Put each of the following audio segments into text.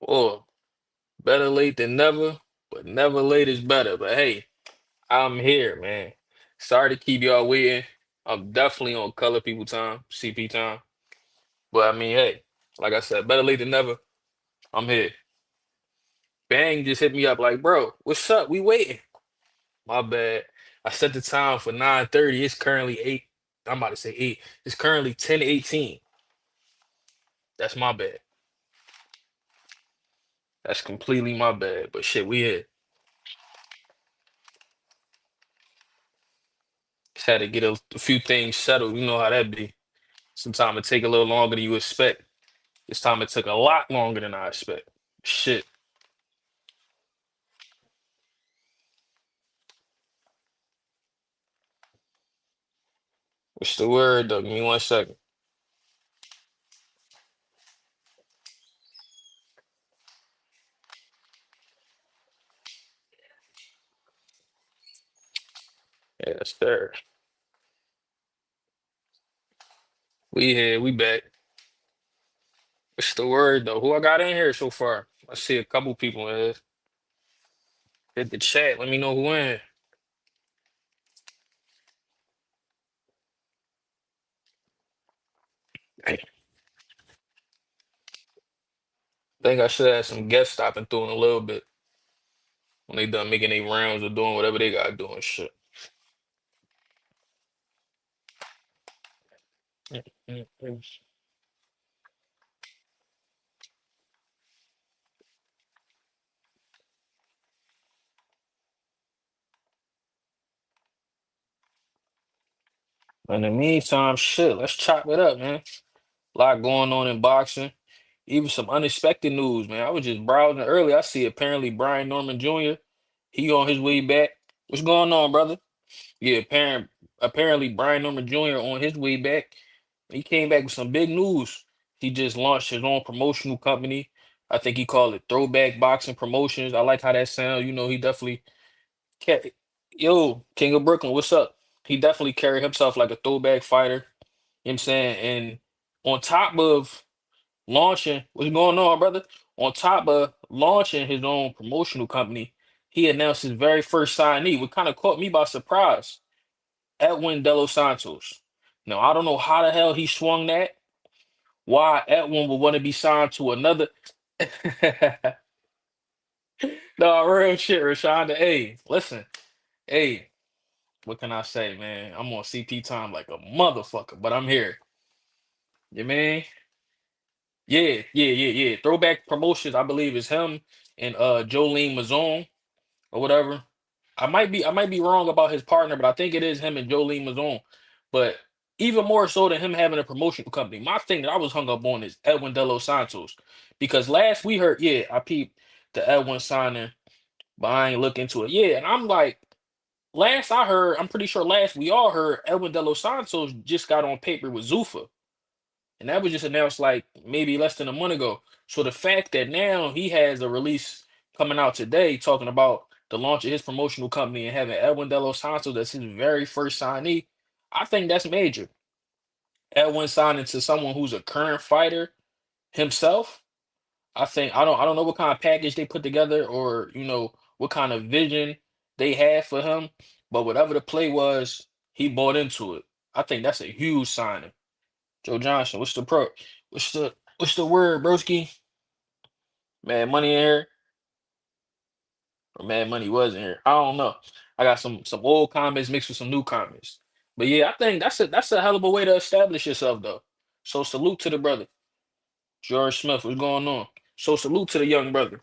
Oh, better late than never, but never late is better. But hey, I'm here, man. Sorry to keep y'all waiting. I'm definitely on color people time, CP time. But I mean, hey, like I said, better late than never. I'm here. Bang just hit me up like, bro, what's up? We waiting. My bad. I set the time for 9:30. It's currently 8. I'm about to say 8. It's currently 10:18. That's my bad. That's completely my bad. But shit, we here. Just had to get a few things settled. You know how that be. Sometimes it take a little longer than you expect. This time it took a lot longer than I expect. Shit. What's the word though? Give me 1 second. Yes, sir. We here, we back. What's the word though? Who I got in here so far? I see a couple people in here. Hit the chat. Let me know who in. I think I should have some guests stopping through in a little bit when they done making their rounds or doing whatever they got to do and shit. Mm, mm, mm. In the meantime, shit, let's chop it up, man. A lot going on in boxing. Even some unexpected news, man. I was just browsing earlier. I see apparently Brian Norman Jr. He on his way back. What's going on, brother? Yeah, apparently Brian Norman Jr. on his way back. He came back with some big news. He just launched his own promotional company. I think he called it Throwback Boxing Promotions. I like how that sounds. You know, he definitely yo, King of Brooklyn, what's up? He definitely carried himself like a throwback fighter. You know what I'm saying? And on top of launching, what's going on, brother? On top of launching his own promotional company, he announced his very first signee, what kind of caught me by surprise. Edwin De Los Santos. Now, I don't know how the hell he swung that. Why Edwin would want to be signed to another. No, real shit, Rashonda. Hey, listen. Hey, what can I say, man? I'm on CP time like a motherfucker, but I'm here. You mean? Yeah. Throwback Promotions, I believe, is him and Jolene Mazone or whatever. I might be wrong about his partner, but I think it is him and Jolene Mazone. But even more so than him having a promotional company, my thing that I was hung up on is Edwin De Los Santos. Because last we heard, yeah, I peeped the Edwin signing, but I ain't look into it. Yeah, and I'm like, last I heard, I'm pretty sure last we all heard Edwin De Los Santos just got on paper with Zuffa. And that was just announced like maybe less than a month ago. So the fact that now he has a release coming out today talking about the launch of his promotional company and having Edwin De Los Santos that's his very first signee, I think that's major. Edwin signing to someone who's a current fighter himself. I don't know what kind of package they put together or what kind of vision they had for him, but whatever the play was, he bought into it. I think that's a huge signing. Joe Johnson, what's the word, broski? Mad money in here, or mad money was in here. I don't know. I got some old comments mixed with some new comments. But yeah, I think that's a hell of a way to establish yourself though. So salute to the brother. George Smith, what's going on? So salute to the young brother.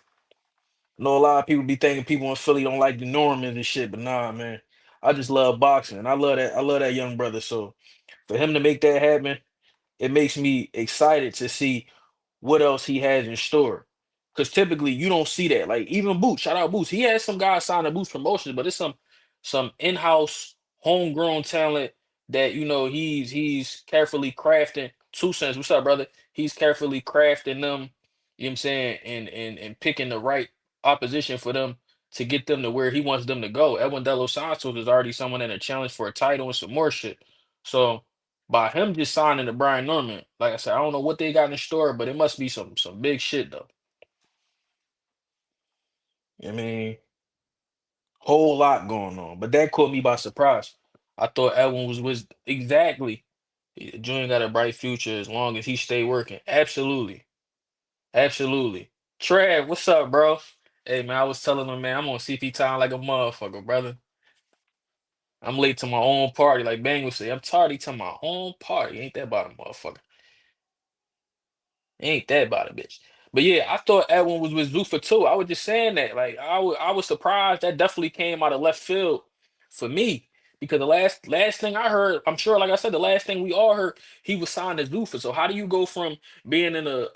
I know a lot of people be thinking people in Philly don't like the Normans and shit, but nah, man. I just love boxing. And I love that young brother. So for him to make that happen, it makes me excited to see what else he has in store. Because typically you don't see that. Like even Boots, shout out Boots. He has some guys signed to Boots Promotions, but it's some in-house homegrown talent that he's carefully crafting. Two cents, what's up, brother? He's carefully crafting them, you know what I'm saying, and picking the right opposition for them to get them to where he wants them to go. Edwin De Los Santos is already someone in a challenge for a title and some more shit. So by him just signing to Brian Norman, like I said, I don't know what they got in store, but it must be some big shit though. I mean, whole lot going on, but that caught me by surprise. I thought Edwin was exactly. Junior got a bright future as long as he stay working. Absolutely, absolutely. Trav, what's up, bro? Hey man, I was telling him, man, I'm on CP time like a motherfucker, brother. I'm late to my own party, like Bang would say. I'm tardy to my own party. Ain't that about a motherfucker? Ain't that about a bitch? But yeah, I thought Edwin was with Zufa too. I was just saying that. Like I was surprised that definitely came out of left field for me. Because the last thing I heard, I'm sure, like I said, the last thing we all heard, he was signed to Zufa. So how do you go from being in a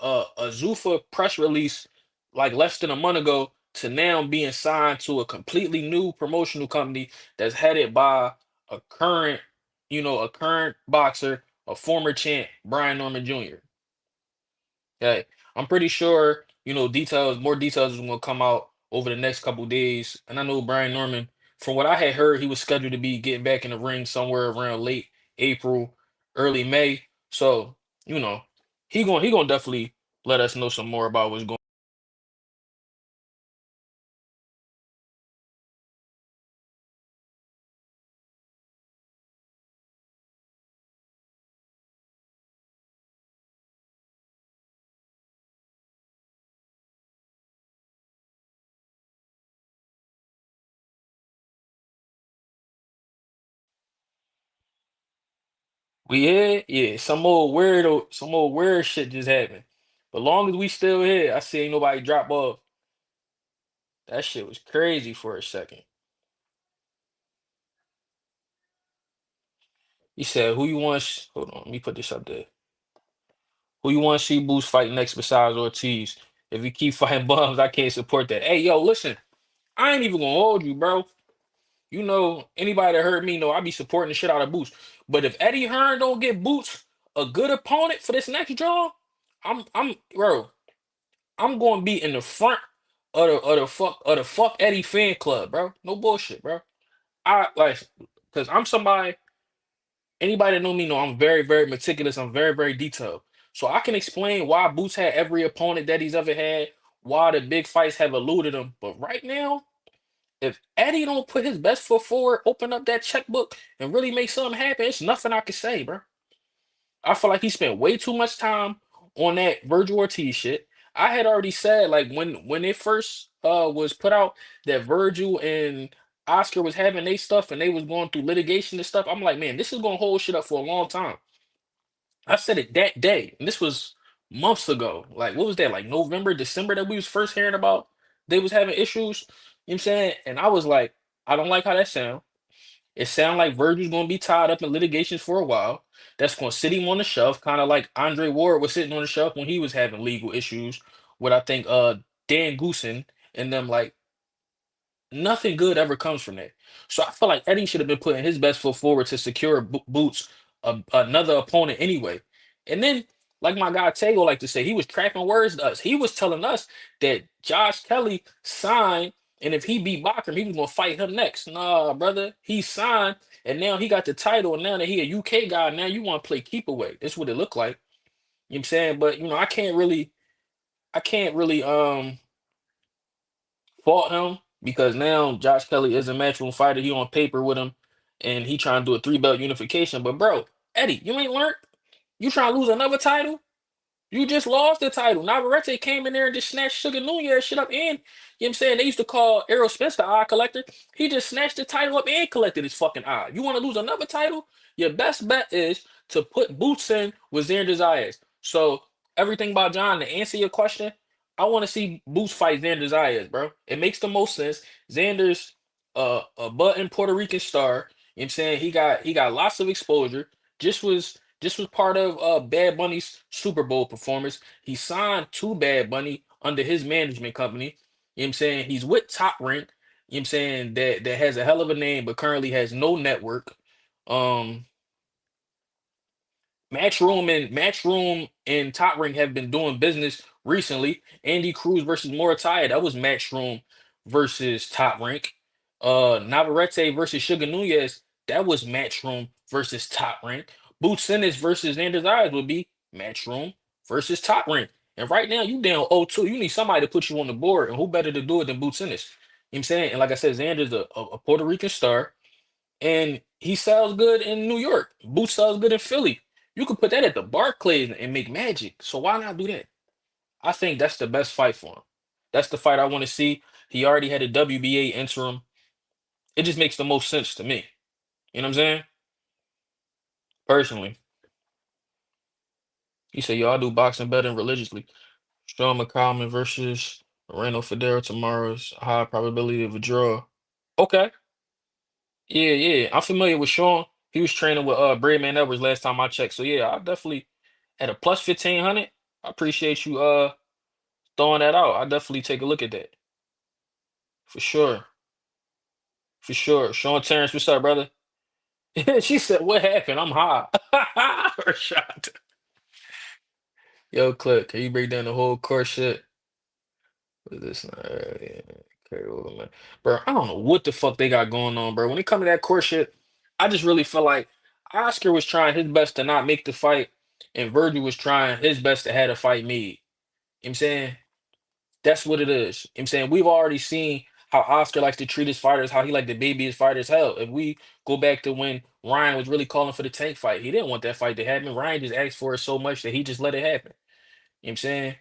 Zufa press release like less than a month ago to now being signed to a completely new promotional company that's headed by a current, a current boxer, a former champ, Brian Norman Jr. Yeah, I'm pretty sure, more details is gonna come out over the next couple days. And I know Brian Norman, from what I had heard, he was scheduled to be getting back in the ring somewhere around late April, early May. So, you know, he gonna definitely let us know some more about what's going. We here? Yeah, some old weird shit just happened. But long as we still here, I see ain't nobody drop off. That shit was crazy for a second. He said, "Who you want?" Hold on, let me put this up there. Who you want to see Boots fight next besides Ortiz? If he keep fighting bums, I can't support that. Hey, yo, listen, I ain't even gonna hold you, bro. Anybody that heard me know I be supporting the shit out of Boots. But if Eddie Hearn don't get Boots a good opponent for this next draw, bro, I'm gonna be in the front of the fuck Eddie fan club, bro. No bullshit, bro. I like because I'm somebody. Anybody that know me know I'm very, very meticulous. I'm very, very detailed. So I can explain why Boots had every opponent that he's ever had, why the big fights have eluded him. But right now, if Eddie don't put his best foot forward, open up that checkbook, and really make something happen, it's nothing I can say, bro. I feel like he spent way too much time on that Virgil Ortiz shit. I had already said, like, when it first was put out that Virgil and Oscar was having their stuff and they was going through litigation and stuff, I'm like, man, this is gonna hold shit up for a long time. I said it that day, and this was months ago. Like, what was that? Like November, December that we was first hearing about they was having issues. You know what I'm saying? And I was like, I don't like how that sound. It sound like Virgil's gonna be tied up in litigations for a while. That's gonna sit him on the shelf, kind of like Andre Ward was sitting on the shelf when he was having legal issues with I think Dan Goosen and them. Like, nothing good ever comes from that. So I feel like Eddie should have been putting his best foot forward to secure Boots another opponent anyway. And then, like my guy Tago like to say, he was cracking words to us. He was telling us that Josh Kelly signed, and if he beat Bachram, he was gonna fight him next. Nah, brother, he signed, and now he got the title, and now that he a UK guy, now you want to play keep away. That's what it looked like. You know what I'm saying? But I can't really fought him because now Josh Kelly is a matchroom fighter. He on paper with him, and he trying to do a three belt unification. But bro, Eddie, you ain't learned. You trying to lose another title? You just lost the title. Navarrete came in there and just snatched Sugar Nunez shit up and, you know what I'm saying? They used to call Errol Spence the eye collector. He just snatched the title up and collected his fucking eye. You want to lose another title? Your best bet is to put Boots in with Xander Zayas. So everything about John, to answer your question, I want to see Boots fight Xander Zayas, bro. It makes the most sense. Xander's a button Puerto Rican star. You know what I'm saying? He got lots of exposure. Just was part of Bad Bunny's Super Bowl performance. He signed to Bad Bunny under his management company. You know what I'm saying? He's with Top Rank. You know what I'm saying? That has a hell of a name, but currently has no network. Um, Matchroom and Top Rank have been doing business recently. Andy Cruz versus Morataya, that was Matchroom versus Top Rank. Navarrete versus Sugar Nunez, that was Matchroom versus Top Rank. Boots Ennis versus Anders Eyes would be Matchroom versus Top Rank. And right now, you down 0-2. You need somebody to put you on the board, and who better to do it than Boots Ennis? You know what I'm saying? And like I said, Xander's a Puerto Rican star, and he sells good in New York. Boots sells good in Philly. You could put that at the Barclays and make magic. So why not do that? I think that's the best fight for him. That's the fight I want to see. He already had a WBA interim. It just makes the most sense to me. You know what I'm saying? Personally. He said, yo, I do boxing better than religiously. Sean McCollum versus Moreno Federa tomorrow's high probability of a draw. Okay. Yeah, yeah. I'm familiar with Sean. He was training with Breadman Edwards last time I checked. So yeah, I definitely at a plus 1500. I appreciate you throwing that out. I definitely take a look at that. For sure. For sure. Sean Terrence, what's up, brother? She said, what happened? I'm high. Her shot. Yo, Clip, can you break down the whole course shit? What is this? Yeah. Carry over, man. Bro, I don't know what the fuck they got going on, bro. When it comes to that course shit, I just really feel like Oscar was trying his best to not make the fight, and Virgil was trying his best to have the fight made. You know what I'm saying? That's what it is. You know what I'm saying? We've already seen how Oscar likes to treat his fighters, how he like to baby his fighters. Hell, if we go back to when Ryan was really calling for the tank fight, he didn't want that fight to happen. Ryan just asked for it so much that he just let it happen. You know what I'm saying?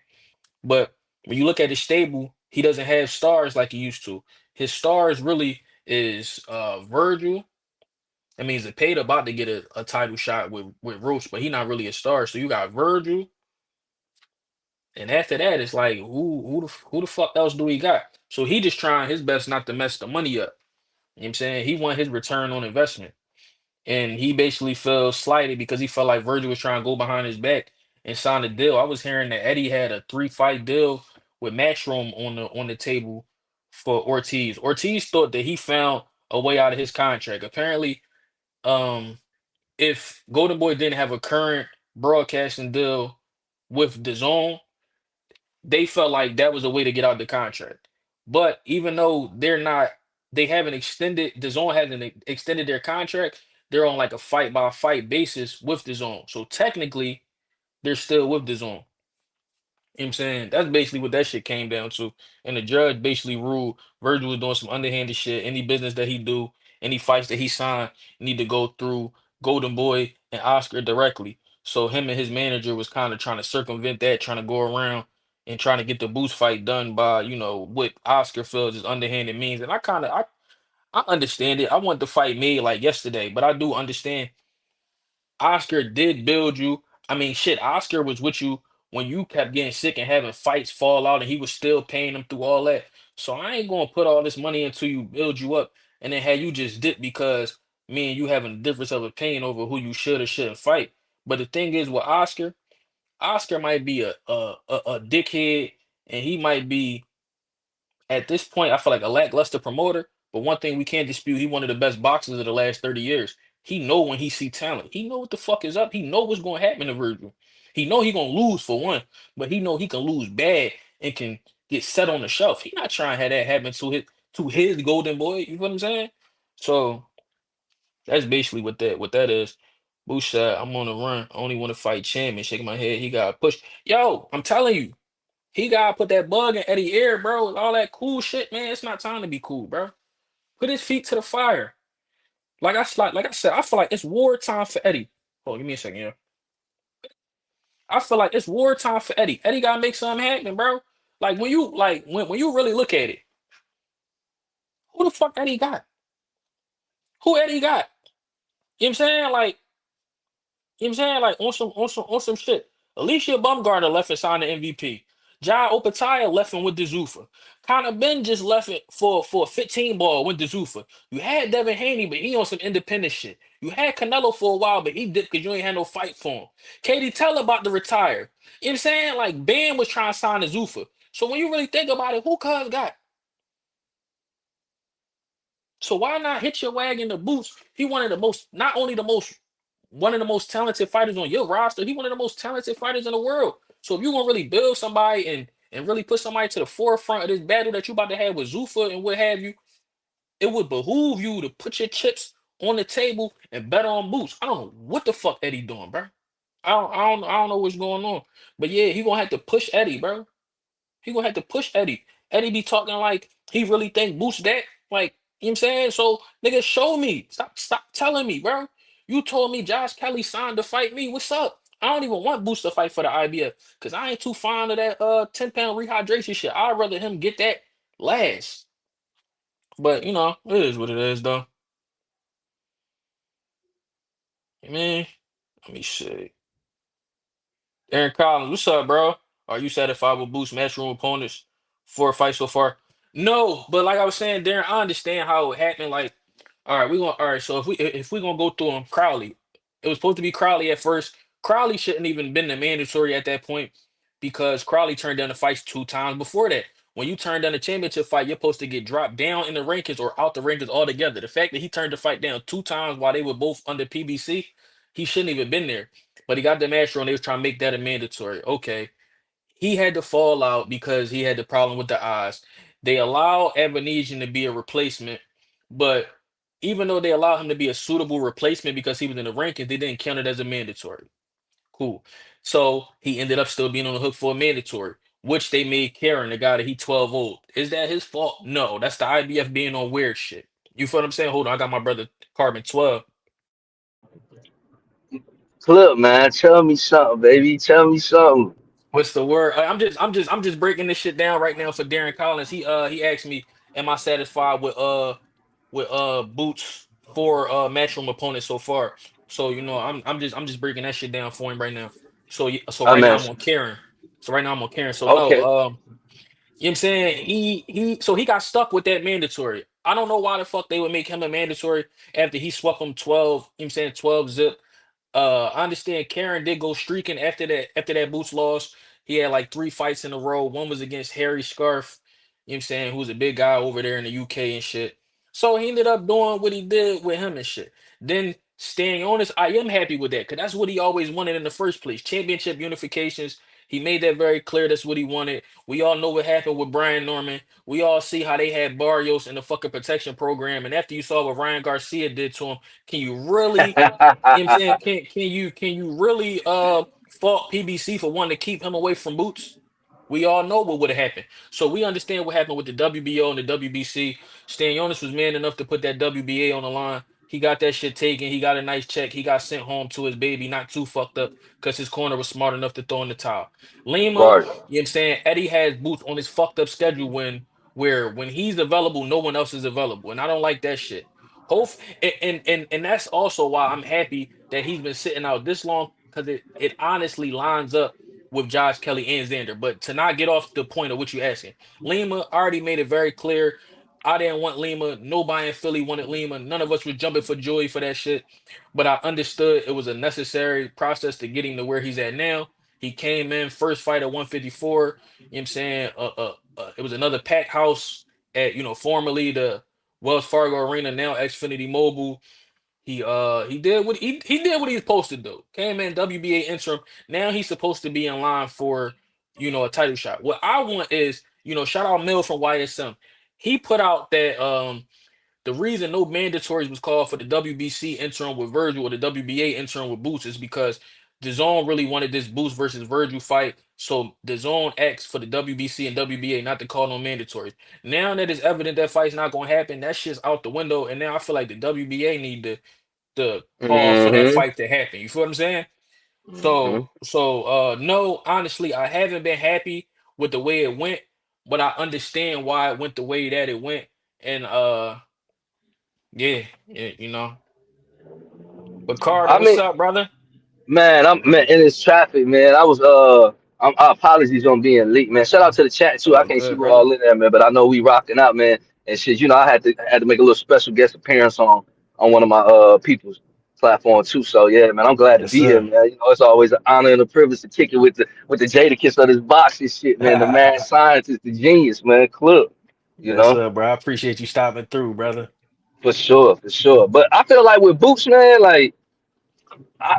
But when you look at his stable, he doesn't have stars like he used to. His stars really is Virgil. I mean, Zepeda about to get a title shot with Roach, but he not really a star. So you got Virgil, and after that, it's like who the fuck else do we got? So he just trying his best not to mess the money up. You know what I'm saying? He want his return on investment. And he basically felt slighted because he felt like Virgil was trying to go behind his back and sign a deal. I was hearing that Eddie had a 3-fight deal with Matchroom on the table for Ortiz. Ortiz thought that he found a way out of his contract. Apparently, um, if Golden Boy didn't have a current broadcasting deal with DAZN, they felt like that was a way to get out the contract. But even though they haven't extended, the zone hasn't extended their contract, they're on like a fight by fight basis with the zone. So technically, they're still with the zone. You know what I'm saying? That's basically what that shit came down to. And the judge basically ruled Virgil was doing some underhanded shit. Any business that he do, any fights that he signed, need to go through Golden Boy and Oscar directly. So him and his manager was kind of trying to circumvent that, trying to go around and trying to get the boost fight done by, what Oscar feels is underhanded means. And I understand it. I want the fight made like yesterday, but I do understand Oscar did build you. I mean, shit, Oscar was with you when you kept getting sick and having fights fall out, and he was still paying them through all that. So I ain't gonna put all this money into you, build you up, and then have you just dip because me and you having a difference of opinion over who you should or shouldn't fight. But the thing is with Oscar, Oscar might be a dickhead, and he might be at this point, I feel like a lackluster promoter. But one thing we can't dispute, he one of the best boxers of the last 30 years. He know when he see talent. He know what the fuck is up. He know what's going to happen to Virgil. He know he gonna lose for one, but he know he can lose bad and can get set on the shelf. He not trying to have that happen to his golden boy. You know what I'm saying? So that's basically what that is. Bushad, I'm on the run. I only want to fight champion. Shaking my head. He got pushed. Yo, I'm telling you. He gotta put that bug in Eddie ear, bro. All that cool shit, man. It's not time to be cool, bro. Put his feet to the fire. Like I said, I feel like it's wartime for Eddie. Hold on, give me a second, yeah. I feel like it's wartime for Eddie. Eddie gotta make something happen, bro. Like when you really look at it, who the fuck Eddie got? Who Eddie got? You know what I'm saying? You know what I'm saying? Like on some shit. Alicia Bumgarner left and signed the MVP. Jai Opataya left and went to Zuffa. Conor Ben just left it for a 15 ball, went to Zuffa. You had Devin Haney, but he on some independent shit. You had Canelo for a while, but he dipped because you ain't had no fight for him. Katie Taylor about to retire. You know what I'm saying? Like Ben was trying to sign to Zuffa. So when you really think about it, who Cuz got? So why not hit your wagon the boots? He one of the most, not only the most, one of the most talented fighters on your roster. He one of the most talented fighters in the world. So if you want to really build somebody and really put somebody to the forefront of this battle that you about to have with Zuffa and what have you, it would behoove you to put your chips on the table and bet on boots. I don't know what the fuck Eddie doing, bro. I don't know what's going on. But yeah, he gonna have to push Eddie, bro. He gonna have to push Eddie. Eddie be talking like he really think Boots that. Like, you know what I'm saying? So nigga, show me. Stop telling me, bro. You told me Josh Kelly signed to fight me. What's up? I don't even want Boots to fight for the IBF because I ain't too fond of that 10-pound rehydration shit. I'd rather him get that last. But you know, it is what it is though. Man, let me see. Aaron Collins, what's up, bro? Are you satisfied with Boots matchroom opponents for a fight so far? No, but like I was saying, Darren, I understand how it happened. Like, all right. So if we gonna go through him, Crowley, it was supposed to be Crowley at first. Crowley shouldn't even been the mandatory at that point because Crowley turned down the fights 2 times before that. When you turn down the championship fight, you're supposed to get dropped down in the rankings or out the rankings altogether. The fact that he turned the fight down 2 times while they were both under PBC, he shouldn't even been there. But he got the match and they was trying to make that a mandatory. Okay. He had to fall out because he had the problem with the eyes. They allow Evanesian to be a replacement, but even though they allowed him to be a suitable replacement because he was in the rankings, they didn't count it as a mandatory. Cool. So he ended up still being on the hook for a mandatory, which they made Karen, the guy that he 12 old. Is that his fault? No, that's the IBF being on weird shit. You feel what I'm saying? Hold on, I got my brother Carbon 12. Clip, man. Tell me something, baby. Tell me something. What's the word? I'm just breaking this shit down right now for Darren Collins. He asked me, am I satisfied with Boots for matchroom opponents so far? So you know, I'm just breaking that shit down for him right now. So I right now mean, I'm on Karen. So right now I'm on Karen. So no, okay. you know what I'm saying? He got stuck with that mandatory. I don't know why the fuck they would make him a mandatory after he swept him 12, you know what I'm saying, 12 zip. I understand Karen did go streaking after that Boots loss. He had like 3 fights in a row. One was against Harry Scarf, you know what I'm saying, who's a big guy over there in the UK and shit. So he ended up doing what he did with him and shit. Then staying honest, I am happy with that because that's what he always wanted in the first place. Championship unifications. He made that very clear. That's what he wanted. We all know what happened with Brian Norman. We all see how they had Barrios in the fucking protection program. And after you saw what Ryan Garcia did to him, can you really, you know what I'm saying? Can you really fault PBC for wanting to keep him away from Boots? We all know what would have happened. So we understand what happened with the WBO and the WBC. Stanionis was man enough to put that WBA on the line. He got that shit taken. He got a nice check. He got sent home to his baby, not too fucked up, because his corner was smart enough to throw in the towel. Lima, you know Right. what I'm saying? Eddie has Boots on his fucked up schedule when he's available, no one else is available. And I don't like that shit. Hope and that's also why I'm happy that he's been sitting out this long because it honestly lines up with Josh Kelly and Xander. But to not get off the point of what you're asking, Lima already made it very clear. I didn't want Lima. Nobody in Philly wanted Lima. None of us was jumping for joy for that shit. But I understood it was a necessary process to get him to where he's at now. He came in first fight at 154. You know what I'm saying? It was another pack house at, formerly the Wells Fargo Arena, now Xfinity Mobile. He did what he did what he was supposed to do. Came in WBA interim. Now he's supposed to be in line for a title shot. What I want is shout out Mill from YSM. He put out that the reason no mandatories was called for the WBC interim with Virgil or the WBA interim with Boots is because the zone really wanted this Boots versus Virgil fight. So the zone asked for the WBC and WBA not to call no mandatories. Now that it's evident that fight's not gonna happen, that shit's out the window. And now I feel like the WBA need to call for that Mm-hmm. fight to happen. You feel what I'm saying? Mm-hmm. So no, honestly, I haven't been happy with the way it went, but I understand why it went the way that it went. And yeah, yeah, But Carter, I what's mean, up, brother? man, I'm man in this traffic, man. Apologies on being late, man. Shout out to the chat It's too. I all can't see good, we're brother. all in there, man, but I know we rocking out, man. And shit, I had to make a little special guest appearance on one of my people's platform too. So yeah, man, I'm glad to Yes, be here, sir. man. It's always an honor and a privilege to kick it with the Jada Kiss of this boxing shit, man. The mad scientist, the genius, man. Clip, you Yes, know, sir, bro. I appreciate you stopping through, brother. for sure, for sure. But I feel like with Boots, man, like.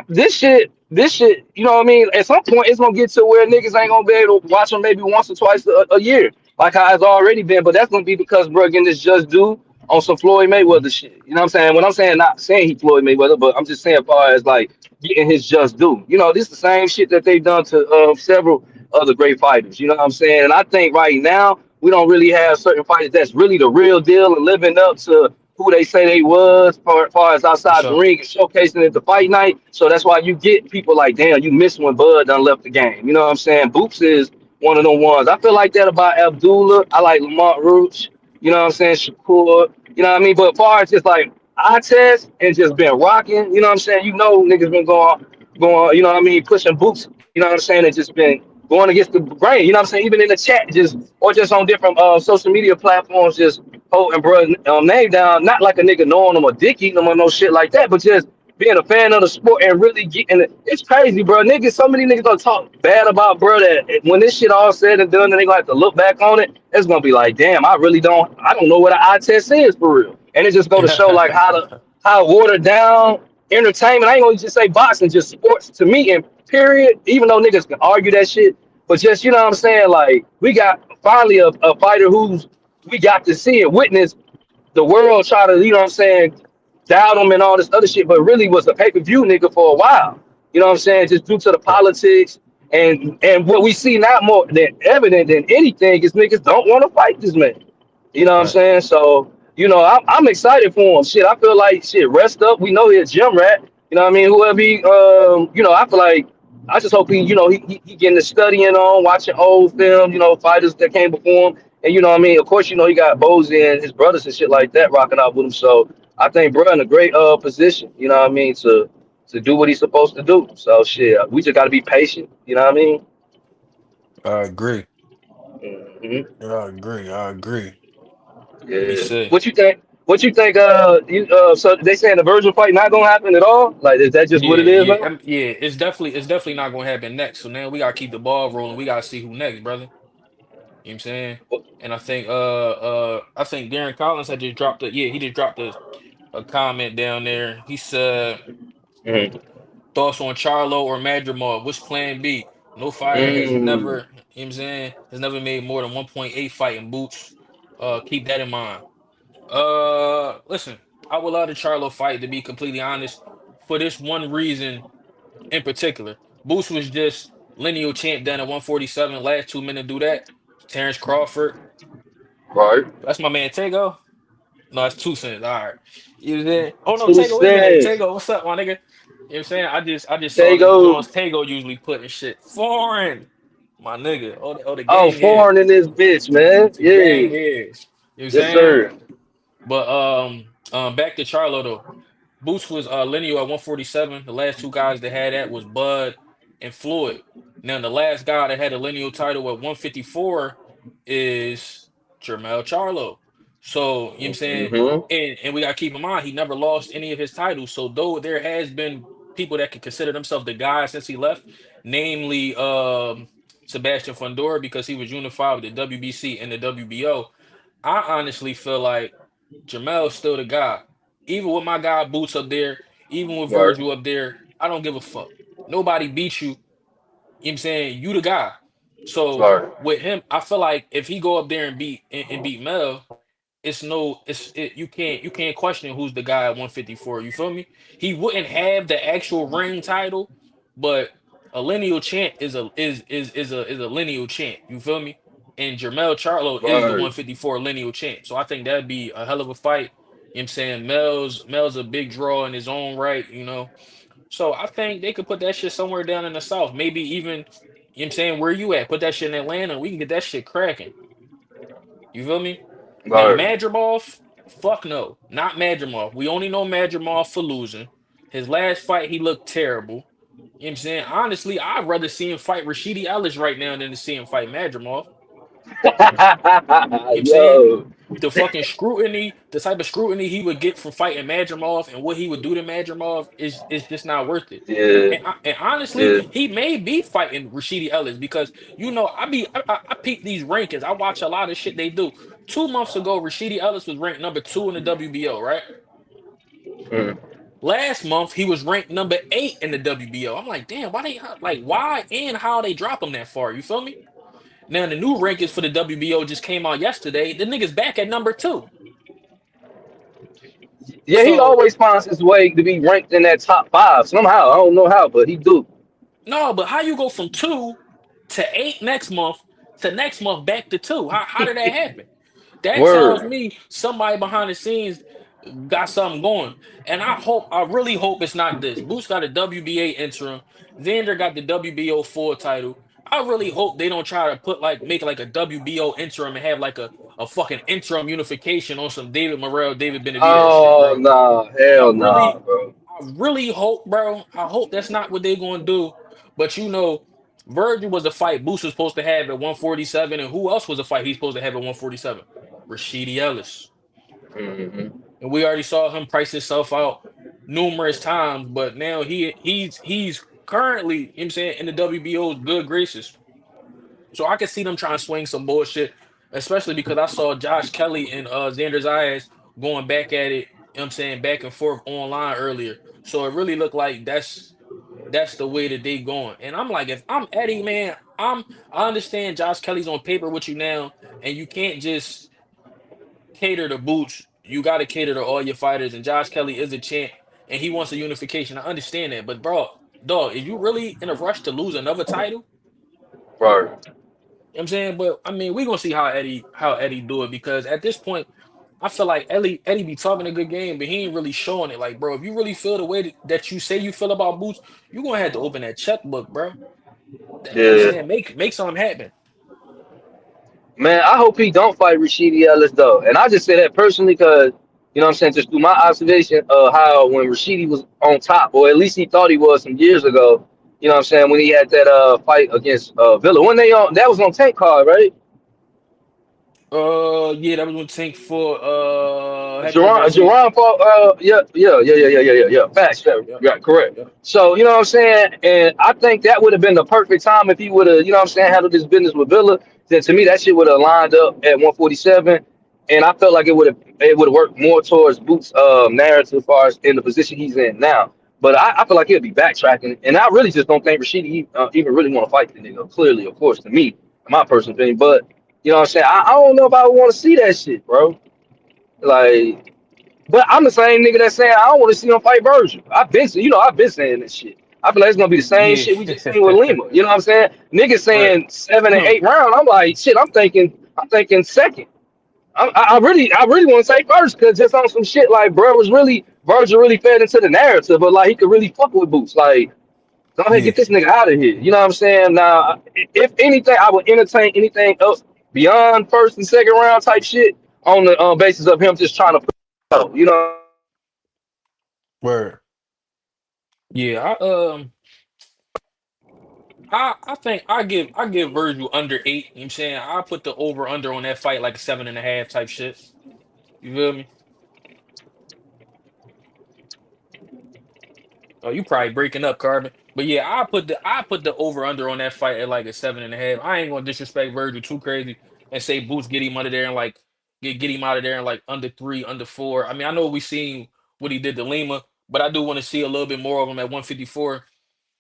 This shit, you know what I mean? At some point, it's gonna get to where niggas ain't gonna be able to watch them maybe once or twice a year, like how it's already been. But that's gonna be because, bro, again, this just do. on some Floyd Mayweather shit. You know what I'm saying? When I'm saying, not saying he Floyd Mayweather, but I'm just saying as far as like getting his just due. You know, this the same shit that they've done to several other great fighters. You know what I'm saying? And I think right now we don't really have certain fighters that's really the real deal and living up to who they say they was far as For outside the sure. ring and showcasing it at the fight night. So that's why you get people like, damn, you missed when Bud done left the game. You know what I'm saying? Boots is one of them ones. I feel like that about Abdullah. I like Lamont Roach. You know what I'm saying? Shakur. You know what I mean? But as far as just like eye test and just been rocking, you know what I'm saying? You know niggas been going, you know what I mean, pushing boots, you know what I'm saying, and just been going against the grain, you know what I'm saying? Even in the chat, just or just on different social media platforms, just holding bro name down, not like a nigga knowing him or dick eating him or no shit like that, but just being a fan of the sport and really getting it. It's crazy, bro. Niggas, so many niggas gonna talk bad about bro that when this shit all said and done and they gonna have to look back on it, it's gonna be like, damn, I don't know what an eye test is for real. And it just go to show like how watered down entertainment. I ain't gonna just say boxing, just sports to me and period. Even though niggas can argue that shit, but just you know what I'm saying, like we got finally a fighter who's we got to see and witness the world try to, you know what I'm saying, doubt him and all this other shit, but really was a pay-per-view nigga for a while. You know what I'm saying? Just due to the Right. politics and what we see now more than evident than anything is niggas don't want to fight this man. You know what I'm Right. saying? So, you know, I'm excited for him. Shit, I feel like shit, rest up. We know he's a gym rat. You know what I mean? Whoever he you know, I feel like I just hope he, you know, he getting the studying on, watching old film, you know, fighters that came before him. And you know what I mean? Of course, you know, he got Bozy and his brothers and shit like that rocking out with him. So I think bro in a great position, you know what I mean, to do what he's supposed to do. So shit, we just gotta be patient, you know what I mean? I agree. Hmm. I agree. I agree. Let me Yeah. see. What you think? What you think? So they saying the Virgil fight not gonna happen at all? Like, is that just what Yeah, it is yeah, now? yeah. It's definitely not gonna happen next. So now we gotta keep the ball rolling. We gotta see who next, brother. You know what I'm saying? And I think Darren Collins had just dropped he just dropped a comment down there. He said Mm. thoughts on Charlo or Madrimov. What's plan B? No fighter has Mm. never, you know what I'm saying, has never made more than 1.8 fighting boots. Keep that in mind. Listen, I would love the Charlo fight to be completely honest, for this one reason in particular. Boots was just lineal champ down at 147. Last 2 minutes do that. Terrence Crawford. Right. That's my man Tego. No, it's 2 cents. All right. You know what I'm saying? Oh no, Two Tego, wait a minute. cents. Tego, what's up, my nigga? You know what I'm saying? I just saw the Tego. Jones Tego usually putting shit foreign. My nigga. Oh, the Oh, gang here. foreign in this bitch, man. The gang Yeah. here. You know what I'm Yes, saying? sir. But back to Charlo though. Boots was lineal at 147. The last two guys that had that was Bud and Floyd. Now the last guy that had a lineal title at 154 is Jermell Charlo. So, you know what I'm saying? Mm-hmm. And we gotta keep in mind he never lost any of his titles. So though there has been people that can consider themselves the guy since he left, namely Sebastian Fundora because he was unified with the WBC and the WBO. I honestly feel like Jermel's still the guy. Even with my guy Boots up there, even with Right. Virgil up there, I don't give a fuck. Nobody beats you. You know what I'm saying? You the guy. So Right. with him, I feel like if he go up there and beat Mel, you can't question who's the guy at 154. You feel me? He wouldn't have the actual ring title, but a lineal champ is a lineal champ. You feel me? And Jermell Charlo is the Right. 154 lineal champ. So I think that'd be a hell of a fight. You know what I'm saying? Mel's a big draw in his own right, you know. So I think they could put that shit somewhere down in the south. Maybe even, you know what I'm saying, where you at? Put that shit in Atlanta. We can get that shit cracking. You feel me? Now, Right. Madrimov, fuck no, not Madrimov. We only know Madrimov for losing. His last fight, he looked terrible. You know what I'm saying? Honestly, I'd rather see him fight Rashidi Ellis right now than to see him fight Madrimov. You know what I'm saying? Yo. The fucking scrutiny, the type of scrutiny he would get from fighting Madrimov and what he would do to Madrimov is just not worth it. Yeah. And honestly, Yeah. he may be fighting Rashidi Ellis because I peep these rankings. I watch a lot of shit they do. 2 months ago, Rashidi Ellis was ranked number 2 in the WBO, right? Mm. Last month he was ranked number 8 in the WBO. I'm like, damn, why and how they drop him that far? You feel me? Now the new rankings for the WBO just came out yesterday. The nigga's back at number 2. Yeah, he So always finds his way to be ranked in that top five somehow. I don't know how, but he do. no, but how you go from 2 to 8 next month to next month back to 2? How did that happen? That tells Word. me somebody behind the scenes got something going. And I really hope it's not this. Boots got a WBA interim. Xander got the WBO full title. I really hope they don't try to make like a WBO interim and have like a fucking interim unification on some David Morrell, David Benavidez shit, Oh bro. nah, I hell nah, really, bro. I really hope, bro. I hope that's not what they're gonna do. But Virgil was a fight Boots was supposed to have at 147, and who else was a fight he's supposed to have at 147? Rashidi Ellis. Hmm. And we already saw him price himself out numerous times, but now he's currently, you know what I'm saying, in the WBO's good graces. So I can see them trying to swing some bullshit, especially because I saw Josh Kelly and Xander Zayas going back at it, you know what I'm saying, back and forth online earlier. So it really looked like that's the way that they going. And I'm like, if I'm Eddie, man, I understand Josh Kelly's on paper with you now, and you can't just cater to Boots. You got to cater to all your fighters. And Josh Kelly is a champ, and he wants a unification. I understand that, but bro, dog, is you really in a rush to lose another title? Right. You know what I'm saying, but I mean, we gonna see how Eddie do it because at this point, I feel like Eddie be talking a good game, but he ain't really showing it. Like, bro, if you really feel the way that you say you feel about Boots, you gonna have to open that checkbook, bro. You know what I'm Yeah. saying? Make something happen. Man, I hope he don't fight Rashidi Ellis though. And I just say that personally because you know what I'm saying, just through my observation of how when Rashidi was on top, or at least he thought he was some years ago, you know what I'm saying, when he had that fight against Villa. When they on that was on Tank Card, right? Yeah, that was one tank for Hector Garcia. Jerron fought, yeah. Yep, Facts, yeah, yep, yeah, correct. yep. So, you know what I'm saying? And I think that would have been the perfect time if he would have, you know what I'm saying, handled this business with Villa. Then to me, that shit would have lined up at 147. And I felt like it would have worked more towards Boots' narrative as far as in the position he's in now. But I feel like he'll be backtracking. And I really just don't think Rashidi even really want to fight the nigga. Clearly, of course, to me, my personal opinion. But, you know what I'm saying? I don't know if I want to see that shit, bro. Like, but I'm the same nigga that's saying I don't want to see him fight Virgil. I've been saying this shit. I feel like it's gonna be the same Yeah. shit we just seen with Lima. You know what I'm saying? Niggas Right. saying 7 and 8 round. I'm like, shit. I'm thinking second. I really want to say first because just on some shit like bro was really Virgil really fed into the narrative, but like he could really fuck with Boots. Like, go ahead, Yeah. get this nigga out of here. You know what I'm saying? Now, if anything, I would entertain anything else beyond first and second round type shit on the basis of him just trying to put, you know. Word. Yeah, I think I give Virgil under 8. You know what I'm saying? I put the over under on that fight like a 7.5 type shit. You feel me? Oh, you probably breaking up, Carbon. But yeah, I put the over under on that fight at like a 7.5. I ain't gonna disrespect Virgil too crazy and say Boots get him under there and like get him out of there and like under 3, under 4. I mean, I know we seen what he did to Lima, but I do want to see a little bit more of him at 154.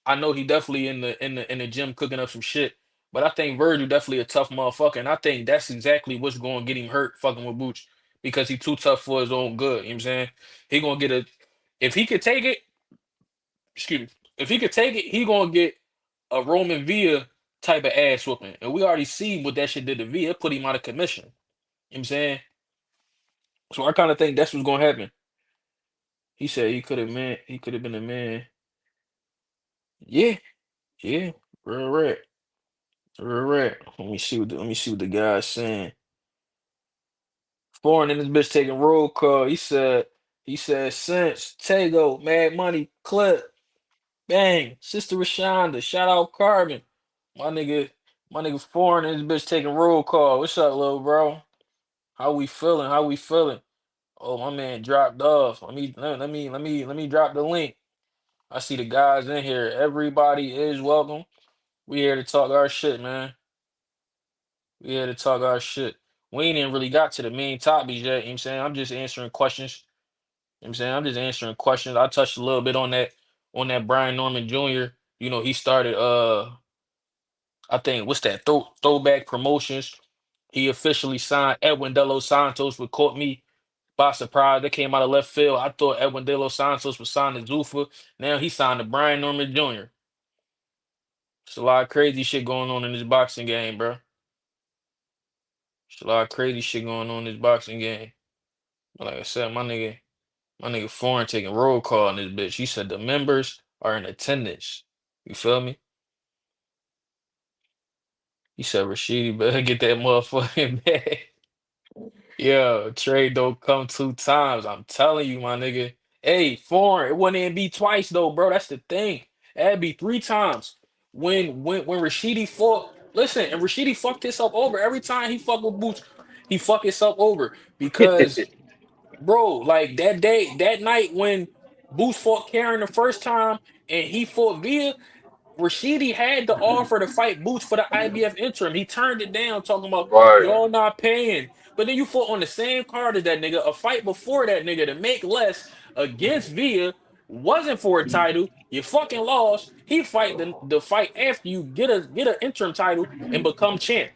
I know he definitely in the gym cooking up some shit. But I think Virgil definitely a tough motherfucker, and I think that's exactly what's going to get him hurt fucking with Boots because he too tough for his own good. You know what I'm saying? He gonna get a if he could take it, excuse me, if he could take it, he gonna get a Roman Villa type of ass whooping. And we already see what that shit did to Villa. It put him out of commission. You know what I'm saying? So I kind of think that's what's gonna happen. He said he could have been a man. Yeah, yeah, real red. Real red. Let me see what the guy's saying. Foreign in this bitch taking roll call. He said since Tego, Mad Money, Clip, Bang, Sister Rashonda, shout out Carbon. My nigga, my nigga foreign in this bitch taking roll call. What's up, little bro? How we feeling? How we feeling? Oh, my man dropped off. Let me drop the link. I see the guys in here. Everybody is welcome. We here to talk our shit, man. We here to talk our shit. We ain't even really got to the main topics yet. You know what I'm saying? I'm just answering questions. You know what I'm saying? I'm just answering questions. I touched a little bit on that Brian Norman Jr. He started I think what's that throwback promotions. He officially signed Edwin De Los Santos, what caught me. by surprise. They came out of left field. I thought Edwin De Los Santos was signed to Zuffa. Now he signed to Brian Norman Jr. It's a lot of crazy shit going on in this boxing game, bro. It's a lot of crazy shit going on in this boxing game. But like I said, my nigga Foreign taking roll call on this bitch. He said the members are in attendance. You feel me? He said Rashidi better get that motherfucking bag. Yo, trade don't come 2 times. I'm telling you, my nigga. Hey, Foreign, it wouldn't even be twice though, bro. That's the thing. It'd be 3 times. When Rashidi fought, listen, and Rashidi fucked himself over every time he fuck with Boots. He fuck himself over because, bro, like that day, that night when Boots fought Karen the first time and he fought Via. Rashidi had the offer to fight Boots for the IBF interim. He turned it down, talking about Right. y'all not paying. But then you fought on the same card as that nigga, a fight before that nigga to make less against Villa, wasn't for a title. You fucking lost. He fight the fight after you get an interim title and become champ.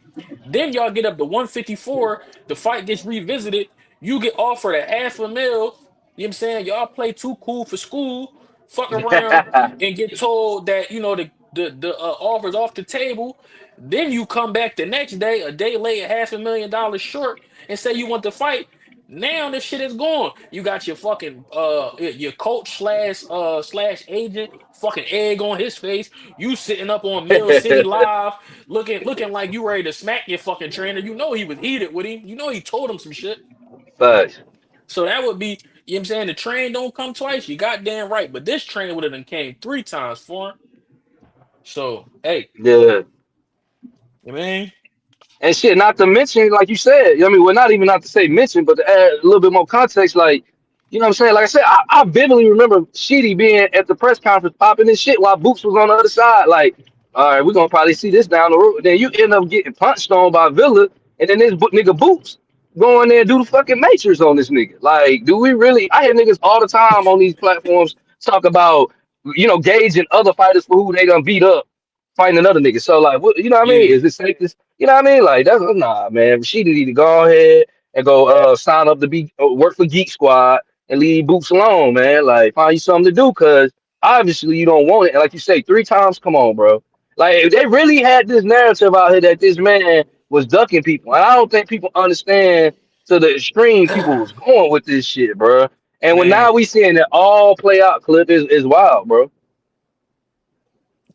Then y'all get up to 154. The fight gets revisited. You get offered a half a mil. You know what I'm saying? Y'all play too cool for school. Fuck around and get told that the offers off the table. Then you come back the next day, a day late, $500,000 short, and say you want to fight. Now this shit is gone. You got your fucking your coach slash agent fucking egg on his face. You sitting up on Mill City Live looking like you ready to smack your fucking trainer. You know he was heated with him. You know he told him some shit. Facts. So that would be, you know what I'm saying? The train don't come twice. You goddamn right. But this train would have done came 3 times for him. So, hey, Yeah. you mean? And shit, not to mention, like you said, I mean, well, not even not to say mention, but to add a little bit more context, like, you know what I'm saying? Like I said, I vividly remember Sheedy being at the press conference popping this shit while Boots was on the other side. Like, all right, we're gonna probably see this down the road. Then you end up getting punched on by Villa, and then this nigga Boots go in there and do the fucking matrix on this nigga. Like, do we really? I hear niggas all the time on these platforms talk about, gauging other fighters for who they done beat up fighting another nigga. So like, what, you know what I mean? Yeah. Is this safe? You know what I mean? Like that's nah, man. She need to go ahead and go sign up to be work for Geek Squad and leave Boots alone, man. Like find you something to do, cause obviously you don't want it. And like you say, 3 times, come on, bro. Like if they really had this narrative out here that this man was ducking people, and I don't think people understand to the extreme people was going with this shit, bro. And when Man, now we seeing it all play out, clip is wild, bro.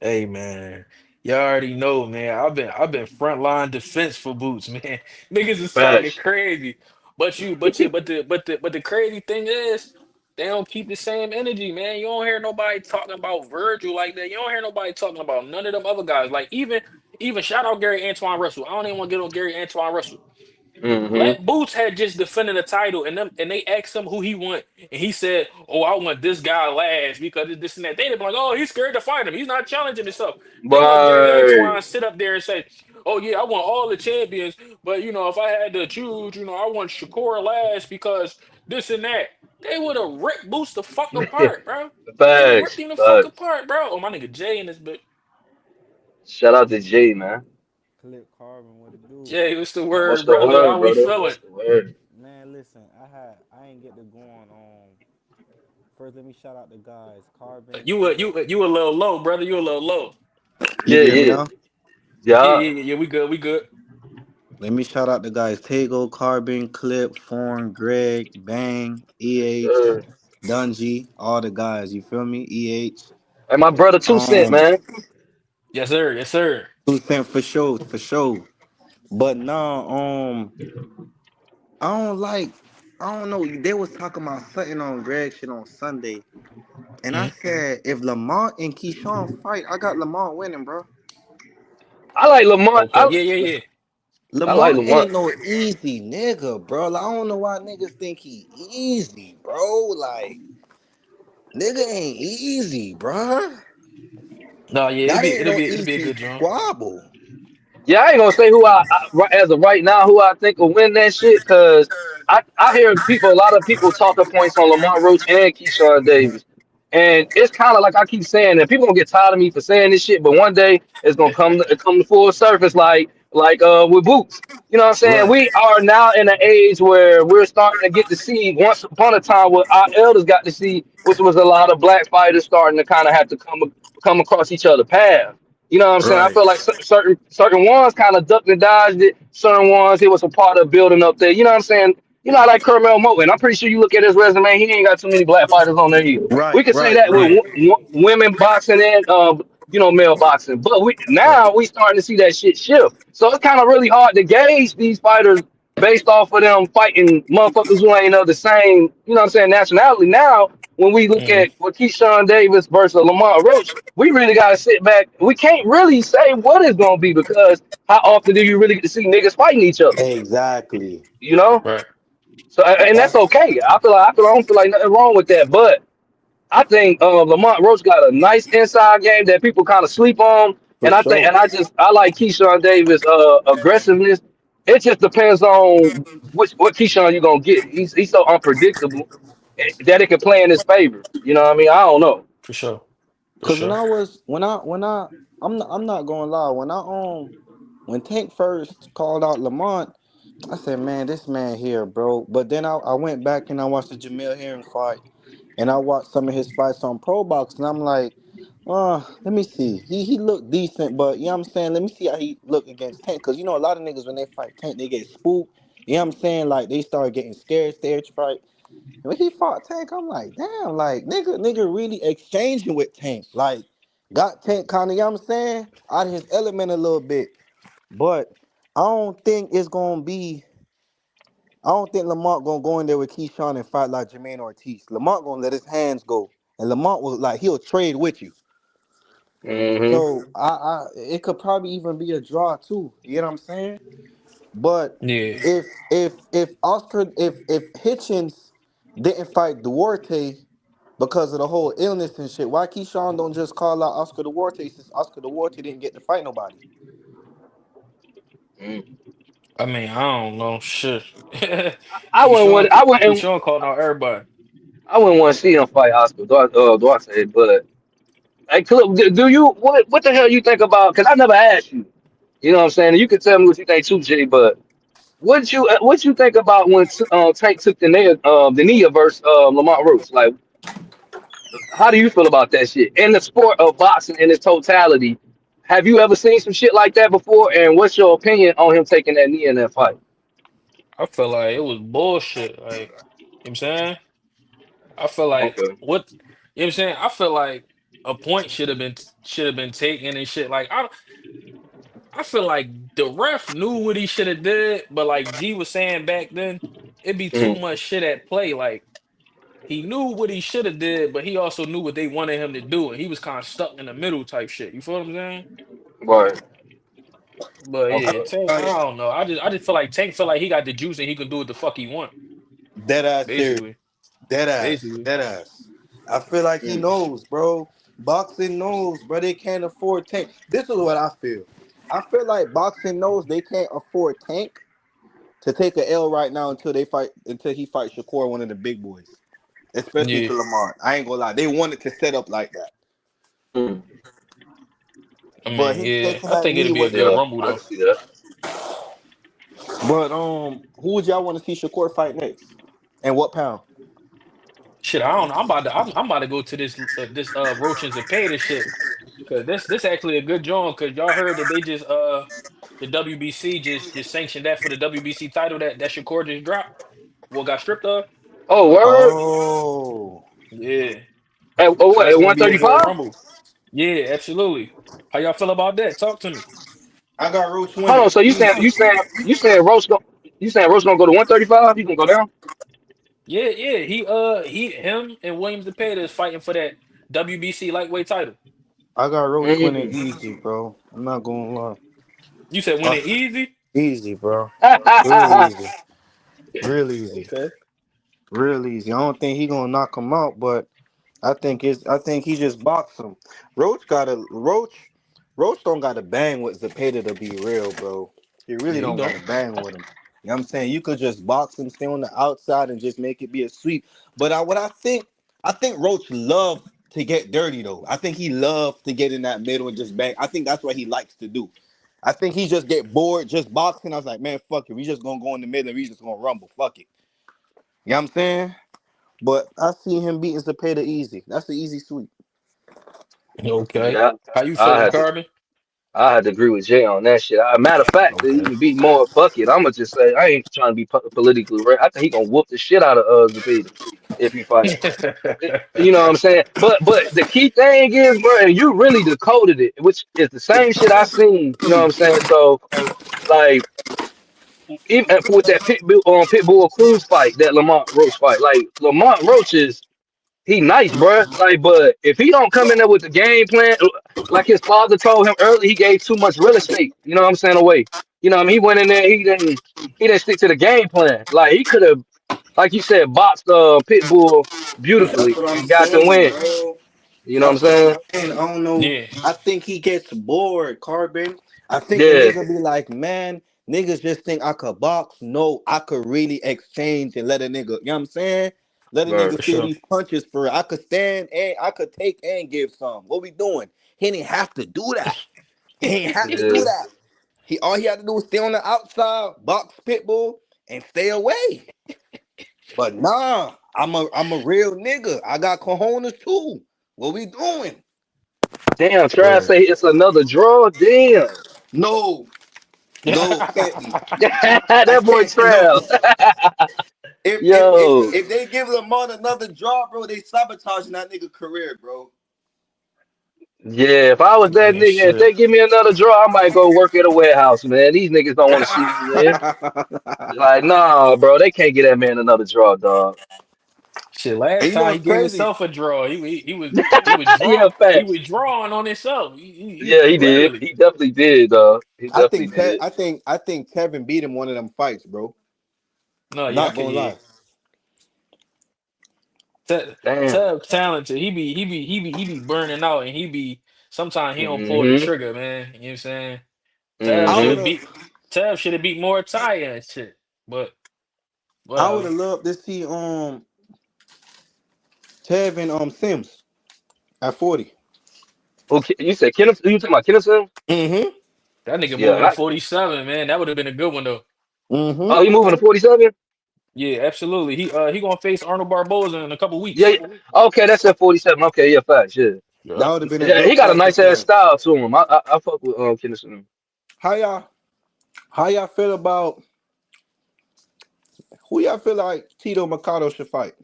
hey man. Y'all already know, man. I've been frontline defense for Boots, man. Niggas is talking Facts. crazy. But the crazy thing is they don't keep the same energy, man. You don't hear nobody talking about Virgil like that. You don't hear nobody talking about none of them other guys. Like even shout out Gary Antoine Russell. I don't even want to get on Gary Antoine Russell. Hmm. Let Boots had just defended a title, and they asked him who he want, and he said, "Oh, I want this guy last because it's this and that." They'd be like, "Oh, he's scared to fight him. He's not challenging himself." Then let Gary Right. Antoine sit up there and say, "Oh yeah, I want all the champions, but if I had to choose, I want Shakur last because this and that." They would have ripped Boots the fuck apart, bro. They would have ripped Facts. him the fuck Facts. apart, bro. Oh, my nigga Jay in this bitch. Shout out to Jay, man. Clip Carbon, what it do? Jay, what's the What's word, the brother? word, How we brother? feeling? What's the word? Man, listen, I ain't get to go on. First, let me shout out the guys, Carbon, Clip. You a little low, brother. You a little low. You Yeah, can hear me yeah. now? Yeah, Yeah. yeah, yeah, yeah. We good. We good. Let me shout out the guys, Tego, Carbon, Clip, Forn, Greg, Bang, EH, Uh, Dungy, all the guys. You feel me? EH. and my brother 2 Cent, Um, man. Yes, sir. Yes, sir. 2 Cent for sure, for sure. But nah, I don't like. I don't know. They was talking about something on Greg shit on Sunday, and I Mhm. said if Lamont and Keyshawn fight, I got Lamont winning, bro. I like Lamont. Okay. Yeah, yeah, yeah. I like Lamont Lamont. ain't no easy nigga, bro. Like, I don't know why niggas think he easy, bro. Like, nigga ain't easy, bro. No, yeah. It'll That be ain't it'll no be it'll be a easy good jump. squabble. Yeah, I ain't gonna say who as of right now who I think will win that shit because I hear a lot of people talking points on Lamont Roach and Keyshawn Davis, and it's kind of like I keep saying that people gonna get tired of me for saying this shit, but one day it's gonna come to full surface. Like like with Boots. You know what I'm saying? Right. We are now in an age where we're starting to get to see once upon a time what our elders got to see, which was a lot of black fighters starting to kind of have to come across each other path. You know what I'm saying? I Right. feel like certain ones kind of ducked and dodged it. Certain ones it was a part of building up there. You know what I'm saying? You know, I like Kermel Moten. I'm pretty sure you look at his resume, he ain't got too many black fighters on there either. We Right. could say Right. that with Right. women boxing and male boxing, but we Right. now we starting to see that shit shift. So it's kind of really hard to gauge these fighters based off of them fighting motherfuckers who ain't of the same, you know what I'm saying, nationality. Now, when we look Hmm. at what Keyshawn Davis versus Lamont Roach, we really got to sit back. We can't really say what it's going to be because how often do you really get to see niggas fighting each other? Exactly. You know? Right. So, and that's That's okay. I don't feel like nothing wrong with that. But I think Lamont Roach got a nice inside game that people kind of sleep on, for sure. and I like Keyshawn Davis aggressiveness. It just depends on what Keyshawn you gonna get. He's so unpredictable that it can play in his favor. You know what I mean? I don't know. For sure. For Cause sure. when I I'm not gonna lie, when Tank first called out Lamont, I said, man, this man here, bro. But then I went back and I watched the Jamel Herring fight, and I watched some of his fights on Pro Box, and I'm like, let me see. He looked decent, but you know what I'm saying? Let me see how he look against Tank. Cause you know a lot of niggas when they fight Tank, they get spooked. You know what I'm saying? Like they start getting scared, stage fright. When he fought Tank, I'm like, damn, like nigga really exchanging with Tank. Like got Tank kind of, you know what I'm saying, out of his element a little bit. But I don't think it's gonna be. I don't think Lamont gonna go in there with Keyshawn and fight like Jermaine Ortiz. Lamont gonna let his hands go, and Lamont will like he'll trade with you. Hmm. So it could probably even be a draw too. You know what I'm saying? But Yeah. if Oscar if Hitchens didn't fight Duarte because of the whole illness and shit, why Keyshawn don't just call out Oscar Duarte since Oscar Duarte didn't get to fight nobody? I mean, I don't know. Shit. I wouldn't want Keyshawn calling out everybody. I wouldn't want to see him fight Oscar Duarte, but hey, Clip, do you what the hell you think about? Because I never asked you. You know what I'm saying? You can tell me what you think too, Jay. But what you think about when Tank took the knee versus Lamont Roach? Like, how do you feel about that shit? In the sport of boxing in its totality, have you ever seen some shit like that before? And what's your opinion on him taking that knee in that fight? I feel like it was bullshit. Like, you know what I'm saying? I feel like Okay. what you know what I'm saying? I feel like a point should have been taken and shit. Like I feel like the ref knew what he should have did, but like G was saying back then, it'd be too Mhm. much shit at play. Like he knew what he should have did, but he also knew what they wanted him to do, and he was kind of stuck in the middle type shit. You feel what I'm saying? Right. But yeah, Okay. Tank, I don't know. I just feel like Tank feel like he got the juice and he can do what the fuck he want. Dead ass serious. Basically. Dead ass. Basically. Dead ass. I feel like he Mm. knows, bro. Boxing knows, bro. They can't afford Tank. This is what I feel. I feel like boxing knows they can't afford Tank to take a L right now until he fights Shakur, one of the big boys, especially Yeah. to Lamont. I ain't gonna lie, they wanted to set up like that, Mm. I but mean, him yeah. taking I that think knee it'll be a was good Yeah, rumble I can though. see that. But who would y'all want to see Shakur fight next, and what pound? Shit, I don't know. I'm about to go to this Roach and Zepeda shit. Cause this actually a good joint. Cause y'all heard that they just the WBC just sanctioned that for the WBC title that Shakur just dropped. What got stripped of? Oh, word. Oh, Yeah. So What? that's At gonna be a good 135? rumble. Yeah, absolutely. How y'all feel about that? Talk to me. I got Roach Hold on. winning So easy. you saying Roach gonna go to 135? He gonna go down? Yeah, yeah. Him and Williams Zepeda is fighting for that WBC lightweight title. I got Roach winning Mm. easy, bro. I'm not gonna lie. You said win Uh, it easy? Easy, bro. Real easy. Real easy. Okay. Real easy. I don't think he gonna knock him out, but I think he just boxed him. Roach don't gotta bang with Zepeda to be real, bro. He really Yeah, he don't don't. gotta bang with him. You know what I'm saying? You could just box him, stay on the outside, and just make it be a sweep. But I think Roach love to get dirty though. I think he love to get in that middle and just bang. I think that's what he likes to do. I think he just get bored just boxing. I was like, man, fuck it. We just gonna go in the middle and we just gonna rumble. Fuck it. You know what I'm saying? But I see him beating Zepeda easy. That's the easy sweep. Okay. Yeah, How you I feeling, had to Carbon? I had to agree with Jay on that shit. Matter of fact, to Okay. even be more fuck it, I'ma just say I ain't trying to be politically right. I think he gonna whoop the shit out of Zepeda if he fight. You know what I'm saying? But the key thing is, bro, and you really decoded it, which is the same shit I seen. You know what I'm saying? So like even with that Pitbull Cruz fight, that Lamont Roach fight, like Lamont Roach is he nice, bro. Like, but if he don't come in there with the game plan, like his father told him early, he gave too much real estate. You know what I'm saying? Away. You know what I mean? He went in there, he didn't stick to the game plan. Like he could have, like you said, boxed Pitbull That's beautifully what I'm and got the saying, win. bro. You know what I'm That's what I'm saying? saying. I don't know. Yeah. I think he gets bored, Carbon. I think the Yeah, nigga be like, man, niggas just think I could box. No, I could really exchange and let a nigga, you know what I'm saying? Let a bro. nigga For feel sure. these punches for it. I could stand and I could take and give some. What we doing? He didn't have to do that. He ain't have to do Yeah. that. He all he had to do was stay on the outside, box Pitbull, and stay away. But nah, I'm a real nigga. I got cojones too. What we doing? Damn, try to Word. say it's another draw. Damn. No, no, can't be. I That boy can't. No. Trav. If if if Yo. if they give Lamont another draw, bro, they sabotaging that nigga career, bro. Yeah, if I was that Man, nigga, if they shit. give me another draw, I might go work at a warehouse, man. These niggas don't want to see me win. And Like, nah, bro, they can't get that man another draw, dog. Shit, last you know time he what's gave crazy? himself a draw. Yeah, He facts. was drawing on himself. Yeah, he did. Literally. He definitely did, dog. He I definitely think did. I think Kevin beat him one of them fights, bro. No, yeah, I Not could gonna yeah. lie. Damn. Tab talented. He be burning out and he be sometimes he don't pull the Mm-hmm. trigger, man. You know what I'm saying? Tab I should would have Mm-hmm. have beat Tab should have beat more Taya and shit. But I would whatever. have loved to see Tevin Sims at 40. Okay, you said Kenneth? You talking about Kenneth? Mm-hmm. That nigga Yeah. moving to 47, man. That would have been a good one though. Mm-hmm. Oh, he moving to 47? Yeah, absolutely. He gonna face Arnold Barboza in a couple Yeah. weeks. Okay, that's at 47. Okay, yeah, facts. Yeah. That Yeah. would have been a Yeah, good he got a fight for nice ass Tev. style to him. I fuck with Kenneth. How y'all how y'all feel about who y'all feel like Tito Mercado should fight?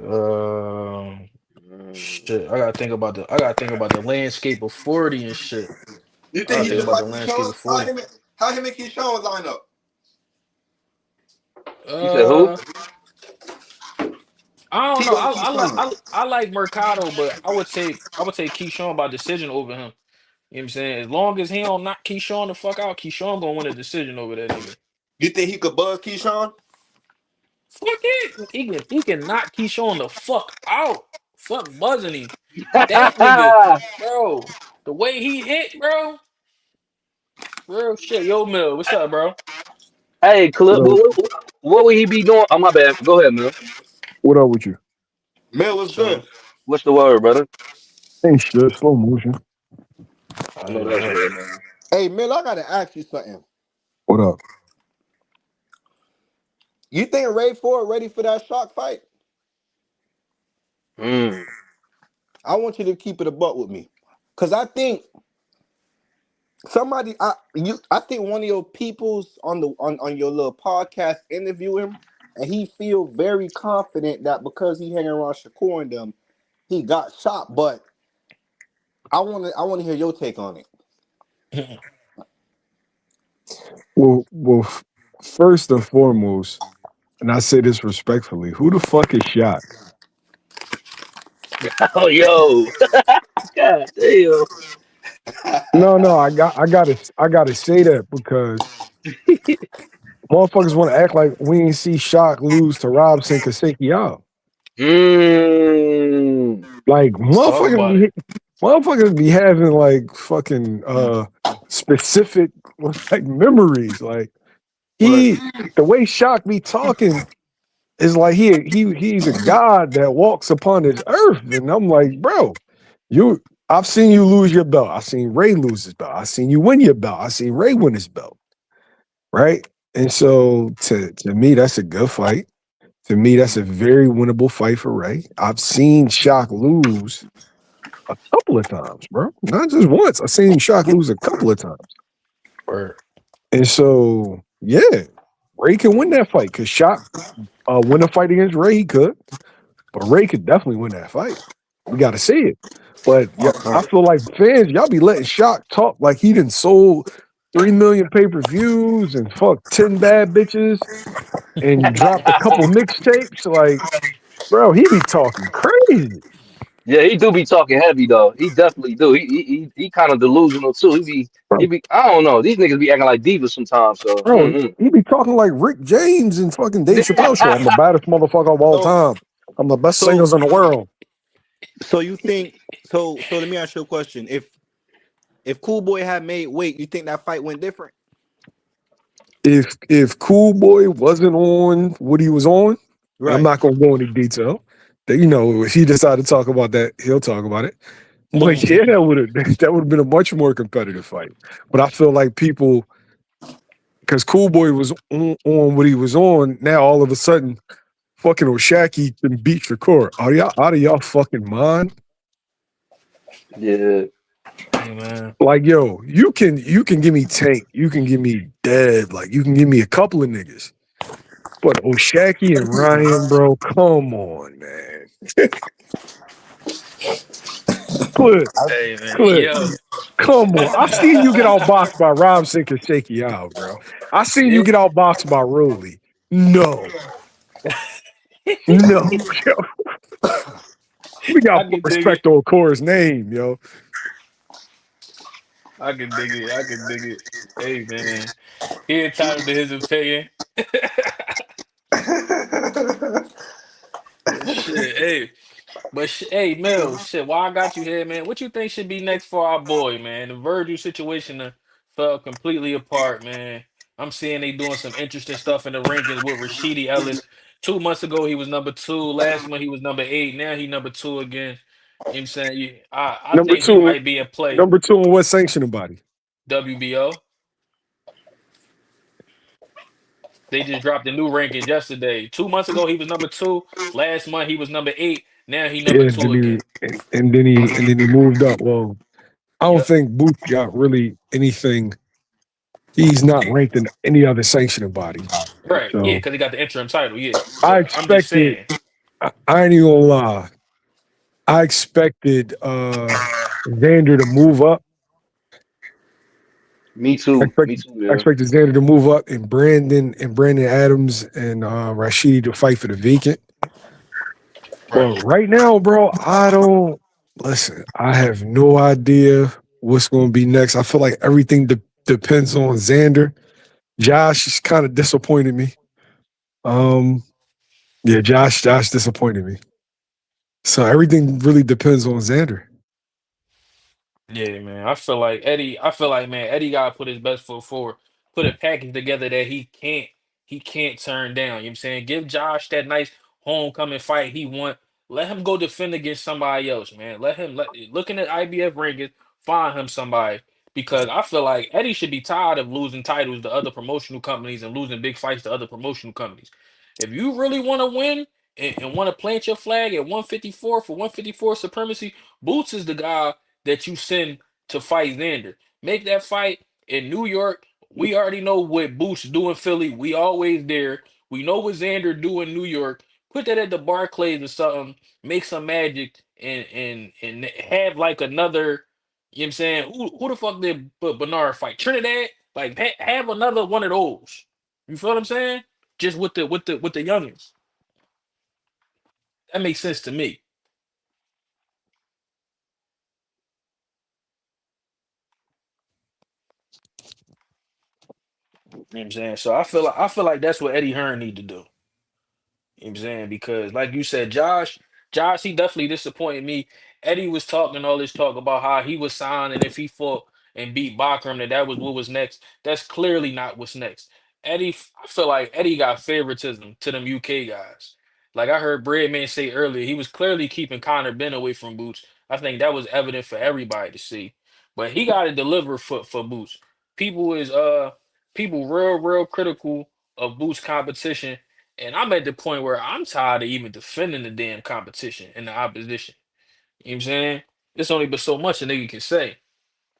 Um, Mm. shit. I gotta think about the landscape of 40 and shit. You I think gotta he think should about fight the landscape Keyshawn? of 40. How him and Keyshawn line up? You said who? Uh, I don't know. Tito and Keyshawn. I like Mercado, but I would take Keyshawn by decision over him. You know what I'm saying? As long as he don't knock Keyshawn the fuck out, Keyshawn gonna win a decision over that nigga. You think he could buzz Keyshawn? Fuck it. He can knock Keyshawn the fuck out. Fuck buzzing him. That nigga, bro. The way he hit, bro. Real shit. Yo, Mill, what's up, bro? Hey, What Clip, up? what would he be doing? Oh, my bad. Go ahead, man. What up with you? Mill was good. Chilling. What's the word, brother? Ain't shit. Slow motion. I know that's Yeah. right, man. Hey Mill, I gotta ask you something. What up? You think Ray Ford ready for that shock fight? Mm. I want you to keep it a buck with me. Cause I think I think one of your peoples on your little podcast interview him, and he feel very confident that because he hanging around Shakur and them, he got shot. But I wanna hear your take on it. Well, first and foremost, and I say this respectfully, who the fuck is shot? Oh, yo. God damn. No, I gotta say that because motherfuckers want to act like we ain't see Shock lose to Robson Kaseki out. Mm. Like Let's talk about it. motherfuckers be having like fucking specific like memories. Like Word. the way Shock be talking is like he's a god that walks upon this earth, and I'm like, bro, you. I've seen you lose your belt. I've seen Ray lose his belt. I've seen you win your belt. I've seen Ray win his belt. Right? And so to me, that's a good fight. To me, that's a very winnable fight for Ray. I've seen Shock lose a couple of times, bro. Not just once. I've seen Shock lose a couple of times. Or And so, yeah, Ray can win that fight because Shock win a fight against Ray, he could. But Ray could definitely win that fight. We got to see it. But yeah, I feel like fans, y'all be letting Shock talk like he done sold 3 million pay-per-views and fucked 10 bad bitches and dropped a couple mixtapes. Like, bro, he be talking crazy. Yeah, he do be talking heavy though. He definitely do. He kind of delusional too. He Bro, be I don't know. These niggas be acting like divas sometimes. So bro, he be talking like Rick James and fucking Dave Chappelle show. I'm the baddest motherfucker of all So time. I'm the best so singers in the world. so you think so let me ask you a question. If Cool Boy had made weight, you think that fight went different? If Cool Boy wasn't on what he was on, I'm Right. not gonna go into detail. That if he decided to talk about that, he'll talk about it. But yeah, that would have been a much more competitive fight. But I feel like people, because Cool Boy was on what he was on, now all of a sudden, fucking Oshaki can beat Shakur. Are y'all out of y'all fucking mind? yeah, hey man, Like, yo, you can give me Tank, you can give me Dev, like you can give me a couple of niggas. But Oshaki and Ryan, bro, come on, man. Clip, hey man, clip. yo, Come on. I seen you get outboxed by Robson Kaseki, bro. I seen you it, get outboxed by Rolly. No. No. Yo. We I gotta put can dig it. respect on Core's name, yo. I can dig it. I can dig it. Hey man, he entitled to his opinion. But shit, hey. But hey, Mel, shit, why I got you here, man? What you think should be next for our boy, man? The Virgil situation fell completely apart, man. I'm seeing they doing some interesting stuff in the rankings with Rashidi Ellis. 2 months ago, he was number two. Last month, he was number eight. Now he number two again. You know what I'm saying? I Number think he two, might be a play. number two on what sanctioning body? WBO. They just dropped the new rankings yesterday. 2 months ago, he was number two. Last month, he was number eight. Now he number Yeah, two again. and then he moved up. Well, I don't Yep. think Booth got really anything. He's not ranked in any other sanctioning body. Right. Yeah, So because he got the interim title. Yeah. I But I'm just expected, saying. I ain't even gonna lie. I expected Xander to move up. me I too. Me expected too, I man. expected Xander to move up and Brandon Adams and Rashidi to fight for the vacant. Right. But right now, bro, I don't listen. I have no idea what's going to be next. I feel like everything depends on Xander. Josh is kind of disappointed me. Um, yeah, Josh disappointed me. So everything really depends on Xander. Yeah, man. I feel like man, Eddie gotta put his best foot forward, put a package together that he can't turn down. You know what I'm saying? Give Josh that nice homecoming fight he want. Let him go defend against somebody else, man. Looking at IBF rankings, find him somebody. Because I feel like Eddie should be tired of losing titles to other promotional companies and losing big fights to other promotional companies. If you really want to win and want to plant your flag at 154 for 154 supremacy, Boots is the guy that you send to fight Xander. Make that fight in New York. We already know what Boots do in Philly. We always there. We know what Xander do in New York. Put that at the Barclays or something. Make some magic and have like another. You know what I'm saying? Who the fuck did Bernard fight? Trinidad? Like have another one of those. You feel what I'm saying? Just with the youngins. That makes sense to me. You know what I'm saying? So I feel like that's what Eddie Hearn need to do. You know what I'm saying? Because like you said, Josh, he definitely disappointed me. Eddie was talking all this talk about how he was signed and if he fought and beat Bachram, that was what was next. That's clearly not what's next. I feel like Eddie got favoritism to them UK guys. Like I heard Breadman say earlier, he was clearly keeping Conor Ben away from Boots. I think that was evident for everybody to see. But he got to deliver for Boots. People is people real critical of Boots competition, and I'm at the point where I'm tired of even defending the damn competition and the opposition. You know what I'm saying? There's only but so much a nigga can say.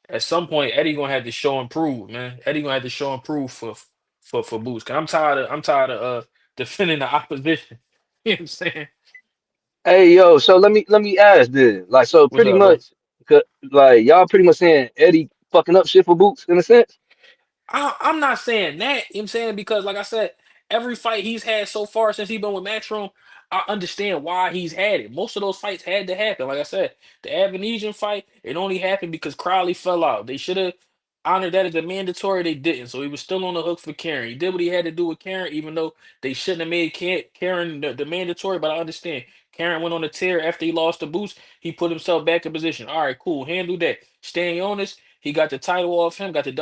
At some point, Eddie gonna have to show and prove, man. Eddie gonna have to show and prove for Boots. Cause I'm tired of defending the opposition. You know what I'm saying? Hey yo, so let me ask this. Like, so What's pretty up, bro? much, like y'all pretty much saying Eddie fucking up shit for Boots in a sense. I'm not saying that. You know what I'm saying? Because like I said, every fight he's had so far since he's been with Matchroom, I understand why he's had it. Most of those fights had to happen. Like I said, the Avenesian fight, it only happened because Crowley fell out. They should have honored that as a mandatory. They didn't. So he was still on the hook for Karen. He did what he had to do with Karen, even though they shouldn't have made Karen the mandatory. But I understand. Karen went on a tear after he lost the boost. He put himself back in position. All right, cool. Handle that. Staying on this. He got the title off him, got the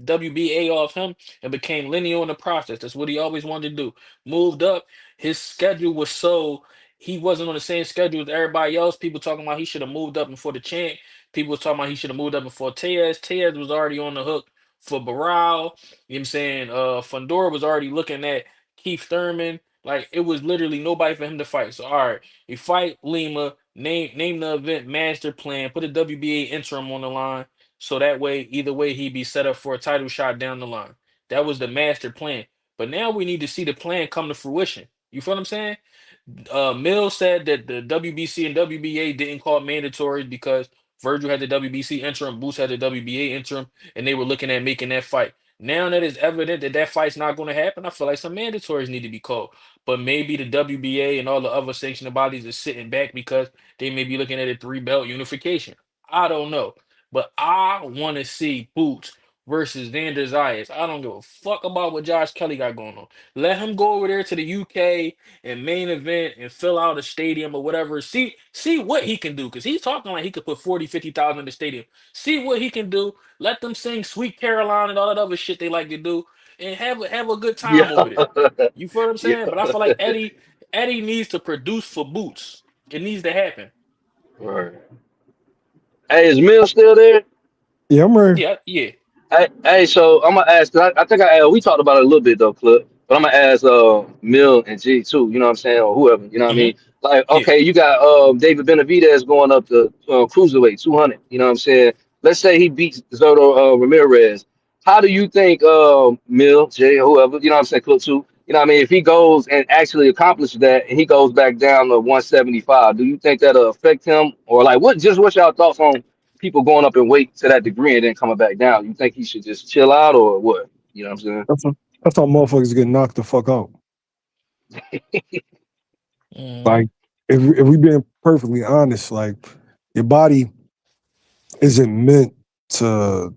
WBA off him, and became lineal in the process. That's what he always wanted to do. Moved up. His schedule was so he wasn't on the same schedule as everybody else. People talking about he should have moved up before the champ. People was talking about he should have moved up before Tez. Tez was already on the hook for Barral. You know what I'm saying? Fundora was already looking at Keith Thurman. Like it was literally nobody for him to fight. So all right, you fight Lima, name the event master plan, put a WBA interim on the line. So that way, either way, he'd be set up for a title shot down the line. That was the master plan. But now we need to see the plan come to fruition. You feel what I'm saying? Mills said that the WBC and WBA didn't call it mandatory because Virgil had the WBC interim, Boots had the WBA interim, and they were looking at making that fight. Now that it's evident that that fight's not going to happen, I feel like some mandatories need to be called. But maybe the WBA and all the other sanctioning bodies are sitting back because they may be looking at a three belt unification. I don't know. But I want to see Boots versus Xander Zayas. I don't give a fuck about what Josh Kelly got going on. Let him go over there to the UK and main event and fill out a stadium or whatever. See what he can do. Because he's talking like he could put 40, 50,000 in the stadium. See what he can do. Let them sing Sweet Caroline and all that other shit they like to do. And have a good Yeah, time over there. You feel what I'm yeah. saying? But I feel like Eddie needs to produce for Boots. It needs to happen. Right. Hey, is Mill still there? Yeah, I'm ready. Yeah. Hey, so I'm gonna ask. 'Cause I think we talked about it a little bit though, Clip. But I'm gonna ask Mill and G too. You know what I'm saying, or whoever. You know what I hmm mean? Like, Yeah. okay, you got David Benavidez going up to cruiserweight 200. You know what I'm saying? Let's say he beats Zoto Ramirez. How do you think Mill, Jay, whoever, you know what I'm saying, Clip too? You know what I mean? If he goes and actually accomplishes that, and he goes back down to 175, do you think that'll affect him, or like what? Just what's y'all thoughts on people going up in weight to that degree and then coming back down? You think he should just chill out or what? You know what I'm saying? That's how, that's how motherfuckers get knocked the fuck out. hmm Like, if we being perfectly honest, like your body isn't meant to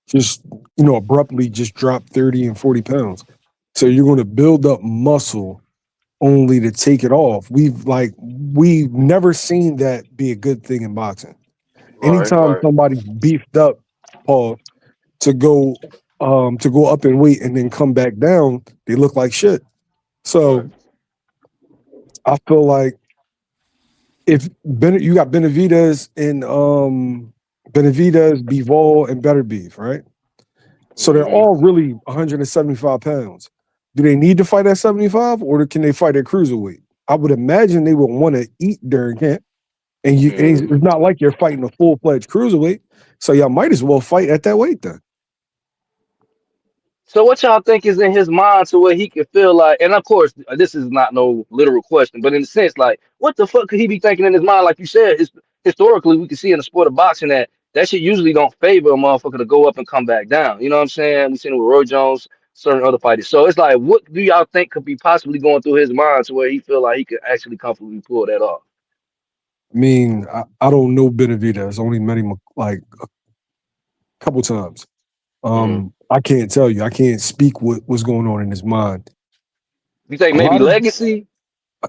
just abruptly just drop 30 and 40 pounds. So you're going to build up muscle only to take it off. We've never seen that be a good thing in boxing. Right, Anytime right, somebody's beefed up, Paul, to go up in weight and then come back down, they look like shit. right. So I feel like if you got Benavidez and Benavidez, Bivol, and Better Beef, right? So they're Hmm. all really 175 pounds. Do they need to fight at 75 or can they fight at cruiserweight? I would imagine they would want to eat during camp. And it's Hmm. not like you're fighting a full-fledged cruiserweight. So y'all might as well fight at that weight then. So what y'all think is in his mind to where he could feel like, and of course this is not no literal question, but in a sense, like what the fuck could he be thinking in his mind? Like you said, historically we can see in the sport of boxing that shit usually don't favor a motherfucker to go up and come back down. You know what I'm saying? We seen it with Roy Jones, certain other fighters. So it's like, what do y'all think could be possibly going through his mind to where he feel like he could actually comfortably pull that off? I mean, I don't know Benavidez. I only met him like a couple times. Hmm. I can't tell you. I can't speak what's going on in his mind. You think A maybe lot of legacy?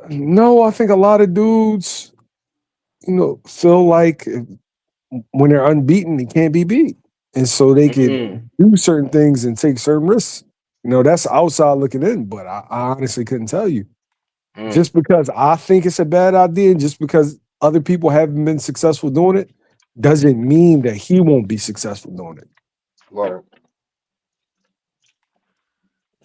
no, I think a lot of dudes, feel like when they're unbeaten, they can't be beat, and so they could Mm, do certain things and take certain risks. That's outside looking in, but I honestly couldn't tell you. mm, Just because I think it's a bad idea, and just because other people haven't been successful doing it doesn't mean that he won't be successful doing it. Right.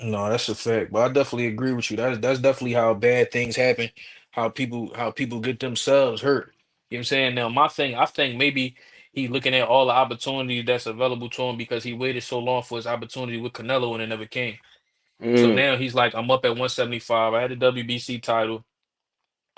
No, that's a fact. But I definitely agree with you. That's definitely how bad things happen, how people get themselves hurt. You know what I'm saying? Now my thing, I think maybe he looking at all the opportunities that's available to him because he waited so long for his opportunity with Canelo and it never came. So Mm. now he's like, I'm up at 175. I had a WBC title.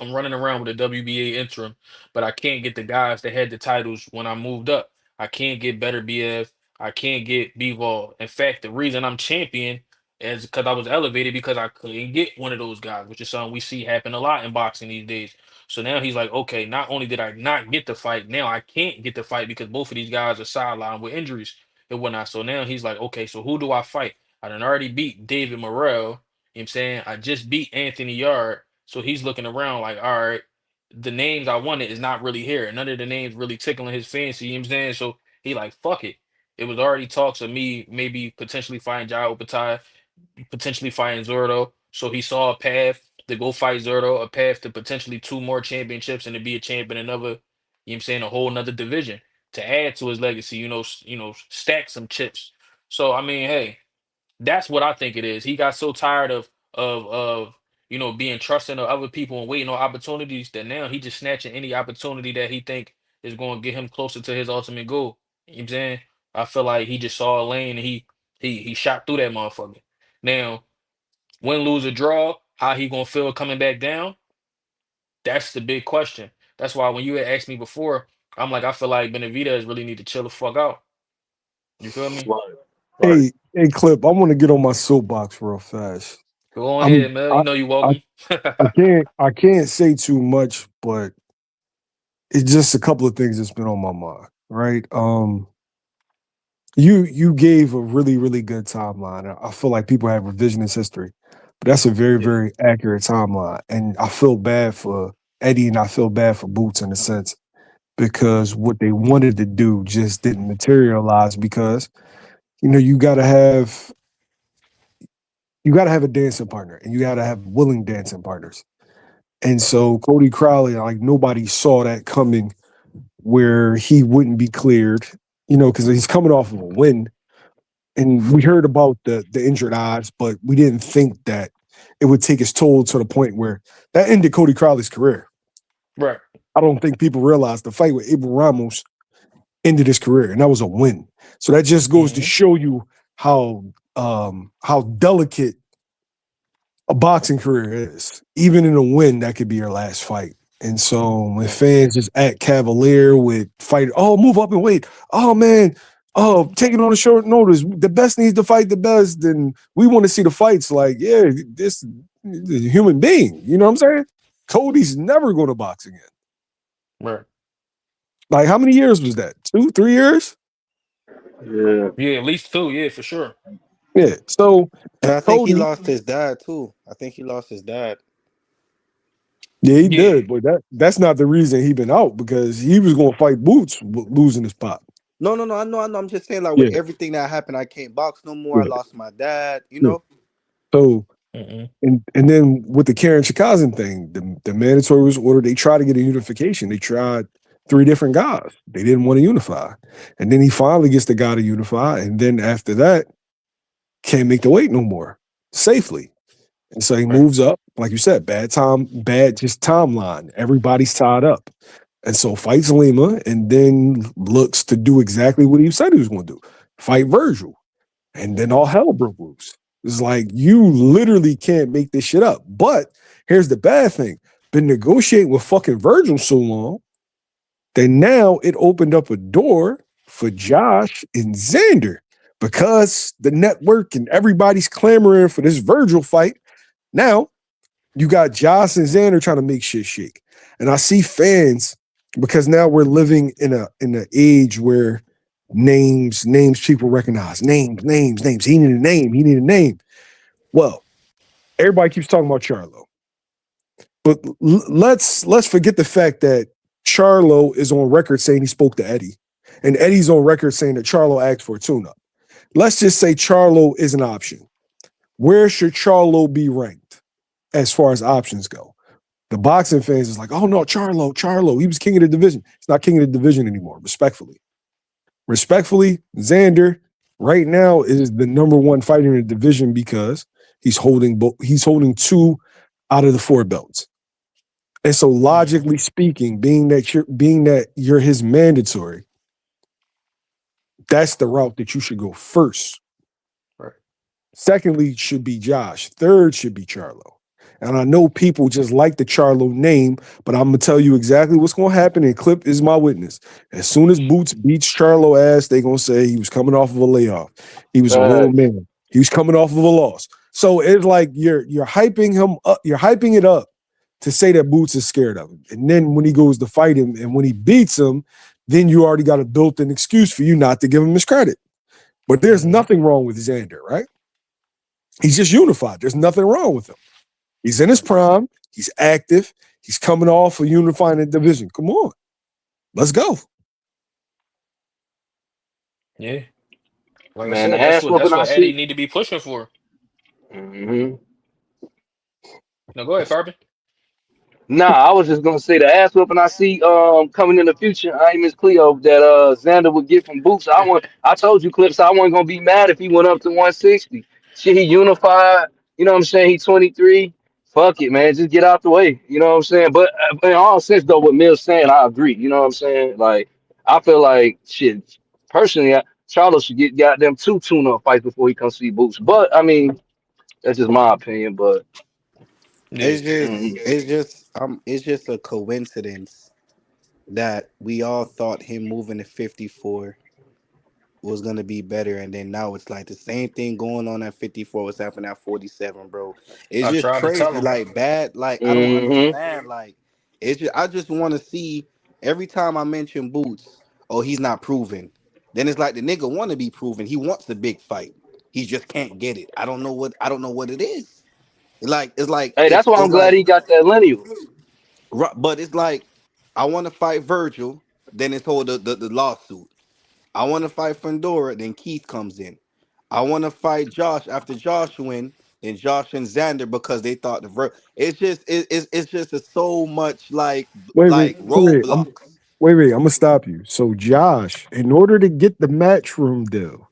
I'm running around with a WBA interim, but I can't get the guys that had the titles when I moved up. I can't get Better BF. I can't get Bivol. In fact, the reason I'm champion is because I was elevated because I couldn't get one of those guys, which is something we see happen a lot in boxing these days. So now he's like, okay, not only did I not get the fight, now I can't get the fight because both of these guys are sidelined with injuries and whatnot. So now he's like, okay, so who do I fight? I done already beat David Morrell. You know what I'm saying? I just beat Anthony Yard. So he's looking around like, all right, the names I wanted is not really here. None of the names really tickling his fancy. You know what I'm saying? So he like, fuck it. It was already talks of me maybe potentially fighting Jai Opatai, potentially fighting Zurdo. So he saw a path to go fight Zurdo, a path to potentially two more championships and to be a champion in another, you know what I'm saying, a whole nother division to add to his legacy, stack some chips. So I mean, hey, that's what I think it is. He got so tired of being trusting of other people and waiting on opportunities that now he just snatching any opportunity that he think is going to get him closer to his ultimate goal. You know what I'm saying? I feel like he just saw a lane and he shot through that motherfucker. Now, win, lose, or draw, how he gonna feel coming back down? That's the big question. That's why when you had asked me before, I'm like, I feel like Benavidez really need to chill the fuck out. You feel me? Right. Right. Hey, Clip, I want to get on my soapbox real fast. Go on I'm ahead, man. I, You know you I welcome. I can't say too much, but it's just a couple of things that's been on my mind, right? You gave a really, really good timeline. I feel like people have revisionist history, but that's a very, Yeah. very accurate timeline. And I feel bad for Eddie and I feel bad for Boots in a sense because what they wanted to do just didn't materialize because you gotta have a dancing partner and you gotta have willing dancing partners. And so Cody Crowley, like nobody saw that coming where he wouldn't be cleared, because he's coming off of a win. And we heard about the injured eyes, but we didn't think that it would take its toll to the point where that ended Cody Crowley's career. Right. I don't think people realize the fight with Abel Ramos ended his career, and that was a win. So that just goes to Hmm. show you how delicate a boxing career is. Even in a win, that could be your last fight. And so when fans just act cavalier with fight, oh, move up and wait. Oh man, oh, take it on a short notice. The best needs to fight the best. Then we want to see the fights. Like, yeah, this is a human being. You know what I'm saying? Cody's never going to box again. Right. Like, how many years was that? 2, 3 years? Yeah. Yeah, at least two. Yeah, for sure. Yeah. So And I think he Cody, lost his dad too. I think he lost his dad. yeah, he Yeah. did, but that's not the reason he been out because he was going to fight Boots losing his pop. No, no, no. I know. I'm just saying, like with Yeah, everything that happened, I can't box no more. I yeah, lost my dad. yeah. So Mm-mm. and then with the Karen Chikazin thing, the mandatory was ordered. They tried to get a unification. They tried 3 different guys. They didn't want to unify, and then he finally gets the guy to unify, and then after that, can't make the weight no more safely. And so he Right. moves up, like you said, bad just timeline. Everybody's tied up. And so fights Lima and then looks to do exactly what he said he was going to do. Fight Virgil. And then all hell broke loose. It's like you literally can't make this shit up. But here's the bad thing. Been negotiating with fucking Virgil so long that now it opened up a door for Josh and Xander because the network and everybody's clamoring for this Virgil fight. Now you got Josh and Xander trying to make shit shake. And I see fans because now we're living in an age where names people recognize. Names. He need a name. He need a name. Well, everybody keeps talking about Charlo. But let's forget the fact that Charlo is on record saying he spoke to Eddie. And Eddie's on record saying that Charlo asked for a tune-up. Let's just say Charlo is an option. Where should Charlo be ranked as far as options go? The boxing fans is like, oh no, Charlo, he was king of the division. It's not king of the division anymore, respectfully. Respectfully, Xander right now is the number one fighter in the division because he's holding 2 out of the 4 belts. And so logically speaking, being that you're his mandatory, that's the route that you should go first. Right. Secondly, should be Josh. Third should be Charlo. And I know people just like the Charlo name, but I'm gonna tell you exactly what's gonna happen. And Clip is my witness. As soon as Boots beats Charlo ass, they gonna say he was coming off of a layoff. He was a real man. He was coming off of a loss. So it's like you're hyping him up. You're hyping it up to say that Boots is scared of him. And then when he goes to fight him, and when he beats him, then you already got a built-in excuse for you not to give him his credit. But there's nothing wrong with Xander, right? He's just unified. There's nothing wrong with him. He's in his prime. He's active. He's coming off of unifying the division. Come on. Let's go. Yeah. Like Man, I the said, ass whooping that's I what Eddie see. need to be pushing for. Mm-hmm. No, go ahead, Carbon. Nah, I was just gonna say the ass whooping I see coming in the future. I ain't Miss Cleo that Xander would get from Boots. I told you Clips I wasn't gonna be mad if he went up to 160. Shit, he unified, you know what I'm saying? He 23. Fuck it, man. Just get out the way. You know what I'm saying? But in all sense though, what Mill's saying, I agree. You know what I'm saying? Like I feel like shit, personally, Charlo should get goddamn 2 tune-up fights before he comes see Boots. But I mean, that's just my opinion. But Yeah. It's just a coincidence that we all thought him moving to 54 was gonna be better, and then now it's like the same thing going on at 54 was happening at 47, bro. It's I just tried to tell crazy, him. like bad. Like I don't mm-hmm. understand. Like I just want to see every time I mention Boots. Oh, he's not proven. Then it's like the nigga want to be proven. He wants the big fight. He just can't get it. I don't know what it is. Hey, that's why I'm It's glad like he got that lineal. but it's like I want to fight Virgil. Then it's all the lawsuit. I want to fight Fundora, then Keith comes in. I want to fight Josh after Josh win, then Josh and Xander because they thought it's just it's just so much Wait. like Wait. roadblocks. I'm gonna stop you. So Josh, in order to get the matchroom deal,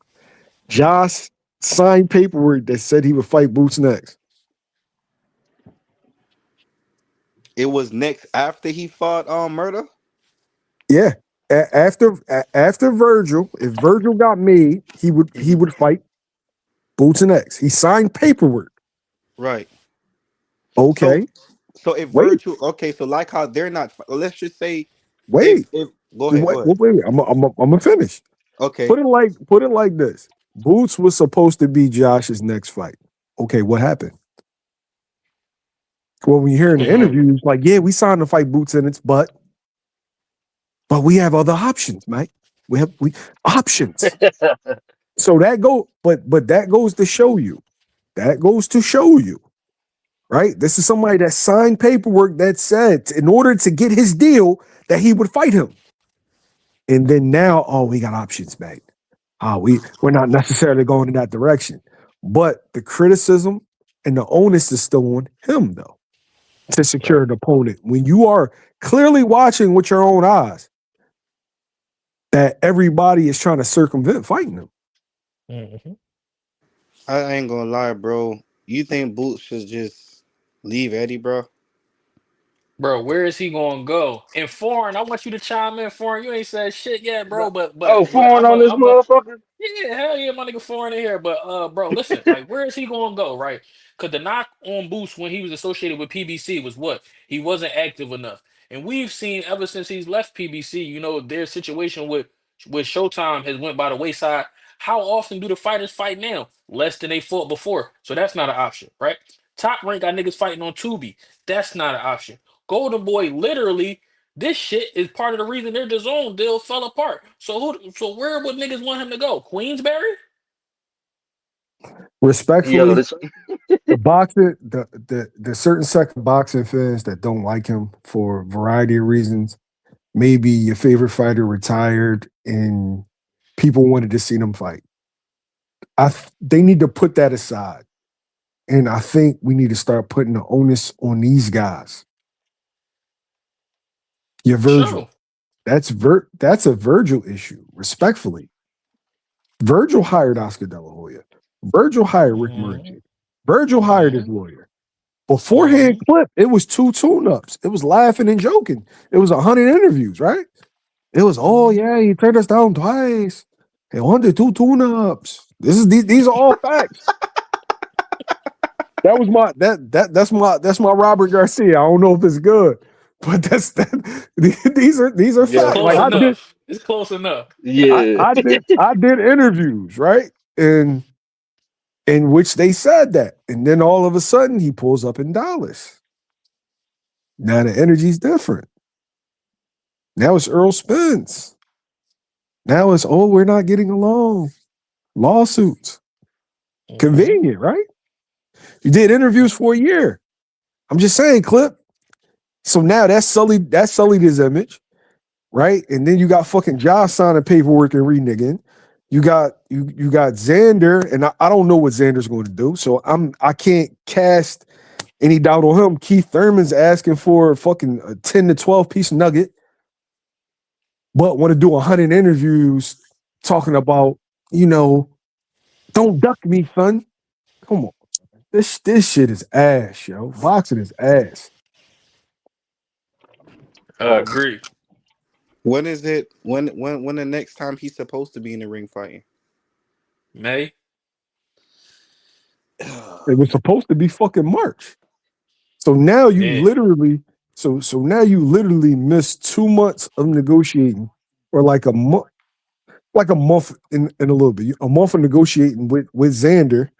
Josh signed paperwork that said he would fight Boots next. It was next after he fought Murder. Yeah. After Virgil, if Virgil got made, he would fight Boots next. He signed paperwork. Right. So Okay. so if Wait. Virgil, okay, so like how they're not, let's just say Wait. if go ahead, go ahead. Wait. I'm gonna finish. Okay. Put it like this. Boots was supposed to be Josh's next fight. Okay, what happened? Well, when you hear in the Mm-hmm. interviews, like, yeah, we signed to fight Boots in it, but we have other options, Mike. We options. So that goes to show you. That goes to show you, right? This is somebody that signed paperwork that said in order to get his deal that he would fight him. And then now, oh, we got options, Mike. We're not necessarily going in that direction. But the criticism and the onus is still on him, though, to secure Right. an opponent. When you are clearly watching with your own eyes that everybody is trying to circumvent fighting him. Mm-hmm. I ain't gonna lie, bro. You think Boots should just leave Eddie, bro? Bro, where is he gonna go? And foreign, I want you to chime in. Foreign, you ain't said shit yet, bro. Oh, But foreign on this I'm a motherfucker. yeah, hell yeah, my nigga foreign in here. But bro, listen, like where is he gonna go, right? Cause the knock on Boost when he was associated with PBC was what? He wasn't active enough. And we've seen ever since he's left PBC, you know, their situation with Showtime has went by the wayside. How often do the fighters fight now? Less than they fought before. So that's not an option, right? Top rank got niggas fighting on Tubi. That's not an option. Golden Boy, literally, this shit is part of the reason their DAZN deal fell apart. So where would niggas want him to go? Queensberry? Yo, Respectfully, this the boxing, the certain sect of boxing fans that don't like him for a variety of reasons. Maybe your favorite fighter retired and people wanted to see them fight. They need to put that aside. And I think we need to start putting the onus on these guys You're For Virgil. sure. That's a Virgil issue, respectfully. Virgil hired Oscar De La Hoya. Virgil hired Rick Mm-hmm. Murphy. Virgil hired his Mm-hmm. lawyer. Beforehand Mm-hmm. clip, it was 2 tune-ups. It was laughing and joking. It was 100 interviews, right? It was, oh Mm-hmm. yeah, he turned us down twice. He wanted 2 tune-ups. These are all facts. That was my that's my Robert Garcia. I don't know if it's good, but these are It's Yeah, facts. Like close enough. It's close enough. yeah. I did interviews, right? And in which they said that. And then all of a sudden he pulls up in Dallas. Now the energy's different. Now it's Earl Spence. Now it's, oh, we're not getting along. Lawsuits. Mm-hmm. Convenient, right? You did interviews for a year. I'm just saying, Clip. So now that's sullied his image, right? And then you got fucking Josh signing paperwork and reneging. You got Xander, and I don't know what Xander's going to do. So I can't cast any doubt on him. Keith Thurman's asking for a fucking a 10 to 12 piece nugget, but want to do 100 interviews talking about, don't duck me, son. Come on. This shit is ass, yo. Boxing is ass. I agree. When is it? When the next time he's supposed to be in the ring fighting? May. It was supposed to be fucking March. So now you Yeah. literally, now you literally missed 2 months of negotiating, or like a month, in a little bit, a month of negotiating with Xander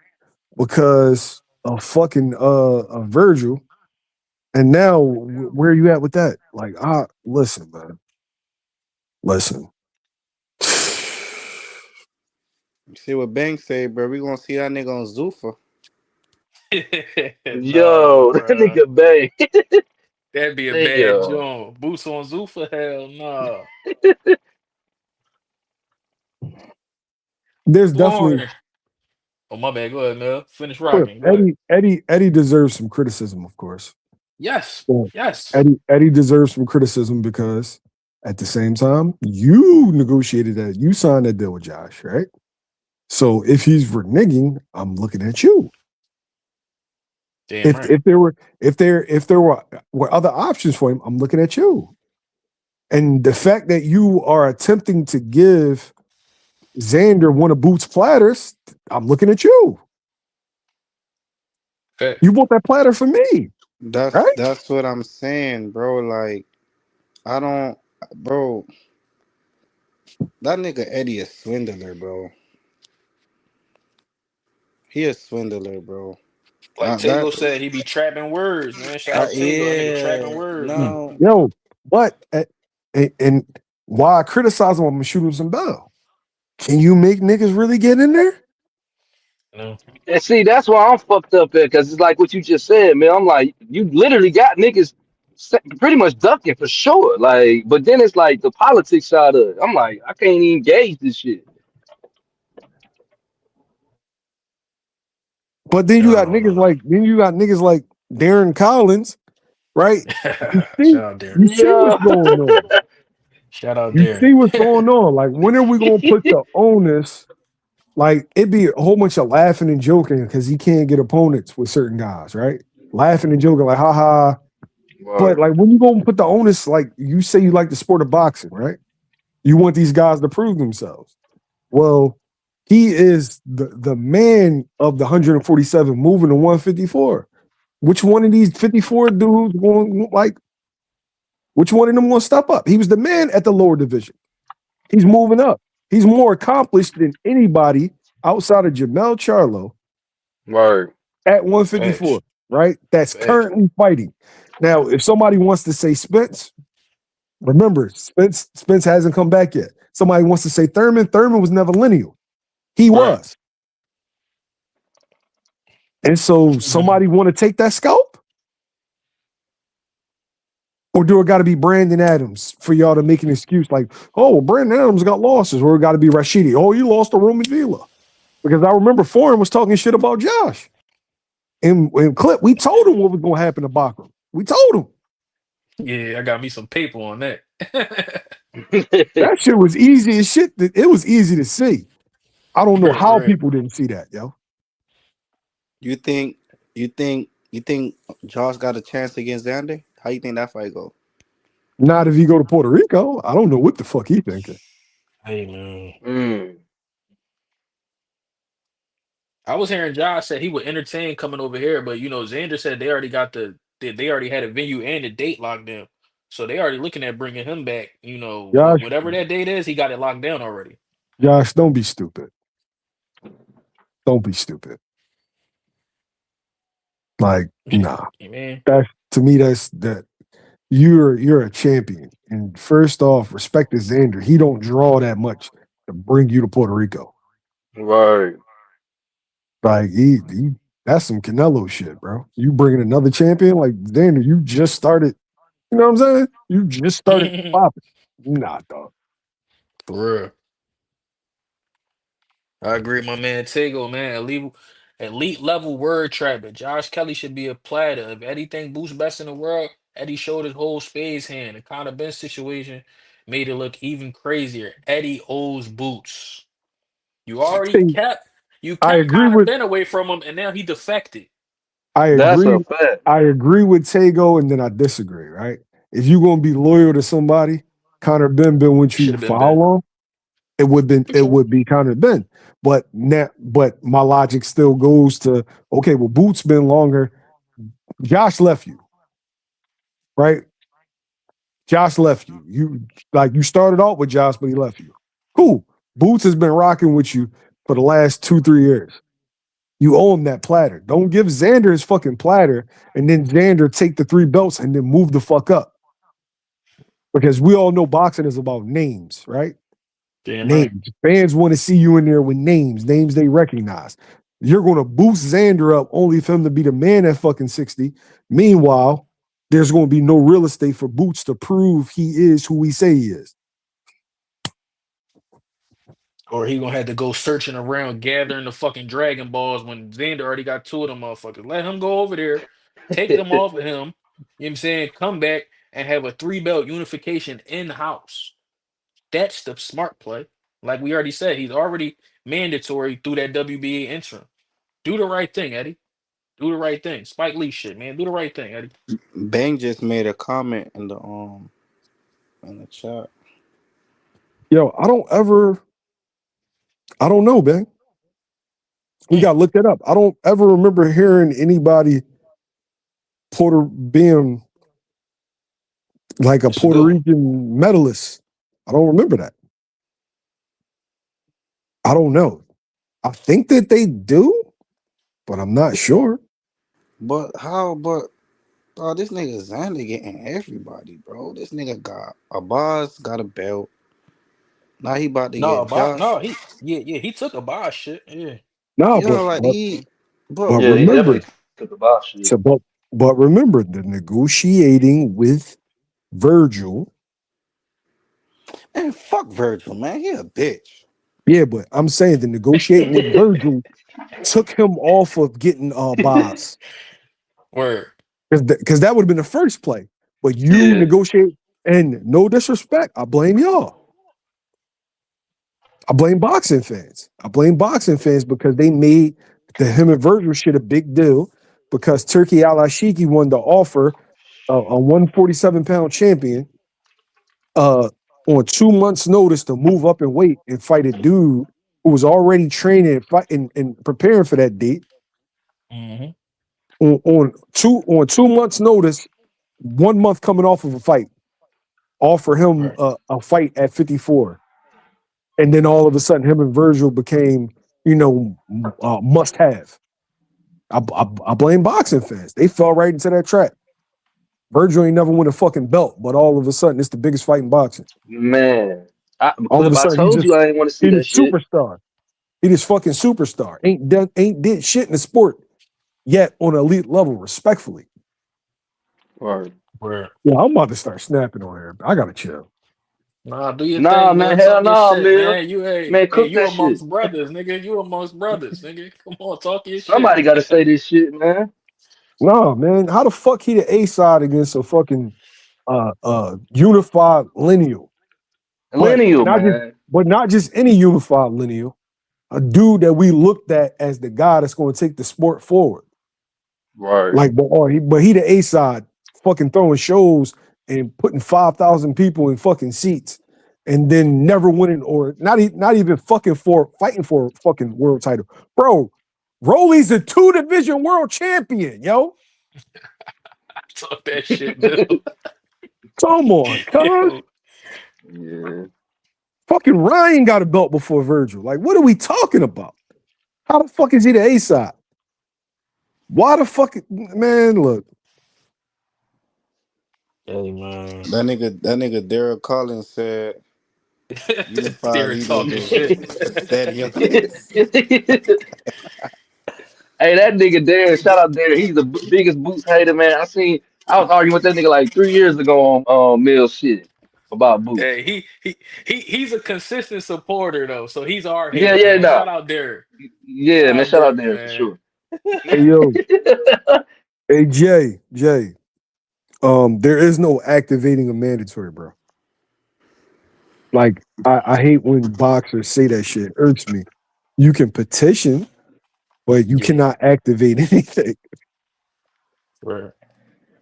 because of fucking Virgil. And now where are you at with that? Like, listen, man. Listen. You see what Banks say, bro? We gonna see that nigga on Zuffa. Nah, Yo, that bruh. nigga bang. That'd be a bad Damn. joint. Boots on Zuffa? Hell nah. There's definitely Boy. Oh, my bad. Go ahead, Mel. Finish rocking. Go ahead. Eddie deserves some criticism, of course. Yes. Yeah. Yes. Eddie deserves some criticism because at the same time, you negotiated that. You signed that deal with Josh, right? So if he's reneging, I'm looking at you. Damn right. If there were other options for him, I'm looking at you. And the fact that you are attempting to give Xander one of Boots' platters, I'm looking at you. Okay. You want that platter for me, right? That's what I'm saying, bro. Like, I don't, bro. That nigga Eddie a swindler, bro. He a swindler, bro. Like That Tago said, he be trapping words, man. Shout out Tago. That nigga trapping yeah. words, man. No, Yo, but and why I criticize him, I'm gonna shoot him some bell. Can you make niggas really get in there? No. And see, that's why I'm fucked up at, because it's like what you just said, man. I'm like, you literally got niggas pretty much ducking for sure. Like, but then it's like the politics side of it. I'm like, I can't even gauge this shit. But then I don't know. you got niggas like Darren Collins, right? You see, Shout out Darren. you see what's Yeah. going on. Shout out You Darren. see what's going on. Like, when are we gonna put the onus? Like, it'd be a whole bunch of laughing and joking because he can't get opponents with certain guys, right? Laughing and joking, like, haha. But Word. like, when you gonna put the onus, like you say you like the sport of boxing, right? You want these guys to prove themselves. Well, he is the man of the 147 moving to 154. Which one of these 54 dudes going, like, which one of them going to step up? He was the man at the lower division. He's moving up. He's more accomplished than anybody outside of Jermell Charlo Word. at Facts. 154, right? That's Facts. currently fighting. Now, if somebody wants to say Spence, remember, Spence hasn't come back yet. Somebody wants to say Thurman was never lineal. He Right. was. And so somebody want to take that scalp? Or do it got to be Brandon Adams for y'all to make an excuse like, oh, well, Brandon Adams got losses, or it got to be Rashidi. Oh, you lost to Roman Vila. Because I remember Foreign was talking shit about Josh. In Clip, we told him what was going to happen to Bachram. We told him. Yeah, I got me some paper on that. That shit was easy as shit. It was easy to see. I don't know how Right. people didn't see that, yo. You think you think Josh got a chance against Xander? How you think that fight go? Not if you go to Puerto Rico. I don't know what the fuck he thinking. Hey man. Mm. I was hearing Josh said he would entertain coming over here, but Xander said they already got they already had a venue and a date locked down. So they already looking at bringing him back, Josh, whatever that date is, he got it locked down already. Josh, don't be stupid. Don't be stupid. Like, nah. Man. That's to me, that's that you're a champion. And first off, respect to Xander. He don't draw that much to bring you to Puerto Rico. Right. Like he that's some Canelo shit, bro. You bringing another champion like Xander? You just started. You know what I'm saying? You just started popping. Nah, dog. For real. I agree, my man Tego, man. Elite level word trapper. Josh Kelly should be a platter. If Eddie think Boots best in the world, Eddie showed his whole spades hand. The Conor Ben situation made it look even crazier. Eddie owes Boots. You already See, you I kept agree Conor with Ben away from him, and now he defected. I That's agree. a fact. I agree with Tego, and then I disagree. Right? If you're gonna be loyal to somebody, Connor Ben been with Should you have been for how Ben. long? It would be Connor Ben. But my logic still goes to okay. Well, Boots been longer. Josh left you, right? Josh left you. You started off with Josh, but he left you. Cool. Boots has been rocking with you for the last 2-3 years. You owe him that platter. Don't give Xander his fucking platter and then Xander take the 3 belts and then move the fuck up. Because we all know boxing is about names, right? Damn right. Names. Fans want to see you in there with names they recognize. You're going to boost Xander up only for him to be the man at fucking 60. Meanwhile, there's going to be no real estate for Boots to prove he is who we say he is. Or he gonna have to go searching around gathering the fucking Dragon Balls when Xander already got 2 of them motherfuckers. Let him go over there, take them off of him. You know what I'm saying? Come back and have a 3 belt unification in house. That's the smart play. Like we already said, he's already mandatory through that WBA interim. Do the right thing, Eddie. Do the right thing. Spike Lee shit, man. Do the right thing, Eddie. Bang just made a comment in the chat. Yo, I don't know, man. We Mm, got to look that up. I don't ever remember hearing anybody being like a it's a Puerto good one. Rican medalist. I don't remember that. I don't know. I think that they do, but I'm not sure. But how? But oh, this nigga Xander getting everybody, bro. This nigga got a boss, got a belt. Now he about to No, get but Josh. no, he took a boss shit. Yeah. No, Yeah, like but Yeah, he remember, definitely took the box shit. so but remember the negotiating with Virgil. man, fuck Virgil, man. He a bitch. Yeah, but I'm saying the negotiating with Virgil took him off of getting Boss. Word. Because that would have been the first play. But you Yeah. negotiate, and no disrespect, I blame y'all. I blame boxing fans. I blame boxing fans because they made the him and Virgil shit a big deal because Turkey Al Ashiki wanted to offer a 147-pound champion on 2 months' notice to move up in weight and fight a dude who was already training and fighting and preparing for that date Hmm. on 2 months' notice, 1 month coming off of a fight, offer him Right. a fight at 54. And then all of a sudden, him and Virgil became, must have. I blame boxing fans. They fell right into that trap. Virgil ain't never won a fucking belt, but all of a sudden, it's the biggest fight in boxing. Man. All of Clip, a I sudden, told you I didn't want to see he that this shit. superstar. He this fucking superstar. Ain't did shit in the sport yet on an elite level, respectfully. Right. Word. Yeah, I'm about to start snapping on here. I gotta chill. Nah, do your Nah, thing, man. man. Hell Talk your nah, shit, man. man. Man, cook You that shit. amongst brothers, nigga. You amongst brothers, nigga. Come on, talk your shit. Somebody got to say this shit, man. No, man. How the fuck he the A side against a fucking unified lineal. Lineal, man. But not just any unified lineal. A dude that we looked at as the guy that's going to take the sport forward. Right. Like, but he the A side, fucking throwing shows and putting 5,000 people in fucking seats, and then never winning or not even fucking fighting for a fucking world title, bro. Rolly's a 2-division world champion, yo. Talk that shit, Bill. Come on, cuz. Yeah. Fucking Ryan got a belt before Virgil. Like, what are we talking about? How the fuck is he the A side? Why the fuck, man? Look, Hey man, That nigga Derek Collins said unified Derek talking heat shit. stadium. Hey, that nigga Darren, shout out Darren. He's the biggest Boots hater, man. I was arguing with that nigga like 3 years ago on Mill shit about Boots. Hey, he's a consistent supporter though, so he's our Yeah, hater, yeah, man. no. Shout out Derek. Yeah, Shout man. out Shout out Derek, Darren for man. sure. hey yo, hey Jay, there is no activating a mandatory, bro. Like, I hate when boxers say that shit. It irks me. You can petition, but you Yeah, cannot activate anything. right.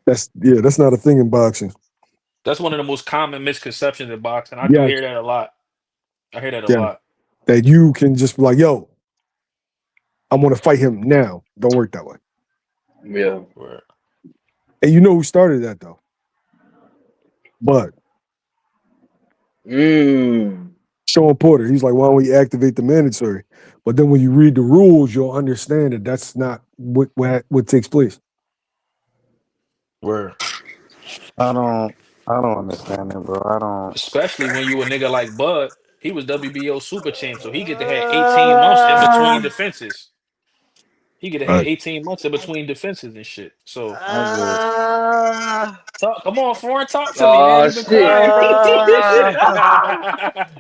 That's not a thing in boxing. That's one of the most common misconceptions in boxing. I do Yes, hear that a lot. I hear that a yeah. lot. That you can just be like, yo, I want to fight him now. Don't work that way. Yeah. Right. And you know who started that though? But Sean Porter. He's like, why don't we activate the mandatory? But then when you read the rules, you'll understand that that's not what takes place. Where I don't understand it, bro. I don't. especially when you a nigga like Bud, he was WBO super champ, so he get to have 18 months in between defenses. He get to have Right. 18 months in between defenses and shit. So I just. come on, foreign, talk to me, man. Oh You've been quiet, shit. bro. Talk your shit.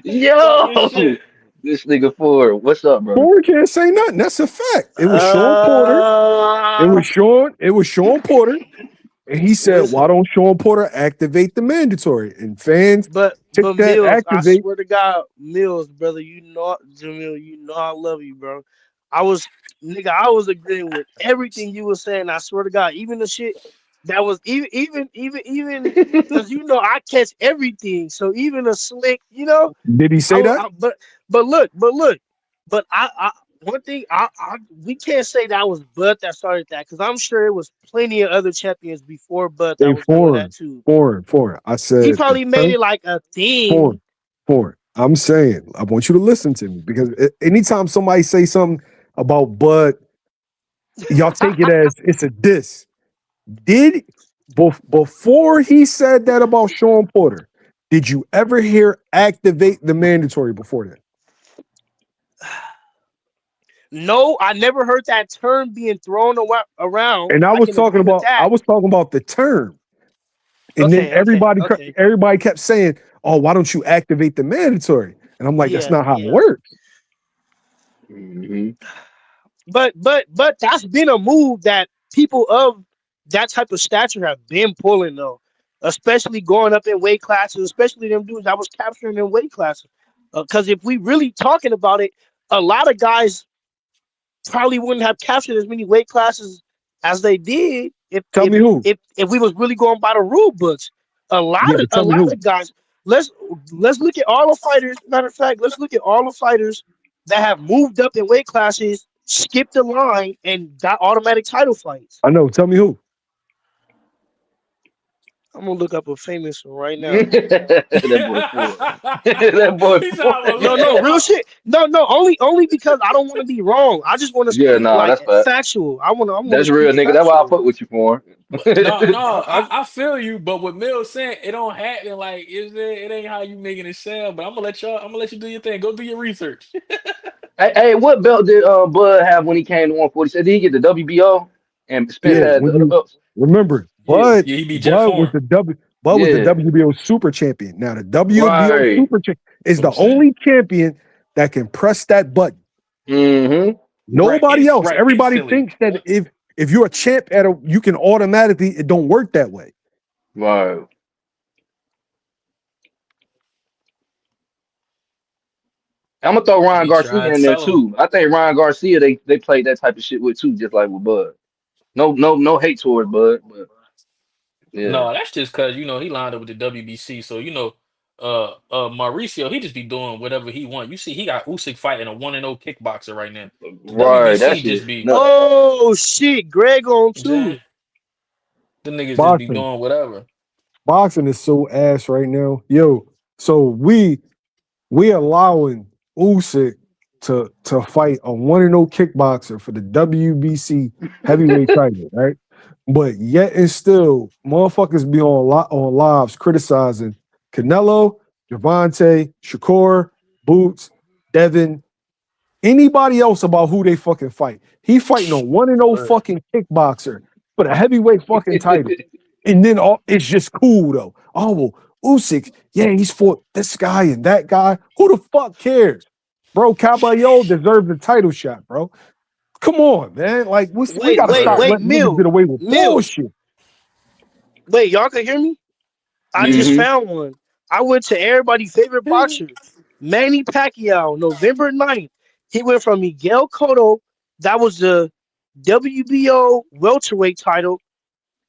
Talk your Yo, shit. this nigga Ford. What's up, brother? Porter can't say nothing. That's a fact. It was Sean Porter. It was Sean Porter. And he said, Listen, why don't Sean Porter activate the mandatory? And fans but took that Mills, I activate. swear to God, Mills, brother, you know, Jamil, you know I love you, bro. I was agreeing with everything you were saying. I swear to God, even the shit that was even because you know I catch everything. So even a slick, you know, Did he say that? but look, but I one thing we can't say that was Bud that started that because I'm sure it was plenty of other champions before Bud that They was doing that too. foreign. I He said probably made it like a thing. foreign. I'm saying, I want you to listen to me because anytime somebody say something about Bud, y'all take it as it's a diss. Before he said that about Sean Porter, did you ever hear activate the mandatory before that? No, I never heard that term being thrown around. And I I was can talking agree with about that. the term. And then Okay. everybody kept saying, "Oh, why don't you activate the mandatory?" And I'm like, "That's not how it works." Mm-hmm. But that's been a move that people of that type of stature have been pulling though, especially going up in weight classes, especially them dudes that was capturing in weight classes. Because if we really talking about it, a lot of guys probably wouldn't have captured as many weight classes as they did Tell me who. if we was really going by the rule books. Yeah, but A tell me lot who. of guys. Let's look at all the fighters. Matter of fact, let's look at all the fighters that have moved up in weight classes, skipped the line, and got automatic title fights. I know. Tell me who. I'm gonna look up a famous one right now. That boy Ford. That boy He said, "I will Ford. look No, it real up." shit. No, only because I don't want to be wrong. I just want to Yeah, speak nah, like that's fact. factual. I want to That's real, speak nigga. That's why I factual. fuck with you for. But no, I, I feel you. But what Mills saying, it don't happen. Like, it ain't how you making it sound. But I'm gonna let you do your thing. Go do your research. Hey, what belt did Bud have when he came to 140? Did he get the WBO and Spence Yeah, had the when other you belts? remember, Yeah, he beat Jeff Was Horn. the was the Yeah, WBO Super Champion. Now the WBO right. Super Champion is That's what I'm the saying. only champion that can press that button. Mm-hmm. Nobody else. Right, Everybody instantly. thinks that if you're a champ you can automatically. It don't work that way. Right. I'm gonna throw Ryan He Garcia tried to in there sell him. too. I think Ryan Garcia they played that type of shit with too, just like with Bud. No hate towards Bud, but yeah. No, that's just because he lined up with the WBC. So Mauricio, he just be doing whatever he want. You see, he got Usyk fighting a 1-0 kickboxer right now. The Right, that WBC shit just be, nuts. Oh shit, Greg on you know what I'm saying? too. The niggas just be Boxing. doing whatever. Boxing is so ass right now. Yo, so we allowing Usyk to fight a 1-0 kickboxer for the WBC heavyweight title, right? But yet and still, motherfuckers be on lives criticizing Canelo, Javante, Shakur, Boots, Devin, anybody else about who they fucking fight. He fighting a 1-0 Word. fucking kickboxer for the heavyweight fucking title. And then it's just cool though. Oh, well, Usyk, yeah, he's fought this guy and that guy. Who the fuck cares? Bro, Caballero deserved the title shot, bro. Come on, man. Like, we Wait, got to wait, stop Word. wait, letting niggas Mill, get away with Mill. bullshit. Wait, y'all can hear me? I just hmm found one. I went to everybody's favorite boxer, Manny Pacquiao, November 9th. He went from Miguel Cotto, that was the WBO welterweight title,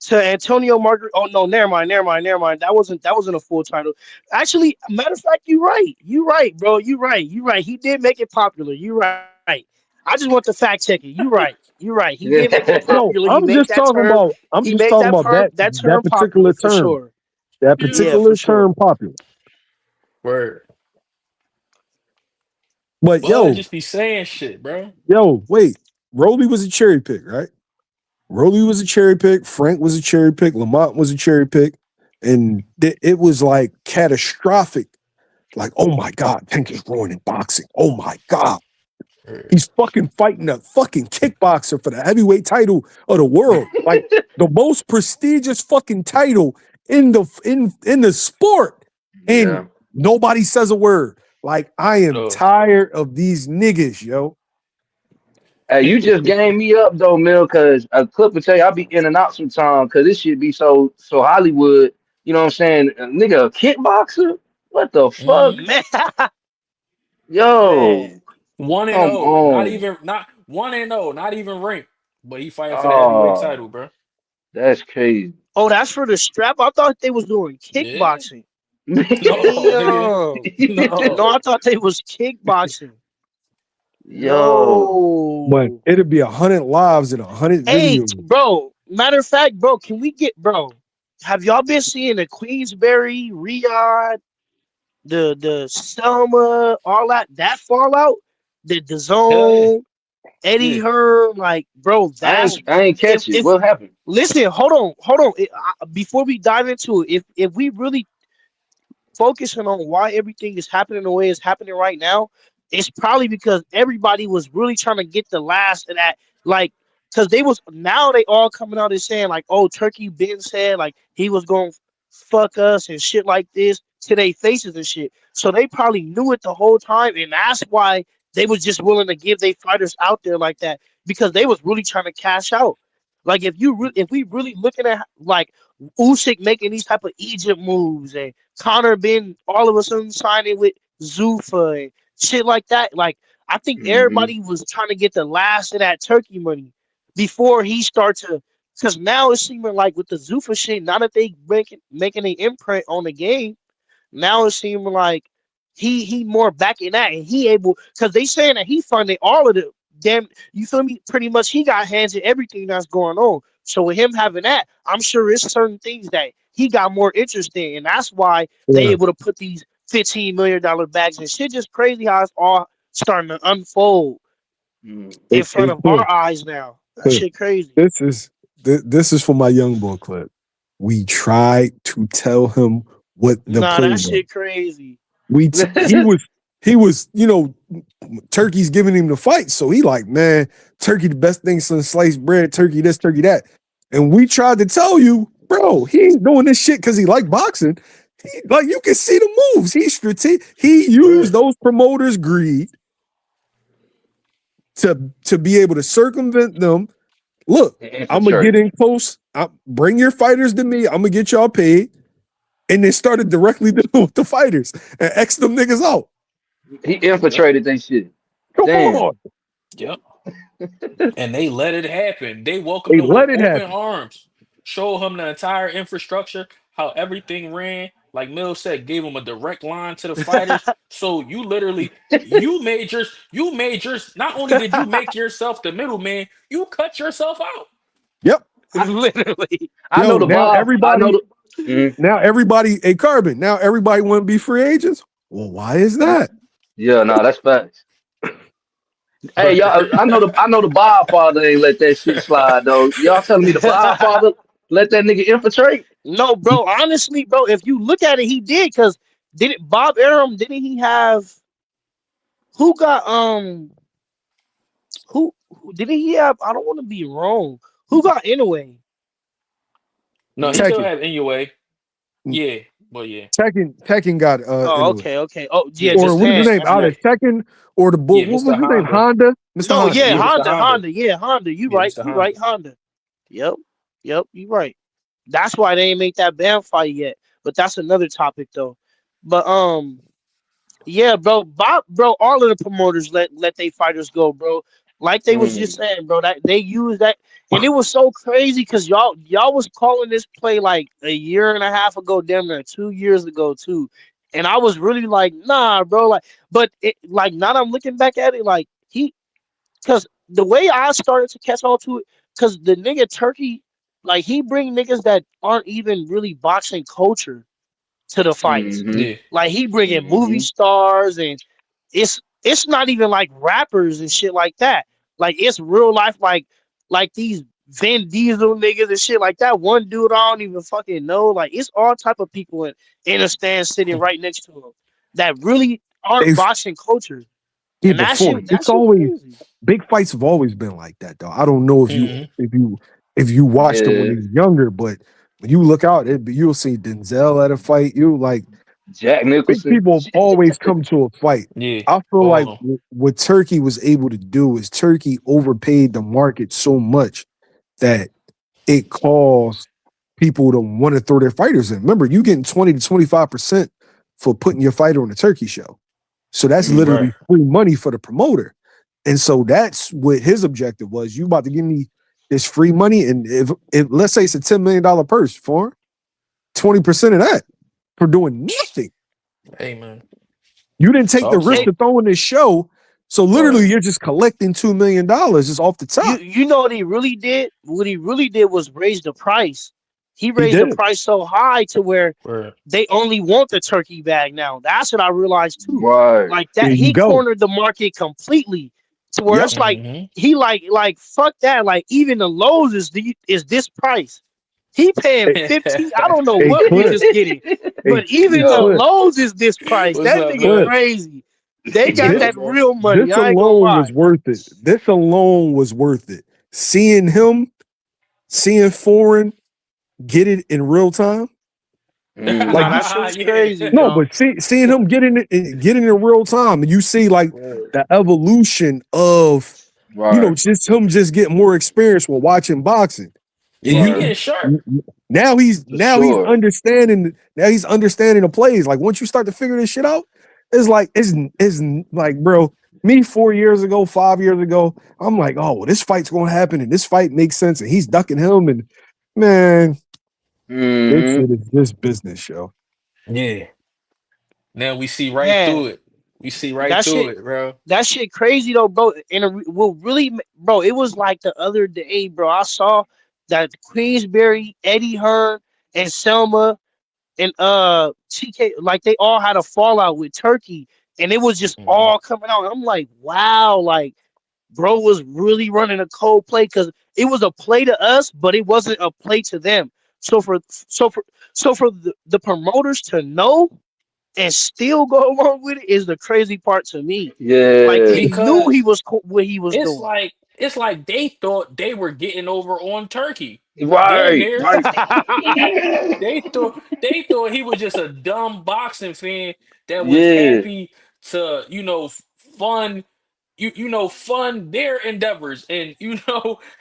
to Antonio Margaret. Oh no, never mind. That wasn't a full title. Actually, matter of fact, you're right. You're right, bro. You're right. He did make it popular. You're right. I just want to fact check it. You're right. You're right. He did make it popular. No, He made that term. I'm He just made talking about that term that popular particular for term. sure. That Yeah, Yeah. for particular sure. term popular. Word. But Bud yo, just be saying shit, bro. wait. Rolly was a cherry pick, right? Rolly was a cherry pick. Frank was a cherry pick. Lamont was a cherry pick. And it was like catastrophic. Like, oh my God, Tank is ruining boxing. Oh my God. Word. He's fucking fighting a fucking kickboxer for the heavyweight title of the world. Like the most prestigious fucking title in the sport. Yeah. And nobody says a word. Like, I am No. tired of these niggas, yo. Hey, you just gained me up though, Mill, cause a clip will tell you I'll be in and out sometime, cause this shit be so Hollywood. You know what I'm saying? A nigga, a kickboxer? What the fuck? hmm Man, Yo, man. 1 and come 0, on. not 1 and 0, not even ranked, but he fighting for the heavyweight Oh, title, bro. that's crazy. Oh, that's for the strap. I thought they was doing Yeah. kickboxing. No, nigga. Damn. No, No. I thought they was kickboxing. Yo, But No. it'd be 100 lives and 100 Hey, videos. bro. Matter of fact, bro, can we get bro? Have y'all been seeing the Queensberry, Riyadh, the Selma, all that fallout? The Hell yeah. zone, Eddie Yeah. Hearn, like, bro, that's I ain't catch it. if What happened? listen, hold on. Before we dive into it, if we really focusing on why everything is happening the way it's happening right now, it's probably because everybody was really trying to get the last of that, like, because they was now they all coming out and saying like, oh, Turkey Ben said like he was gonna fuck us and shit like this to their faces and shit. So they probably knew it the whole time, and that's why they was just willing to give their fighters out there like that because they was really trying to cash out. Like if we really looking at like Usyk making these type of Egypt moves and Connor been all of a sudden signing with Zuffa and shit like that. Like I think hmm everybody was trying to get the last of that turkey money before he starts to. Because now it's seeming like with the Zuffa shit, now that they making an imprint on the game, now it seems like he more back in that and he able because they saying that he funded all of the damn you feel me pretty much he got hands in everything that's going on. So with him having that, I'm sure it's certain things that he got more interest in, and that's why they Yeah. able to put these $15 million bags and shit. Just crazy how it's all starting to unfold in front of our eyes now. That shit crazy. This is for my young boy clip. We tried to tell him what the Nah, play that was. shit crazy. He was, Turkey's giving him the fight. So he like, man, Turkey the best thing since sliced bread, Turkey this, Turkey that. And we tried to tell you, bro, he ain't doing this shit because he like boxing. He, like you can see the moves. He's strategic. He used Word. those promoters' greed to be able to circumvent them. Look, I'm gonna get infiltrate. in close. Bring your fighters to me. I'm gonna get y'all paid. And they started directly dealing with the fighters and X them niggas out. He Yep. infiltrated that shit. Come Damn. on. Yep. And they let it happen. They welcomed They him with let it open happen. arms, showed him the entire infrastructure, how everything ran. Like Mills said, gave him a direct line to the fighters. So you literally, you made yours. Not only did you make yourself the middleman, you cut yourself out. Yep. Literally. I know Yo, the now Bob. I know everybody, the. Mhm. a Carbon. Now everybody want to be free agents. Well, why is that? Yeah, nah, that's facts. Hey, Word. y'all. I know the Bob father ain't let that shit slide though. Y'all telling me the Bob father let that nigga infiltrate? No, bro. Honestly, bro, if you look at it, he did. Because didn't Bob Arum? Didn't he have? Who got Who didn't he have? I don't want to be wrong. Who got anyway? No, he still Tekken. had Inoue. Yeah, but yeah, Tekken got Oh, anyway. okay, okay. Oh, yeah, yeah, Or what is his Japan. name? That's Out of right. Tekken or the bull. yeah, What was Mr. his name? Honda. Honda? Mr. No, Honda. yeah, Yeah, Mr. Honda, Honda. Honda, yeah, Honda. You Yeah, right, Mr. you right, Honda. Honda. Yep, yep, you right. That's why they ain't make that band fight yet. But that's another topic though. But yeah, bro, Bob, bro, all of the promoters let they fighters go, bro. Like they was just Mm, saying, bro, that they used that, and it was so crazy because y'all was calling this play like a year and a half ago, damn near 2 years ago too, and I was really like, nah, bro, like, but it, like now that I'm looking back at it, like because the way I started to catch on to it, because the nigga Turkey, like he bring niggas that aren't even really boxing culture to the fights. mm-hmm. Yeah. Like he bringing movie Mm-hmm. stars and it's not even like rappers and shit like that. Like it's real life like these Vin Diesel niggas and shit like that. One dude I don't even fucking know. Like it's all type of people in a stand sitting right next to him that really aren't They boxing culture. Yeah, And but for that it's shit always crazy. big fights have always been like that though. I don't know Hmm. if you watched them when Yeah. they was younger, but when you look out, you'll see Denzel at a fight. You like Jack big Nicholson. people always come to a fight. Yeah, I feel all like of them. what Turkey was able to do is Turkey overpaid the market so much that it caused people to want to throw their fighters in. Remember, you getting 20 to 25% for putting your fighter on a Turkey show. So that's Mm-hmm. Right. literally free money for the promoter. And so that's what his objective was. You about to give me this free money, and if let's say it's a $10 million purse for him, 20% of that for doing nothing. Hey man, You didn't take the talk risk They so. of throwing this show. So Right. literally you're just collecting $2 million just off the top. you know what he really did? What he really did was raise the price. He He raised the did. price so high to where Word. they only want the turkey bag now. That's what I realized too. Right. Like There that, you he go. cornered the market completely to where Yep. it's like Hmm. he like fuck that. Like even the lows is this price. He paying 15. I don't know Hey, what Cliff. niggas getting, Hey, but even the Yo. Cliff. lows is this price. What's That up, nigga Cliff. man? crazy. They What's got This up, that bro? real money. this I ain't gonna alone was lie. worth it. This alone was worth it. Seeing foreign get it in real time. Like Nah, Mm-hmm. that shit was Yeah. crazy, no, bro. but seeing him getting in real time, and you see like Word. the evolution of Right. just him just getting more experience while watching boxing, and Yeah, he Right. getting sharp. For now he's sure. understanding the plays. Like once you start to figure this shit out, it's like bro, me 4 years ago, 5 years ago, I'm like, oh, well, this fight's gonna happen, and this fight makes sense, and he's ducking him, and man, this Mm-hmm. shit is this business show. Yeah. Now we see right Yeah, through it. We see right that through shit. it, bro. That shit crazy though, bro. And will really, bro. It was like the other day, bro. I saw that Queensberry, Eddie Hearn, and Selma and TK, like they all had a fallout with Turkey, and it was just Hmm. all coming out. I'm like, wow, like bro was really running a cold play because it was a play to us, but it wasn't a play to them. So for so for so for the promoters to know and still go along with it is the crazy part to me. Like Yeah. they knew he Because was what he was doing. it's like they thought they were getting over on Turkey. Damn Right. near. Right. They thought he was just a dumb boxing fan that was Yeah. happy to, fund fund their endeavors and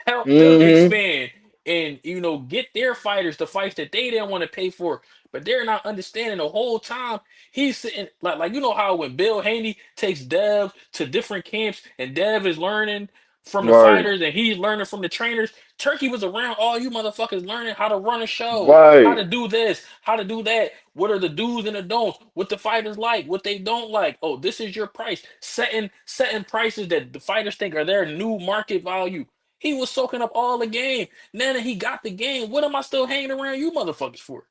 help them Mm-hmm. expand. and get their fighters the fights that they didn't want to pay for. But they're not understanding the whole time he's sitting like how when Bill Haney takes Dev to different camps and Dev is learning from the Right, fighters and he's learning from the trainers. Turkey was around all you motherfuckers learning how to run a show, how right. to do this, how to do that. What are the do's and the don'ts? What the fighters like, what they don't like. Oh, this is your price. Setting prices that the fighters think are their new market value. He was soaking up all the game. Now that he got the game, what am I still hanging around you motherfuckers for?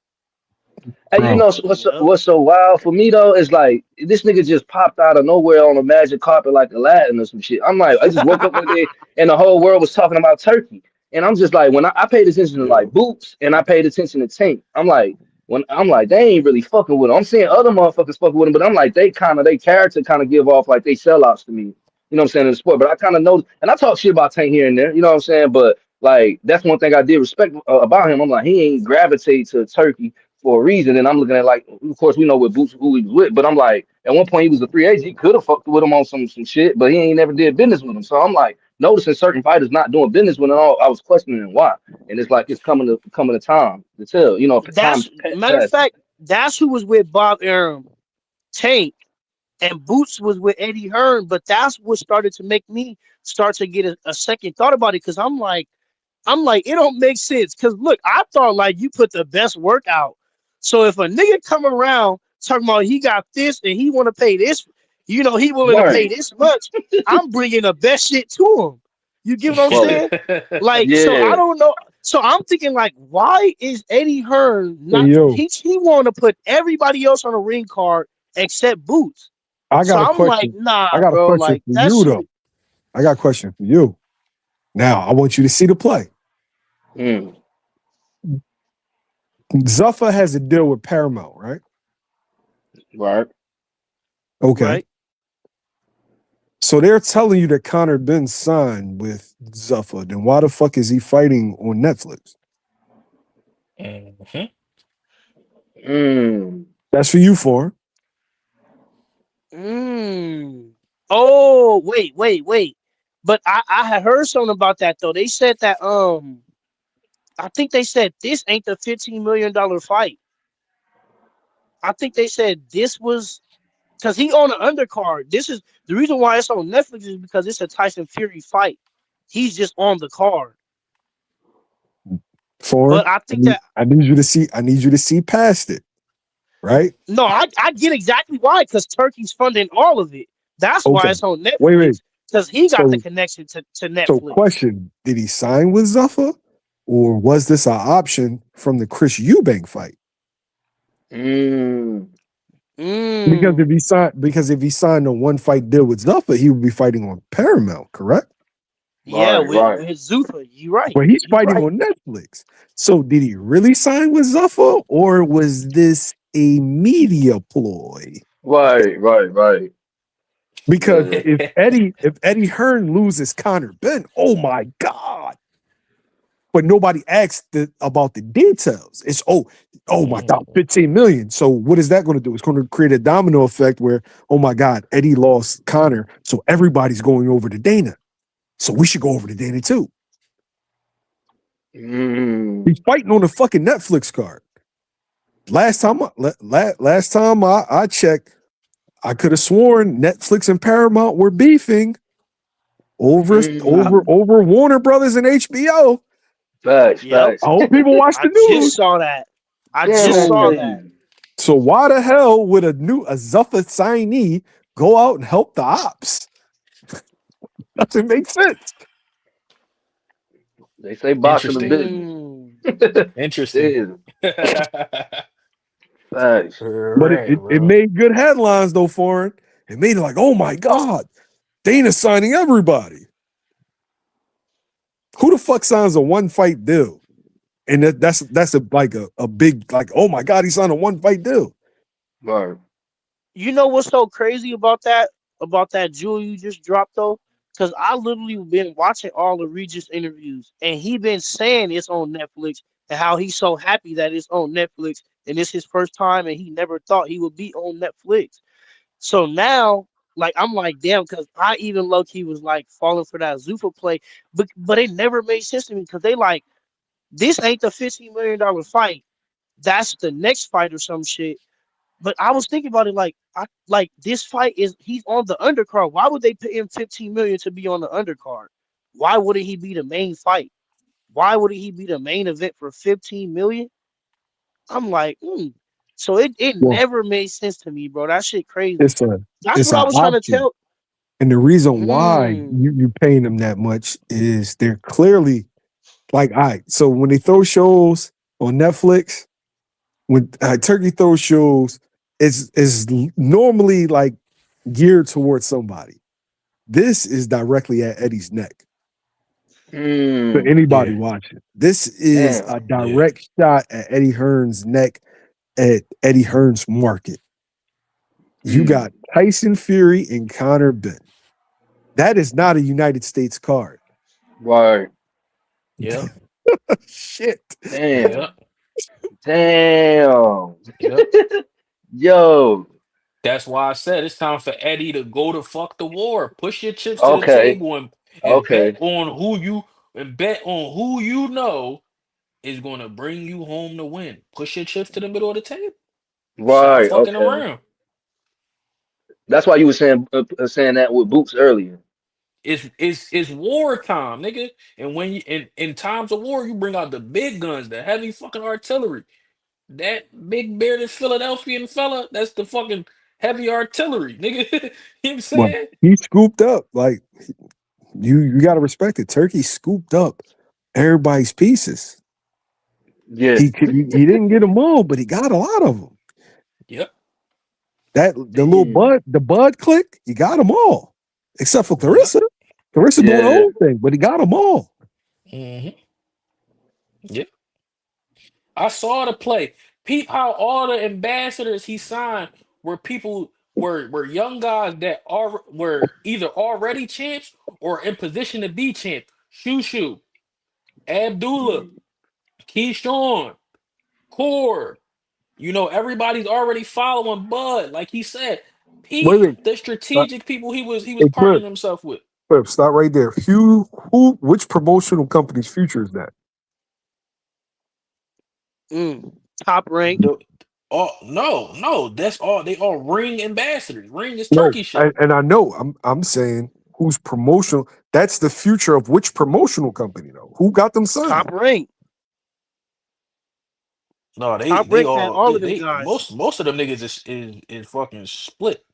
Hey, you Bro, know Yep. what's so wild for me though is like this nigga just popped out of nowhere on a magic carpet like Aladdin or some shit. I'm like, I just woke up one day and the whole world was talking about Turkey, and I'm just like, when I paid attention to Yeah. like Boots and I paid attention to Tank, I'm like, when I'm like, they ain't really fucking with him. I'm seeing other motherfuckers fucking with him, but I'm like, they character kind of give off like they sellouts to me. You know what I'm saying in the sport, but I kind of know, and I talk shit about Tank here and there. You know what I'm saying, but like that's one thing I did respect about him. I'm like, he ain't gravitate to Turkey for a reason. And I'm looking at like, of course, we know what Boots who he was with, but I'm like, at one point he was a free agent. He could have fucked with him on some shit, but he ain't never did business with him. So I'm like noticing certain fighters not doing business with him. All I was questioning why, and it's like it's coming to time to tell. You know, if That's time's matter of passing. fact. That's who was with Bob Arum, Tank, and Boots was with Eddie Hearn. But that's what started to make me start to get a second thought about it because I'm like, it don't make sense. Cause look, I thought like you put the best work out. So if a nigga come around talking about he got this and he want to pay this, he willing to pay Right. this much, I'm bringing the best shit to him. You get what I'm Well, saying? Like, so I yeah. don't know. So I'm thinking like, why is Eddie Hearn hey not? yo, He want to put everybody else on the ring card except Boots. I So got a I'm like, question. I nah, got a bro. question Like for that you shit. though. I got a question for you. Now I want you to see the play. Mm, Zuffa has a deal with Paramount, right? right. Okay. Right. So they're telling you that Connor been signed with Zuffa. Then why the fuck is he fighting on Netflix? Mhm. Mm, That's for you, for Mm. Oh, wait. But I had heard something about that though. They said that I think they said this ain't the $15 million fight. I think they said this was because he on the undercard. This is the reason why it's on Netflix is because it's a Tyson Fury fight. He's just on the card. for. But I think that I need you to see. I need you to see past it, right? no, I get exactly why because Turkey's funding all of it. That's Okay. why it's on Wait. Netflix because he got the So, connection to so Netflix. question: did he sign with Zuffa, or was this an option from the Chris Eubank fight? mm, Mm. Because if he signed a one fight deal with Zuffa, he would be fighting on Paramount, correct? Yeah, right, right. with Zuffa, you right. But he's You fighting right. on Netflix. So did he really sign with Zuffa, or was this a media ploy? Right, right, right. Because Yeah. if Eddie Hearn loses Connor Ben, oh my God. But nobody asked about the details. It's oh my God, Mhm. 15 million. So what is that going to do? It's going to create a domino effect where, oh my God, Eddie lost Connor. So everybody's going over to Dana. So we should go over to Dana too. Mm, He's fighting on the fucking Netflix card. Last time I checked, I could have sworn Netflix and Paramount were beefing over mm. over over Warner Brothers and HBO. Facts, Yep. facts. I hope people watch I the just news. saw that. I Damn, just that's saw So that. crazy. so why the hell would a Zuffa signee go out and help the ops? Doesn't make sense. They say boxing a Interesting. business. Mm. Interesting. Damn, facts. But Right, it bro. made good headlines though, foreign. It made it like, oh my God, Dana signing everybody. Who the fuck signs a one fight deal? And that's a big like, oh my God, he signed a one fight deal. Right. You know what's so crazy about that? About that jewel you just dropped though? Because I literally been watching all the Regis interviews, and he been saying it's on Netflix and how he's so happy that it's on Netflix, and it's his first time, and he never thought he would be on Netflix. So now, like I'm like, damn, because I even low key was like falling for that Zuffa play, but it never made sense to me because they like This ain't the $15 million fight. That's the next fight or some shit. But I was thinking about it like this fight he's on the undercard. Why would they pay him 15 million to be on the undercard? Why wouldn't he be the main fight? Why wouldn't he be the main event for 15 million? I'm like, So it Well, never made sense to me, bro. That shit crazy. it's a That's it's what I an was trying to option. tell. And the reason why Mm, you paying them that much is they're clearly like, all right, so when they throw shows on Netflix, when Turkey throws shows, is normally like geared towards somebody. This is directly at Eddie's neck. To anybody Yeah, watching, this is Damn. a yeah, direct shot at Eddie Hearn's neck, at Eddie Hearn's market. You Mm. got Tyson Fury and Conor Benn. That is not a United States card. Right. yeah, Shit. Damn. yeah, Damn. yeah. Yo. That's why I said it's time for Eddie to go to fuck the war. Push your chips to the Okay. table and bet Okay. on who you know is gonna bring you home to win. Push your chips to the middle of the table. Stop Right. fucking Okay. around. That's why you were saying that with Boots earlier. It's war time, nigga. And when you in times of war, you bring out the big guns, the heavy fucking artillery. That big bearded Philadelphian fella, that's the fucking heavy artillery, nigga. You know what I'm Well, saying? he scooped up. Like you got to respect it. Turkey scooped up everybody's pieces. Yeah. He didn't get them all, but he got a lot of them. Yep. That the little Damn. bud click, he got them all, except for Yep. Clarissa. Clarissa doing her Yeah. own thing, but he got them all. Hmm. Yep. I saw the play. Peep how all the ambassadors he signed were people were young guys that are were either already champs or in position to be champs. Shushu, Abdullah, Mm. Keyshawn, Core. You know, everybody's already following Bud. Like he said, Wait, Pete, wait. the Uh, strategic people he was Hey, partnering himself with. Clip, stop right there. Which promotional company's future is that? mm. Top rank. The oh no, that's all they all ring ambassadors. Ring is No, turkey shit. and I know I'm saying who's promotional. That's the future of which promotional company though? Who got them signed? Top rank. No, Top they rank had all all of them they guys. most of them niggas is fucking split.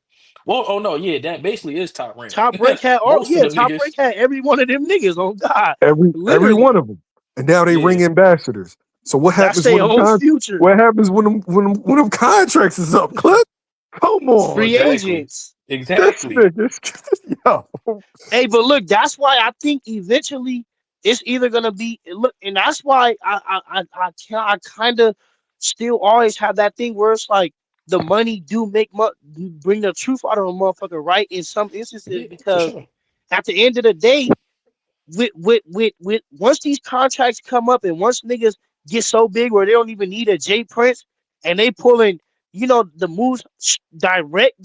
Well, oh no, yeah, that basically is top rank. Top rank had all Most of yeah, them top niggas, rank had every one of them niggas on God. Every Literally. one of them, and now they yeah. ring ambassadors. So what That's happens their when them whole future. what happens when them contracts is up? Clip, come on, Free Exactly. agents. this Exactly. nigga, yo, Hey, but look, that's why I think eventually it's either gonna be look, and that's why I kind of still always have that thing where it's like the money do bring the truth out of a motherfucker, right? In some instances, Yeah, for because sure. at the end of the day, with once these contracts come up and once niggas get so big where they don't even need a J Prince and they pulling, the moves direct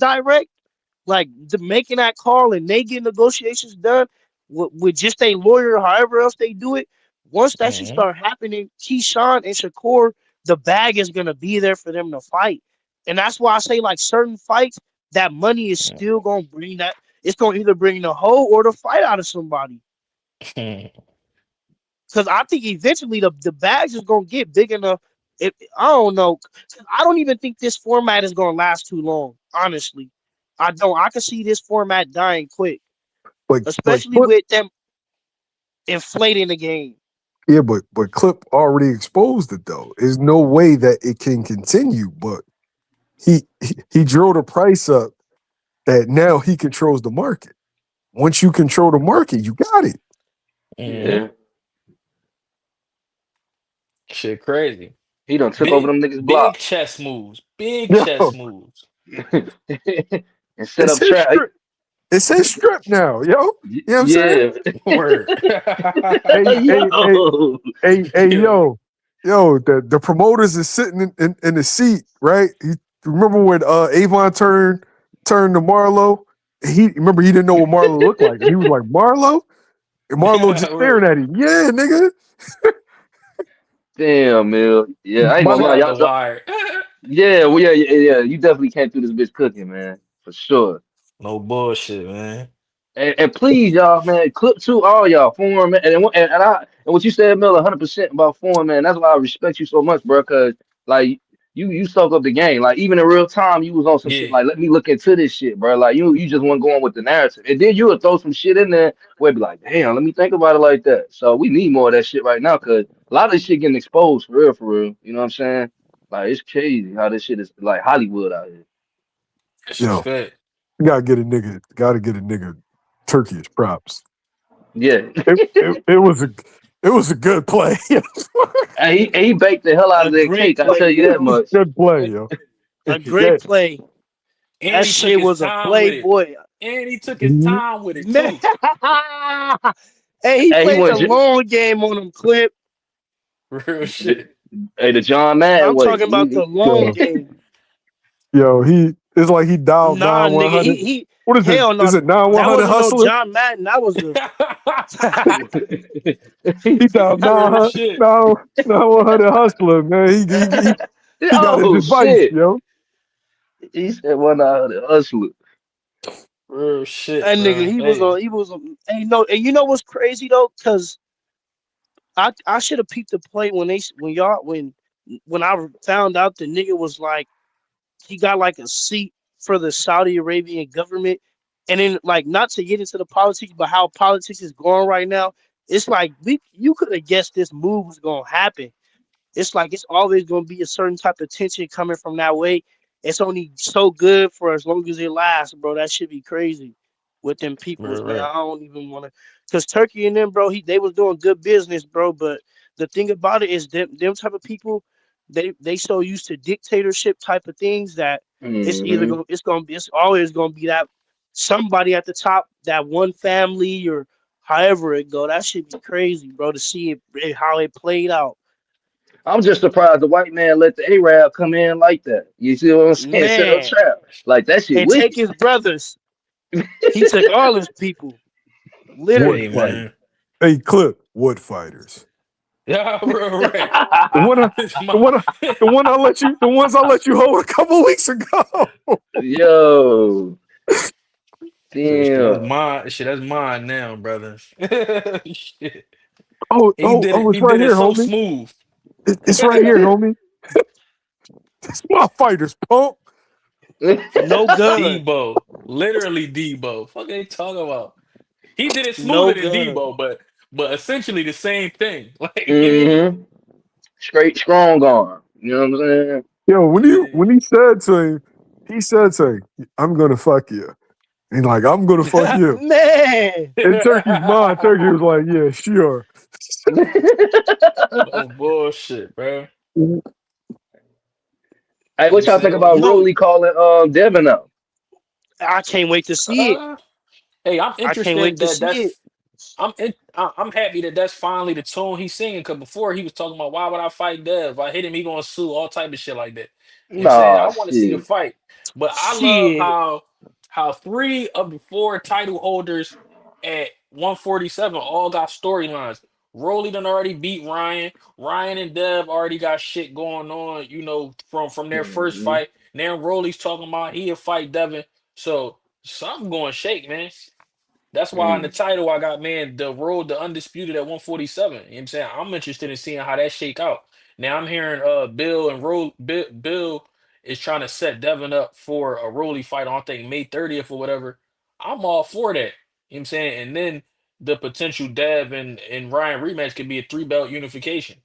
like making that call and they get negotiations done with just a lawyer, however else they do it. Once that should Hmm. start happening, Keyshawn and Shakur, the bag is gonna be there for them to fight, and that's why I say like certain fights, that money is still gonna bring that. It's gonna either bring the hoe or the fight out of somebody. Because I think eventually the bags is gonna get big enough. If I don't know, 'cause I don't even think this format is gonna last too long. Honestly, I don't. I can see this format dying quick, but especially with them inflating the game. yeah, but Clip already exposed it though. There's no way that it can continue. But he drove the price up that now he controls the market. Once you control the market, you got it. Hmm. Yeah. Shit crazy. He done took over Big them niggas' big block. chess moves. Big chess Yo, moves. And set it's up his trap. strip. It's his strip now, yo. You know what I'm saying? Yeah. Word. Hey, Yo. Yo. the promoters is sitting in the seat, right? Remember when Avon turned to Marlo? He didn't know what Marlo looked like. And he was like, Marlo? And Marlo just staring Word. at him. Yeah, nigga. Damn, man. Yeah, I ain't He By gonna the, lie, fly out y'all. the wire. Yeah, well, yeah. You definitely came through this bitch cooking, man, for sure. No bullshit, man. And please, y'all, man, clip to all y'all form, man. And what you said, Miller, 100% about form, man. That's why I respect you so much, bro. Cause like you soak up the game. Like even in real time, you was on some shit. Yeah, Like let me look into this shit, bro. Like you just weren't going with the narrative, and then you would throw some shit in there where it be like, damn, let me think about it like that. So we need more of that shit right now, cause a lot of this shit getting exposed for real, for real. You know what I'm saying? Like it's crazy how this shit is like Hollywood out here. that's a yo, fact. gotta get a nigga Turkish props. Yeah. It was a good play. And he baked the hell out A of that great cake. I play, tell you that bro. much. Good play, yo. A Yeah. great play. And That he took shit his was a time with it. playboy. And he took his Mhm. time with it Man. too. Hey, he Hey, he played the went. long game on him, Clip. Real shit. Hey, the John Madden I'm way. talking about the long Yo, game. yo, it's like he dialed Nah, nine one nigga, hundred. he What is it? hell no. Is it nine one That hundred wasn't no hustler? John Madden. That was the He dialed Real shit. 900 hustler, man. He got his Oh advice, shit! yo. He said one out of the hustler. Real shit, that nigga. bro. Hey. He was on. Hey, no, and you know what's crazy though? Cause I should have peeped the play when I found out the nigga was like he got like a seat for the Saudi Arabian government. And then like not to get into the politics, but how politics is going right now, it's like you could have guessed this move was gonna happen. It's like it's always gonna be a certain type of tension coming from that way. It's only so good for as long as it lasts, bro. That should be crazy with them peoples, man. Real. I don't even want to, cause Turkey and them, bro. They was doing good business, bro. But the thing about it is them type of people, they so used to dictatorship type of things that Hmm it's always gonna be that somebody at the top, that one family or however it go. That should be crazy, bro. To see it how it played out. I'm just surprised the white man let the Arab come in like that. You see what I'm saying? Set up Man, trap. Like that shit and take wicked. his brothers. He took all his people, Wood Hey, literally. fight. man. Hey, clip, wood fighters. Yeah, real right. The one I, It's the my one I, the ones I let you hold a couple weeks ago. Yo, shit, that's damn. mine. Shit, that's mine now, brother. Shit. And It's he right did it here, so homie. smooth. It's right here, homie. That's my fighters, punk. No gun, Debo. Literally Debo. Fuck they talking about. He did it no smoother than gun. Debo, but essentially the same thing. Like, hmm Straight strong arm. You know what I'm saying? Yo, yeah. when he said to him, I'm gonna fuck you. And like, I'm gonna fuck you. Man, In Turkey's mind, Turkey was like, yeah, sure. No bullshit, bro. Hey, You know what what I'm y'all think saying? about no, Rolly calling Devin up? I can't wait to see it. Uh, hey, I'm I can't wait interested to that see it. I'm happy that that's finally the tone he's singing. Cause before he was talking about why would I fight Dev? If I hit him, he gonna sue all type of shit like that. You know what I'm saying? I Nah, want to see the shit. fight, but I love Shit, how three of the four title holders at 147 all got storylines. Rolly done already beat Ryan. Ryan and Dev already got shit going on. You know from their first hmm fight. Now Rolly's talking about he'll fight Devin. So something going shake, man. That's why in the mm title I got, man, the road to undisputed at 147. You know what I'm saying? I'm interested in seeing how that shake out. Now I'm hearing Bill and Bill is trying to set Devin up for a Rolly fight on I think May 30th or whatever. I'm all for that. You know what I'm saying? And then the potential Dev and Ryan rematch could be a three belt unification.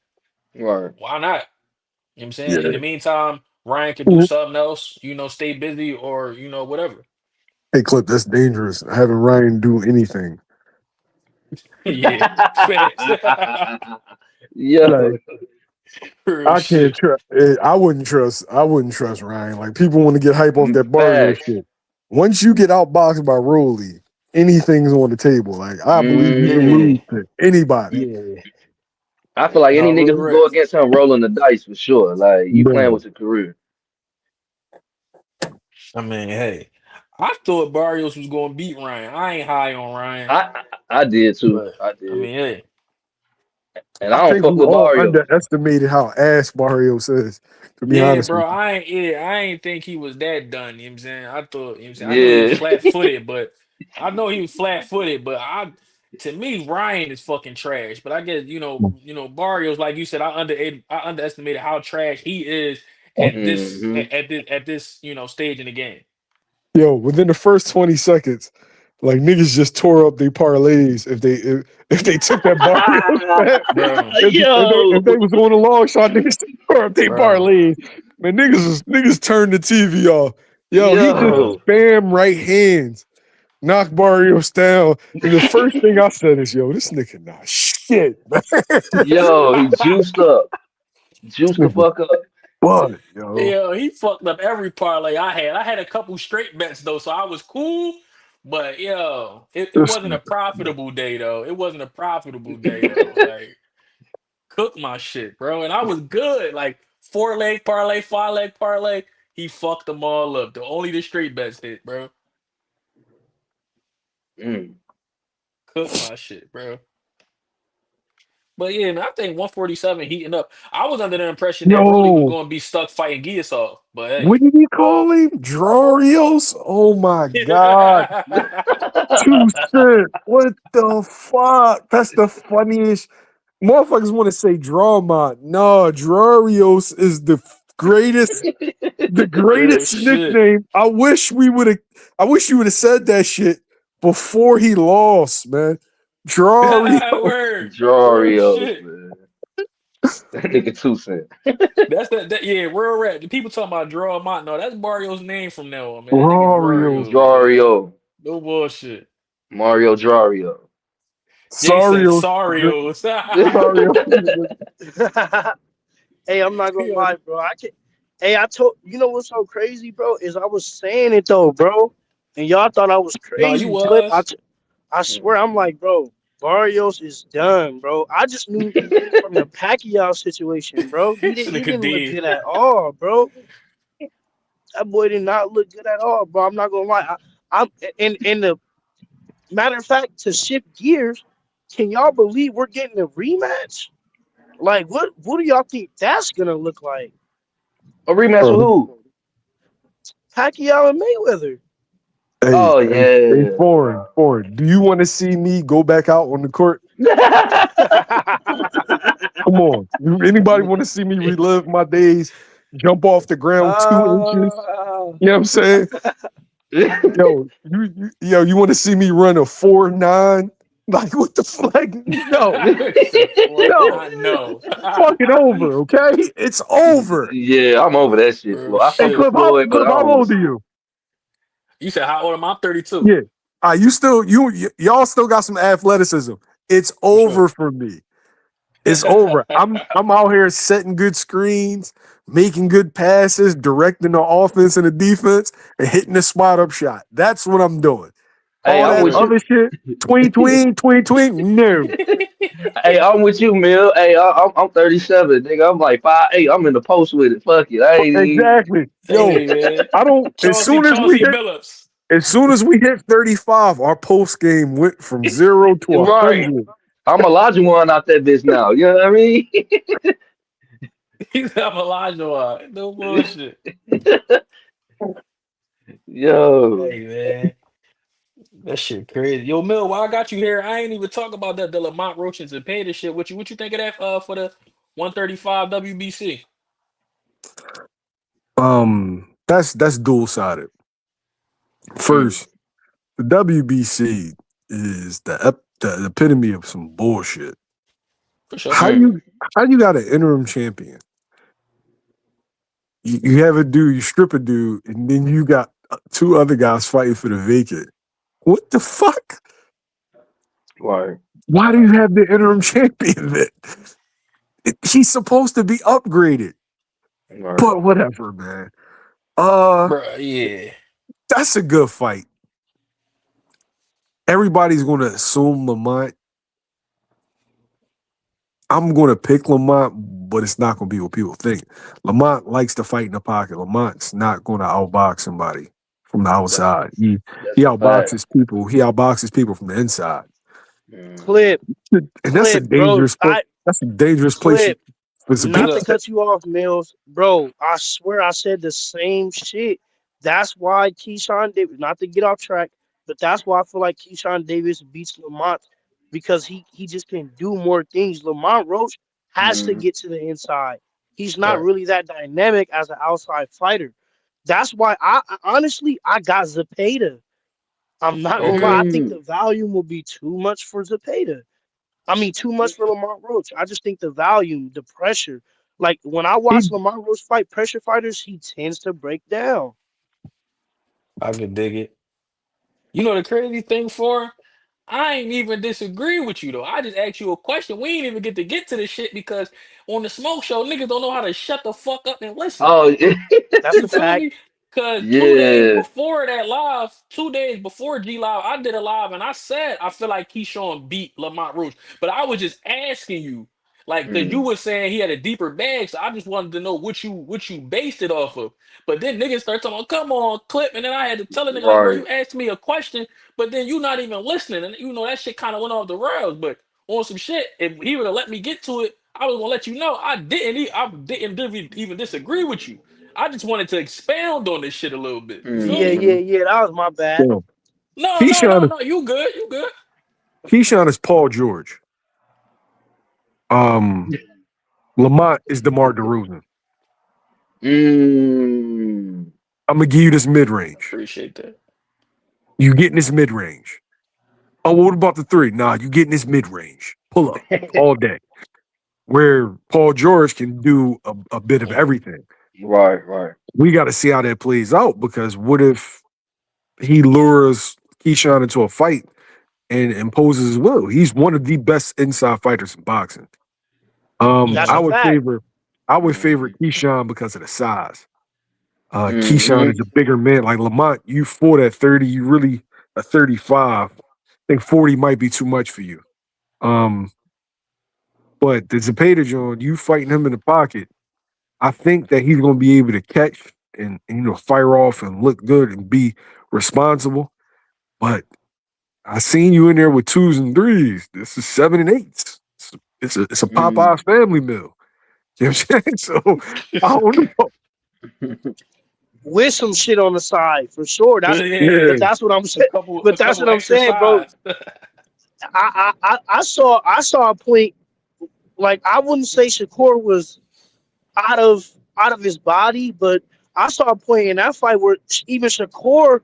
Right. Why not? You know what I'm saying? In Yeah. the meantime, Ryan could do something else, stay busy or, whatever. Hey, Clip, that's dangerous. Having Ryan do anything. Yeah. Facts. Yo. Like, Real I can't shit. trust. I wouldn't trust Ryan. Like, people want to get hype off that Barrio Facts. shit. Once you get outboxed by Rolly, anything's on the table. Like, I believe you can hmm Yeah. lose to anybody. Yeah. I feel like any No, nigga real who go rap. against him rolling the dice for sure. Like you playing Bro. with your career. I mean, hey, I thought Barrios was going to beat Ryan. I ain't high on Ryan, I did too. but I I did. mean, hey, And I I don't think fuck we with all Barrios. underestimated how ass Barrios is, to be Yeah, honest bro. with you. I ain't think he was that done. You know what I'm saying? I thought, you know what I'm saying? I know he was Yeah. flat footed, but I know he was flat footed, but to me, Ryan is fucking trash. But I guess, Barrios, like you said, I underestimated how trash he is at this Hmm. at this, stage in the game. Yo, within the first 20 seconds, like niggas just tore up their parlays if they took that Barrios bet. Bro, Yo. If they was on a long shot, niggas tore up their bro. parlays. Man, niggas turned the TV off. Yo, he just Bro. Yo. spam right hands, knock Barrios down. And the first thing I said is, yo, this nigga not shit, man. Yo, he juiced up. This Juiced the nigga fuck up. bud, yo. Yeah, he fucked up every parlay I had. I had a couple straight bets though, so I was cool. But it This wasn't a nigga. profitable day though. It wasn't a profitable day though. Like cook my shit, bro. And I was good. Like 4 leg parlay, 5 leg parlay. He fucked them all up. Only the straight bets hit, bro. Mm. Cook my shit, bro. But yeah, man, I think 147 heating up. I was under the impression that Rolly was Yo, going to be stuck fighting Giasov, but what hey. did he call him? Drarios? Oh my God. 2 cent. What the fuck? That's the funniest. Motherfuckers want to say Drawmont. No, Drarios is greatest, the Real greatest shit. nickname. I wish you would have said that shit before he lost, man. Drario. Word. Real Jarios, shit. man. That nigga 2 cent. That's yeah, real rap. The people talking about Draw Mont. No, that's Barrio's name from now on, man. That nigga Drario. Drario, man. Jario. No bullshit. Mario Jario. Jay said Sario. Sarios. Sario. Hey, I'm not gonna Yo, lie, bro. I can. Hey, I told you know what's so crazy, bro? Is I was saying it though, bro, and y'all thought I was no, you crazy. Clip. was. I swear, I'm like, bro, Barrios is done, bro. I just knew from the Pacquiao situation, bro. He This didn't. He nigga didn't look did. good at all, bro. That boy did not look good at all, bro. I'm not gonna lie. I'm in the matter of fact to shift gears. Can y'all believe we're getting a rematch? Like, what do y'all think that's gonna look like? A rematch with who? Pacquiao and Mayweather. Hey, Oh hey, yeah. foreign. Do you want to see me go back out on the court? Come on. Anybody want to see me relive my days? Jump off the ground 2 inches? uh, You know what I'm saying? Yo, you want to see me run a 4.9? Like what the fuck? No, Except for no. I know. Fuck it over, okay? It's over. Yeah, I'm over that shit, Real boy. I Hey, fuck shit. with Floyd, but I How don't want to old are see you? You said how old am I? I'm 32. Yeah. Y'all still got some athleticism. It's For sure. over for me. It's over. I'm out here setting good screens, making good passes, directing the offense and the defense, and hitting the spot up shot. That's what I'm doing. Hey, All For I'm that with sure. you. other shit, tween, no. Hey, I'm with you, Mill. Hey, I'm 37, nigga. I'm like 5'8". I'm in the post with it. Fuck it. I ain't Exactly. Yo, Hey man. I don't. Chauncey Billups. As soon as we hit 35, our post game went from 0 to right. 100. I'm Elijah one out that bitch now. You know what I mean? He's I'm Elijah. No bullshit. Yo. Hey man. That shit crazy. Yo, Mill, while I got you here, I ain't even talk about that the Lamont Roach and Zepeda shit. What you think of that for the 135 WBC? That's dual sided. Mm. First, the WBC is the epitome of some bullshit. For sure. How Mm. you how you got an interim champion? You have a dude, you strip a dude, and then you got two other guys fighting for the vacant. What the fuck? Right. Why do you have the interim champion then? He's supposed to be upgraded. Right. But whatever, man. Uh, Bro, yeah. that's a good fight. Everybody's gonna assume Lamont. I'm gonna pick Lamont, but it's not gonna be what people think. Lamont likes to fight in the pocket. Lamont's not gonna outbox somebody from the That's outside. He that's he a fact. outboxes people. He outboxes people from the inside, Mm. Clip, and that's a bro. dangerous sport. That's a dangerous place Flip. for Not Zepeda. to Look, cut you off, Mills, bro. I swear I said the same shit. That's why Keyshawn Davis, not to get off track, but that's why I feel like Keyshawn Davis beats Lamont because he just can do more things. Lamont Roach has to Mm. get to the inside. He's not right. really that dynamic as an outside fighter. That's why honestly I got Zepeda. I'm not gonna lie. Okay. I think Mm. the volume will be too much for Zepeda. I mean, too much for Lamont Roach. I just think the volume, the pressure. Like when I He watch Lamont Roach fight pressure fighters, he tends to break down. I could dig it. You know the crazy thing for? I ain't even disagree with you though. I just asked you a question. We ain't even get to this shit because on the smoke show, niggas don't know how to shut the fuck up and listen. Oh, That's You a feel fact. me? Cause 2 days yeah. before that live, 2 days before G Live, I did a live and I said I feel like Keyshawn beat Lamont Roach. But I was just asking you, like, cause you Mm. were saying he had a deeper bag, so I just wanted to know what you based it off of. But then niggas start talking, come on, clip, and then I had to tell a nigga like, bro, Right. you asked me a question, but then you not even listening, and you know that shit kind of went off the rails. But on some shit, if he would have let me get to it, I was gonna let you know I didn't even disagree with you. I just wanted to expound on this shit a little bit. You feel Yeah, me? yeah, Mm-hmm. yeah. That was my bad. yo, No, no, no, Keyshawn, no. You good? You good? Keyshawn is Paul George. Um, Lamont is DeMar DeRozan. Mm. I'm gonna give you this mid range. Appreciate that. You getting this mid range. Oh, what about the three? Nah, you getting this mid range. Pull up all day. Where Paul George can do a bit of everything. Right, right. We got to see how that plays out because what if he lures Keyshawn into a fight and imposes his will? He's one of the best inside fighters in boxing. That's Mm-hmm. a fact. I would favor Mm-hmm. Keyshawn because of the size. Keyshawn Mm-hmm. is a bigger man. Like Lamont, you fought at 30, you really a 35. I think 40 might be too much for you. Um, but the Zepeda John, you fighting him in the pocket, I think that he's gonna be able to catch and fire off and look good and be responsible. But I seen you in there with twos and threes. This is seven and eights. It's a Mm. Popeyes family meal. You know what I'm saying? So I don't know. With some shit on the side for sure. Yeah. But that's what I'm A saying. couple, But a that's couple what I'm extra saying, bro. sides. I saw a point like I wouldn't say Shakur was out of out of his body, but I saw a point in that fight where even Shakur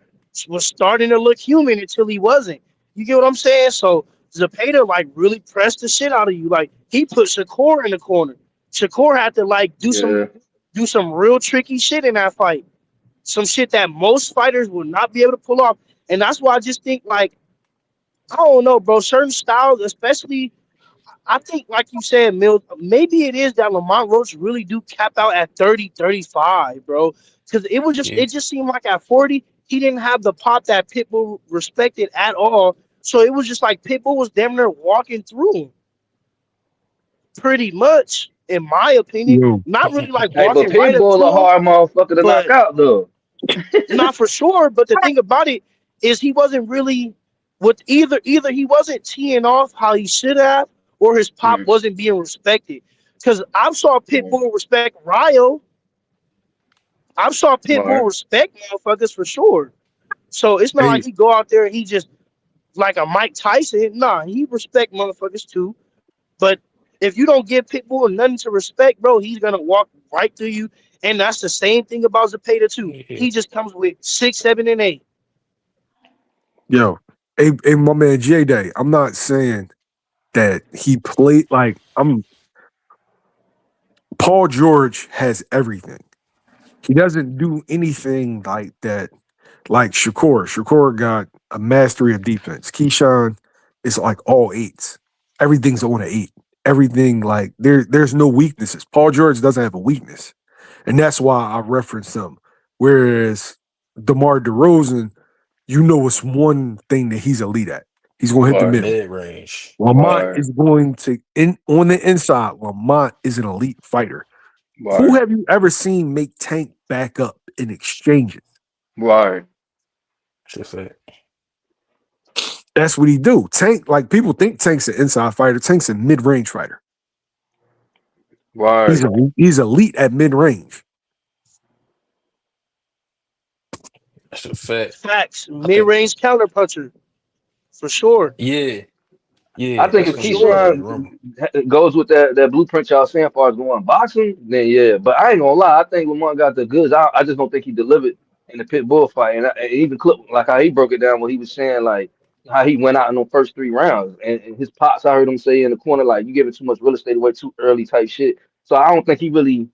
was starting to look human until he wasn't. You get what I'm saying? So Zepeda like really pressed the shit out of you. Like he put Shakur in the corner. Shakur had to like Yeah. do some real tricky shit in that fight. Some shit that most fighters will not be able to pull off. And that's why I just think like I don't know, bro. Certain styles, especially I think, like you said, Mill, maybe it is that Lamont Roach really do cap out at 30, 35, bro. Because Yeah, it just seemed like at 40, he didn't have the pop that Pitbull respected at all. So it was just like Pitbull was damn near walking through him, pretty much, in my opinion. Yo, Not really like Hey, but walking right up Pitbull a to him, hard motherfucker to knock but out though. not for sure. But the thing about it is he wasn't really with either he wasn't teeing off how he should have, or his pop Mm. wasn't being respected. Because I saw Mm. Pitbull respect Ryo. I saw Pitbull Right. respect motherfuckers for sure. So it's not like hey, he go out there and he just like a Mike Tyson. Nah, he respect motherfuckers too. But if you don't give Pitbull nothing to respect, bro, he's gonna walk right through you. And that's the same thing about Zepeda too. yeah. He just comes with 6, 7, and 8. yo, hey, my man J Day. I'm not saying that he played like I'm Paul George has everything. He doesn't do anything like that. Like Shakur. Shakur got a mastery of defense. Keyshawn is like all eights. Everything's on an eight. Everything like there's no weaknesses. Paul George doesn't have a weakness. And that's why I referenced him. Whereas DeMar DeRozan, you know it's one thing that he's elite at. He's gonna hit the Right. middle. Mid range. Lamont Right. is going to in on the inside. Lamont is an elite fighter. Who Right. have you ever seen make Tank back up in exchanges? Right. Just that. That's what he do. Tank, like people think Tank's an inside fighter. Tank's a mid-range fighter. Right. He's elite at mid range. That's a fact. Facts. I think. Mid-range counter puncher for sure. Yeah, I yeah. think That's if For what niggas sure. really Keyshawn remember. goes with that blueprint y'all saying as far as going boxing, then yeah. But I ain't gonna lie, I think Lamont got the goods. I just don't think he delivered in the pit bull fight. And even clip like how he broke it down when he was saying like how he went out in the first 3 rounds and his pops. I heard him say in the corner like you giving too much real estate away too early type shit. So I don't think he really.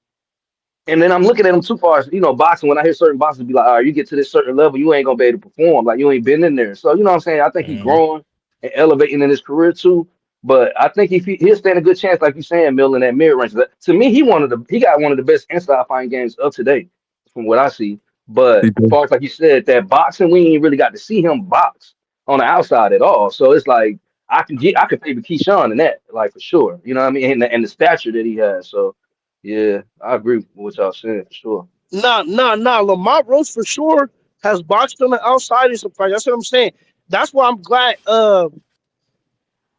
And then I'm looking at him too far as, boxing. When I hear certain boxers be like, all right, you get to this certain level, you ain't gonna be able to perform. Like you ain't been in there. So you know what I'm saying? I think he Hmm. growing and elevating in his career too. But I think if he'll stand a good chance, like you saying, Mill, in that mid range. To me, he got one of the best inside fighting games of today, from what I see. But He as do. far as like you said, that boxing, we ain't really got to see him box on the outside at all. So it's like I can favor Keyshawn in that, like for sure. You know what I mean? And the stature that he has. So yeah, I agree with what y'all saying for sure. Nah. Lamont Rose for sure has boxed on the outside in some fights. That's what I'm saying. That's why I'm glad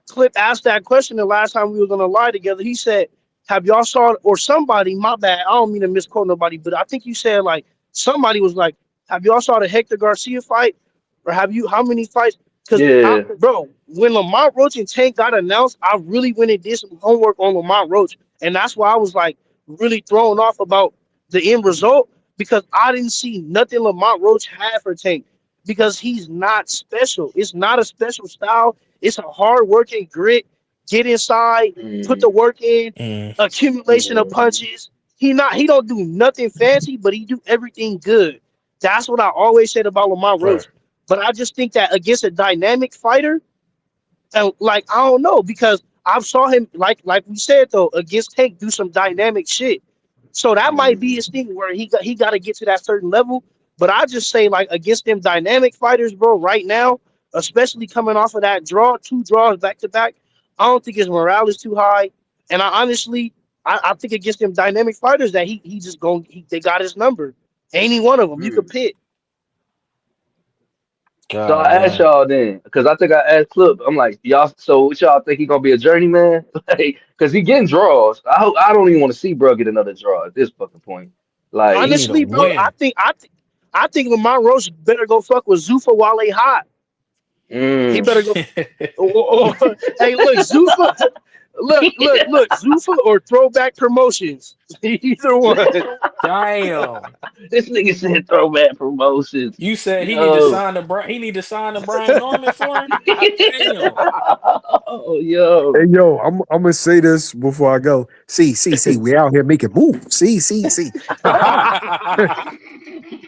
Clip asked that question the last time we was on a lie together. He said, "Have y'all saw or somebody? My bad. I don't mean to misquote nobody, but I think you said like somebody was like, have y'all saw the Hector Garcia fight, or have you? How many fights? Because Yeah. bro, when Lamont Roach and Tank got announced, I really went and did some homework on Lamont Roach, and that's why I was like really thrown off about the end result because I didn't see nothing Lamont Roach had for Tank because he's not special. It's not a special style. It's a hard working grit, get inside, put the Mm, work in, Mm, accumulation of mm, punches. He don't do nothing fancy, but he do everything good. That's what I always said about Lamont right. Roach. But I just think that against a dynamic fighter, and like I don't know because I saw him like we said though against Tank do some dynamic shit. So that might be mm, his thing where he got to get to that certain level. But I just say like against them dynamic fighters, bro, right now, especially coming off of that draw, 2 draws back to back, I don't think his morale is too high. And I honestly, I think against them dynamic fighters that he just going they got his number. Any one of them you could mm. pick. So God I asked damn. y'all then, because I think I asked Clip. I'm like, y'all. So what y'all think he gonna be a journeyman? Like, because he getting draws. I don't even want to see bro get another draw at this fucking point. He Like, need a Honestly, bro, win. I think Lamont Roach better go fuck with Zuffa while they hot. He mm. better go. Hey, look, Zuffa. Look, Zuffa or Throwback Promotions. Either one. Damn. This nigga said throwback promotions. You said he need to Yo. sign the He need to sign the Brian Norman for him. Damn. Oh, yo. Hey yo, I'm gonna say this before I go. See, we out here making moves. See. Ha ha.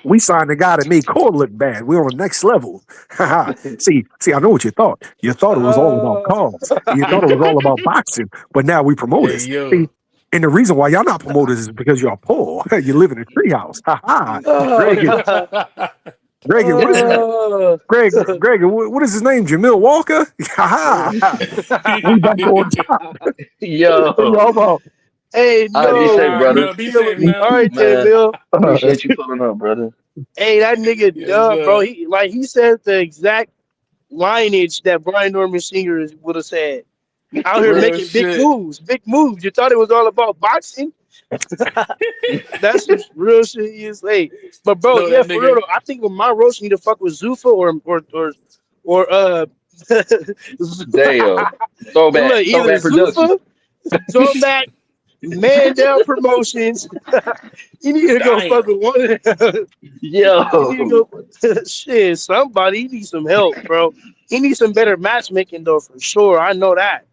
We signed the guy that made Cole look bad. We're on the next level. Ha ha. See, I know what you thought. You thought it was all about Uh, cars. You thought it was all about boxing. But now we Hey promoters. See, yo. and the reason why y'all not promoters is because y'all poor. You live in a treehouse. Ha ha. Greg, what is uh, Greg? What is his name? Jamil Walker. Ha ha. We back on top. yo. Y'all about hey, All right, be Yeah, no, safe, all right, brother. you Mel. Be killing safe, me. All Mel. right, then, Man, Bill. appreciate you pulling up, brother. Hey, that nigga Yes, dumb, bro. sir. He said the exact lineage that Brian Norman Sr. would have said. Out here Real making big shit. moves, big moves. You thought it was all about boxing? That's some real shit you say. But bro, No, yeah, that for real nigga. though, I think with my roast need to fuck with Zuffa or Damn. Throwback, look, either throwback production. Zuffa, Throwback, Man Down Promotions. You need to go Damn. fuck with one of them. You need Yo. to go shit, somebody. He needs some help, bro. He needs some better matchmaking though, for sure. I know that.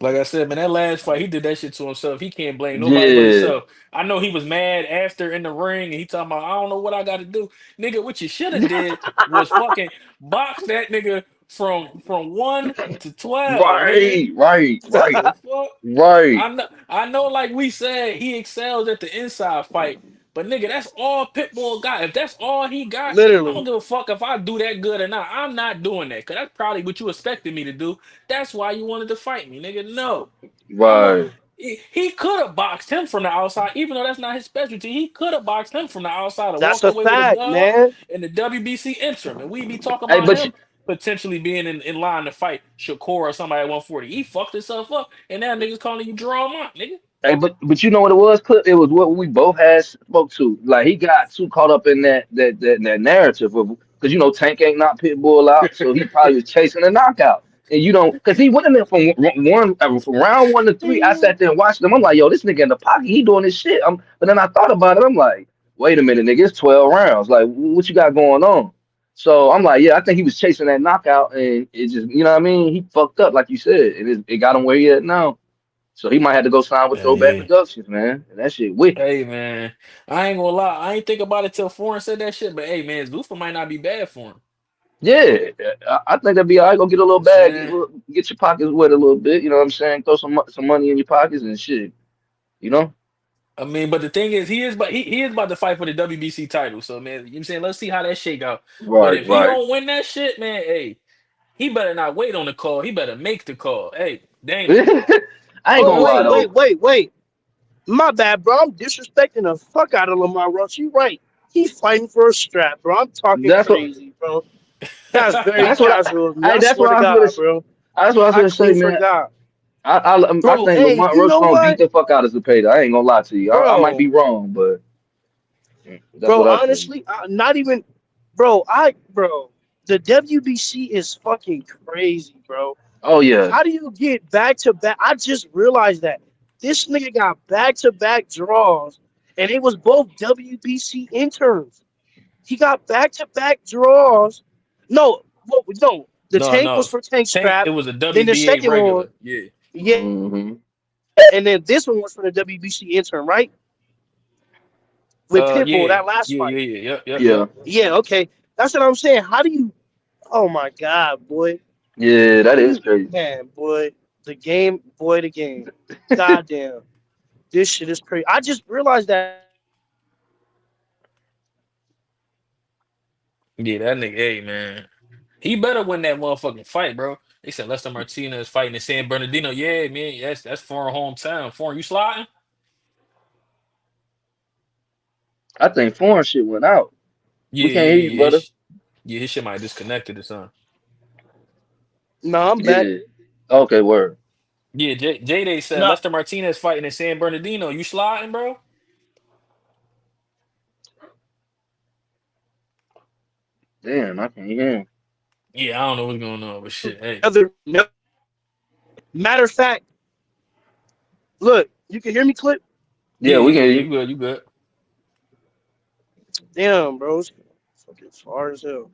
Like I said, man, that last fight, he did that shit to himself. He can't blame nobody but Yeah. himself. I know he was mad after in the ring, and he talking about, I don't know what I got to do, nigga. What you should have did was fucking box that nigga from 1 to 12, nigga. Right. The fuck. Right. I know, like we said, he excels at the inside fight, but nigga, that's all Pitbull got. If that's all he got, I don't Literally. give a fuck if I do that good or not. I'm not doing that, cause that's probably what you expected me to do. That's why you wanted to fight me, nigga. No. I'm a Right. he could have boxed him from the outside, even though that's not his specialty. He could have boxed him from the outside and That's walked a away with a fact, dub man. in the WBC interim. And we be talking Hey, about but you, him potentially being in line to fight Shakur or somebody at 140. He fucked himself up, and now niggas calling you draw him out, nigga. Hey, but you know what it was, Clip? It was what we both had spoke to. Like he got too caught up in that narrative of because Tank ain't not Pitbull out, so he probably was chasing a knockout. And you don't because he went in there from round 1 to 3. I sat there and watched him. I'm like, yo, this nigga in the pocket, he doing this shit. But then I thought about it. I'm like, wait a minute, nigga, it's 12 rounds. Like, what you got going on? So I'm like, yeah, I think he was chasing that knockout, and it just, you know what I mean? He fucked up, like you said, and it got him where he at now. So he might have to go sign with Throwback Hey, Productions, man. And that shit wicked. hey, man. I ain't gonna lie. I ain't think about it till Foreign said that shit. But hey, man, Zuffa might not be bad for him. Yeah, I think that'd be all right. Go get a You know what little I'm bag, saying? get your pockets wet a little bit. You know what I'm saying? Throw some money in your pockets and shit. You know? I mean, but the thing is, he is about to fight for the WBC title. So man, you know what I'm saying? Let's see how that shake out. But Right, if he right. don't win that shit, man, hey, he better not wait on the call. He better make the call. Hey, Danny. I ain't You Oh know gonna what I'm lie wait, saying? though. wait, wait, wait. My bad, bro. I'm disrespecting the fuck out of Lamont Roach. You right. He's fighting for a strap, bro. I'm talking That's what. crazy, bro. That's very That's what casual of me. I That's swear what to I was God, gonna. bro. That's what I was I gonna say, clean man. forgot. I Bro, think hey, Lamont you Roach know gonna beat what? the fuck out of Zepeda. I ain't gonna lie to you. I might be Bro, wrong, but that's bro, what I think. honestly, not even, bro, the WBC is fucking crazy, bro. Oh yeah. How do you get back to back? I just realized that this nigga got back to back draws, and it was both WBC interns. He got back to back draws. No, no, the No, tank no. was for tank Tank, it strap. was a Then the WBA second one, regular. Yeah. yeah, Hmm. and then this one was for the WBC intern, right? With Pitbull, Yeah. that last Yeah, yeah, fight. yeah. Yep, yep, yep. Yeah. Yeah, okay. That's what I'm saying. How do you oh my god, boy. Yeah, How that do is you crazy. man, boy, the game. Goddamn. This shit is crazy. I just realized that Yeah, that nigga, hey man. He better win that motherfucking fight, bro. They said Lester Martinez fighting in San Bernardino. Yeah, man, that's foreign hometown. Foreign, you sliding? I think foreign shit went out. Yeah, We can't yeah, hear you, yeah. brother. Yeah, his shit might have disconnected or something. no, I'm back. Yeah. Okay, word. Yeah, J Day said No, Lester Martinez fighting in San Bernardino. You sliding, bro? Damn, I can't hear him. Yeah, I don't know what's going on, but shit, hey. other no. Matter of fact, look, you can hear me clip? Yeah, Yeah, we yeah, can yeah, hear you you. good, you good. Damn, bro. It's fucking far as hell.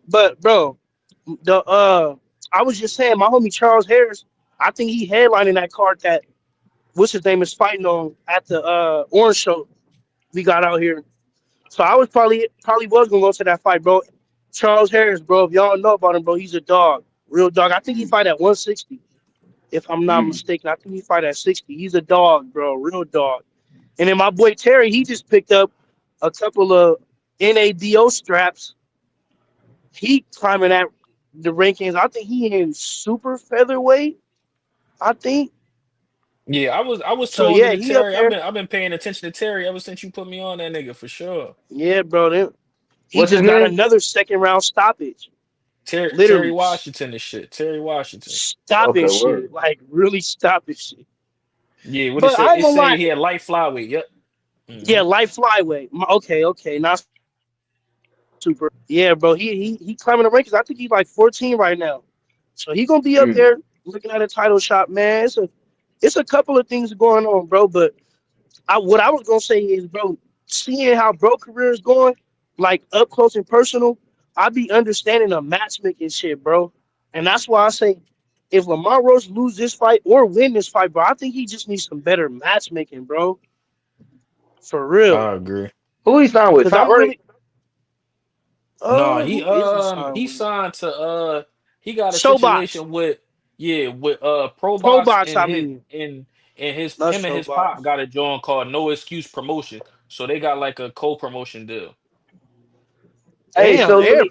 But bro, the I was just saying my homie Charles Harris, I think he headlining that card that what's his name is fighting on at the Orange show we got out here. So I was probably was gonna go to that fight, bro. Charles Harris, bro. If y'all don't know about him, bro, he's a dog, real dog. I think he Mm, fight at 160, if I'm not mm. mistaken. I think he fight at 60. He's a dog, bro, real dog. And then my boy Terry, he just picked up a couple of NADO straps. He climbing at the rankings. I think he in super featherweight. I think Yeah, I was so. tuned Yeah, into he up Terry. I've there. been I've been paying attention to Terry ever since you put me on that nigga for sure. Yeah, bro. He What's his just got name? another second round stoppage. Terry Literally Washington and shit. Terry Washington. stopping Okay, shit. word. Like really stopping shit. Yeah, what it But say? I ain't It gonna say lie. he had light flyweight. Yep. Yeah, Hmm. light flyweight. Okay, okay, not super. Yeah, bro. He climbing the rankings. I think he's like 14 right now. So he gonna be up Mm. there looking at a title shot, man. It's a couple of things going on, bro. But what I was gonna say is, bro, seeing how bro career is going, like up close and personal, I be understanding the matchmaking shit, bro. And that's why I say, if Lamont Roach lose this fight or win this fight, bro, I think he just needs some better matchmaking, bro, for real. I agree. Who he signed with? Cause Top I'm Rank? really, No, he who is he signed he with? signed to he got a Showbox, situation with yeah with Pro Probox Box. and I his mean, and his not him and his pop Showbox. got a joint called No Excuse Promotion. So they got like a co-promotion deal. Hey, Damn, so there.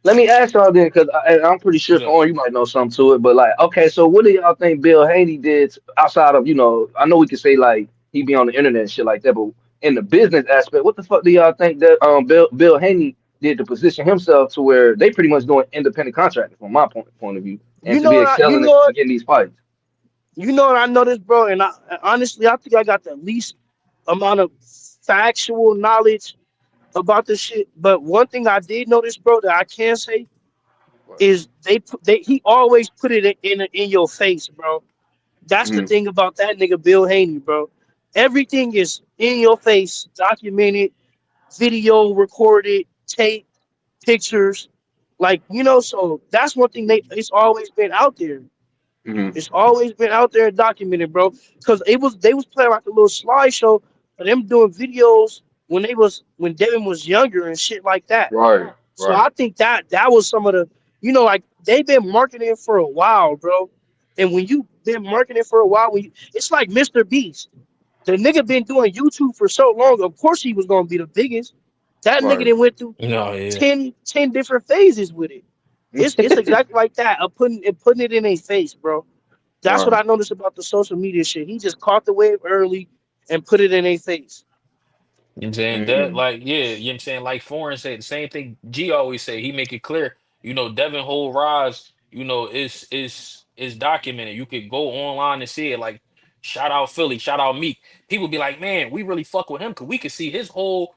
let me ask y'all then, because I'm pretty sure What's up? Thorne, you might know something to it. But like, okay, so what do y'all think Bill Haney did outside of I know we could say like he be on the internet and shit like that, but in the business aspect, what the fuck do y'all think that Bill Haney did to position himself to where they pretty much doing independent contracting from my point of view, and You to know be what? excelling and getting these fights? You know what I noticed, bro? And honestly, I think I got the least amount of factual knowledge about this shit. But one thing I did notice, bro, that I can say Right. is he always put it in your face, bro. That's the Mm-hmm. thing about that nigga Bill Haney, bro. Everything is in your face, documented, video recorded, tape, pictures, like So that's one thing it's always been out there. Mm-hmm. It's always been out there and documented, bro. Because they was playing like a little slideshow of them doing videos when Devin was younger and shit like that. Right. So Right. I think that was some of the like they've been marketing for a while, bro. And when you been marketing for a while, it's like Mr. Beast. The nigga been doing YouTube for so long. Of course he was gonna be the biggest. That nigga Right. then went through No, yeah. 10 different phases with it. It's exactly like that. Of putting it in a face, bro. That's what Right. I noticed about the social media shit. He just caught the wave early and put it in a face. You know what I'm saying? That Mm-hmm. like yeah, you know what I'm saying? Like Foreign said the same thing G always say. He make it clear, Devin whole rise, is documented. You could go online and see it. Like shout out Philly, shout out Meek. People be like, man, we really fuck with him because we can see his whole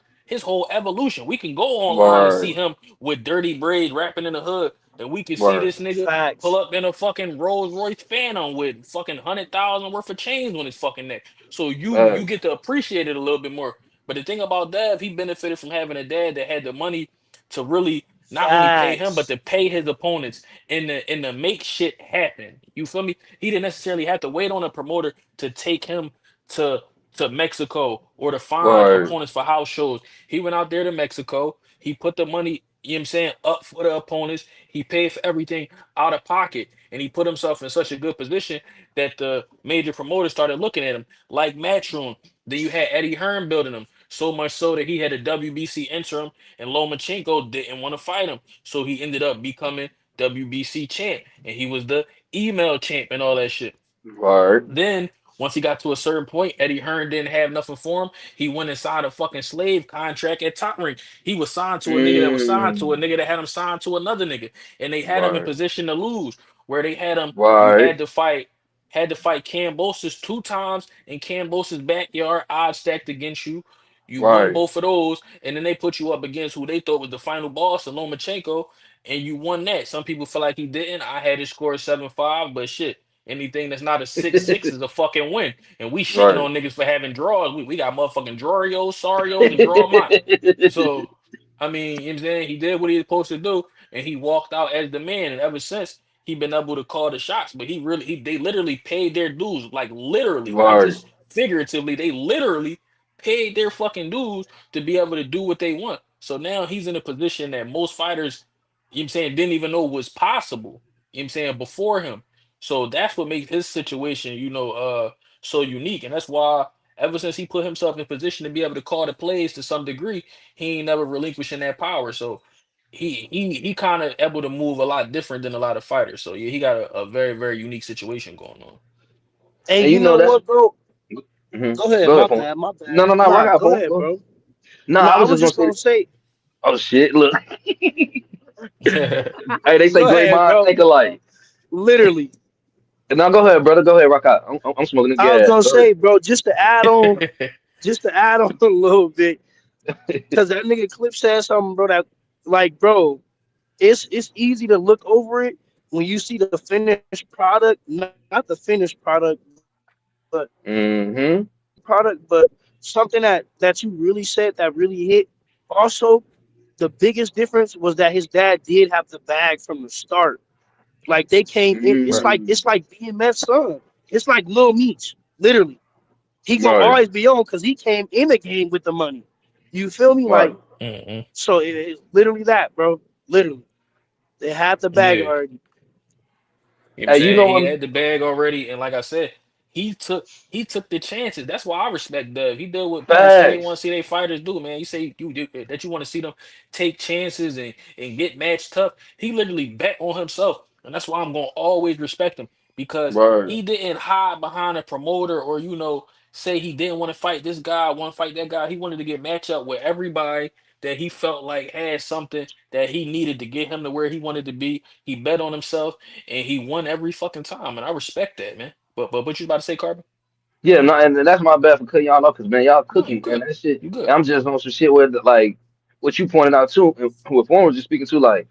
evolution. We can go online and Right. see him with dirty braid rapping in the hood, and we can see Right. this nigga pull Facts. up in a fucking Rolls Royce Phantom with fucking 100,000 worth of chains on his fucking neck. So you Facts. get to appreciate it a little bit more. But the thing about Dev, he benefited from having a dad that had the money to really not only pay him, but Facts. to pay his opponents and to make shit happen. You feel me? He didn't necessarily have to wait on a promoter to take him to to Mexico or to find Right. opponents for house shows. He went out there to Mexico. He put the money, you know what I'm saying, up for the opponents. He paid for everything out of pocket. And he put himself in such a good position that the major promoters started looking at him like Matchroom. Then you had Eddie Hearn building him. So much so that he had a WBC interim and Lomachenko didn't want to fight him. So he ended up becoming WBC champ. And he was the email champ and all that shit. Right. Then once he got to a certain point, Eddie Hearn didn't have nothing for him. He went and signed a fucking slave contract at Top Ring. He was signed to a nigga that was signed to a Mm. nigga that had him signed to another nigga, and they had him in Right. position to lose. Where they had him, you Right. had to fight Cambosis 2 times in Cambosis' backyard, odds stacked against you. You won Right. both of those, and then they put you up against who they thought was the final boss, Lomachenko, and you won that. Some people feel like he didn't. I had his score 7-5, but shit. Anything that's not a 6-6 is a fucking win. And we shitting Right. on niggas for having draws. We got motherfucking Drawrios, Sarios, and Drawmont. So, I mean, you know what I'm saying? He did what he was supposed to do, and he walked out as the man. And ever since, he been able to call the shots. But they literally paid their dues. Like, literally, not Right. just figuratively. They literally paid their fucking dues to be able to do what they want. So now he's in a position that most fighters, you know what I'm saying, didn't even know was possible. You know what I'm saying, before him. So that's what makes his situation, so unique. And that's why ever since he put himself in position to be able to call the plays to some degree, he ain't never relinquishing that power. So he kind of able to move a lot different than a lot of fighters. So yeah, he got a very, very unique situation going on. And And you you know know that's what, bro? mhm. Go ahead. Go My ahead, Pong. bad. My No, bad. no, no, rock Nah, out, go Pong. ahead, Go ahead. bro. No, No, I I was was just gonna just say, gonna say, oh shit, look. Hey, they say go great ahead, minds bro. think alike. Literally, Now go ahead, brother. Go ahead, rock out. I'm smoking this I was gas. gonna Go ahead. say, bro, just to add on a little bit, because that nigga Clip said something, bro. That like, bro, it's easy to look over it when you see the finished product, not the finished product, but Mm-hmm. product, but something that you really said that really hit. Also, the biggest difference was that his dad did have the bag from the start. Like they came in. Right. It's Mm. like BMF's son. It's like Lil Meech, literally. He gonna Right. always be on because he came in the game with the money. You feel me? Right. Like Hmm. so, it's literally that, bro. Literally, they had the bag Yeah. already. You know what I'm Hey, you saying? know He I'm had the bag already, and like I said, he took the chances. That's why I respect Dev. He did what people say they want facts. to see their fighters do, man. You say you do that you want to see them take chances and get matched tough. He literally bet on himself, and that's why I'm gonna always respect him because Right. he didn't hide behind a promoter or say he didn't want to fight this guy, want to fight that guy. He wanted to get matched up with everybody that he felt like had something that he needed to get him to where he wanted to be. He bet on himself and he won every fucking time, and I respect that, man. But what you about to say, Carbon? Yeah, no, and that's my bad for cutting y'all off, because man, y'all No, you cooking and good. that shit. You good. I'm just on some shit where like what you pointed out too, and what Warren was just speaking to, like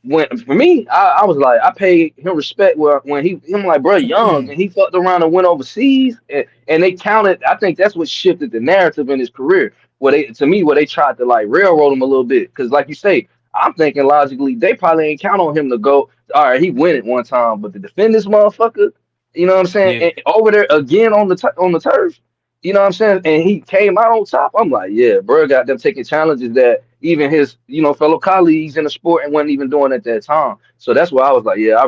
when for me, I was like, I paid him respect where when him like, bro, young, and he fucked around and went overseas, and they counted. I think that's what shifted the narrative in his career. Where they, to me, where they tried to like railroad him a little bit, because like you say, I'm thinking logically, they probably ain't count on him to go. All right, he win it one time, but to defend this motherfucker, you know what I'm saying? Yeah, And over there again on the turf. You know what I'm saying? And he came out on top. I'm like, yeah, bro got them taking challenges that even his, fellow colleagues in the sport and wasn't even doing at that time. So that's why I was like, yeah,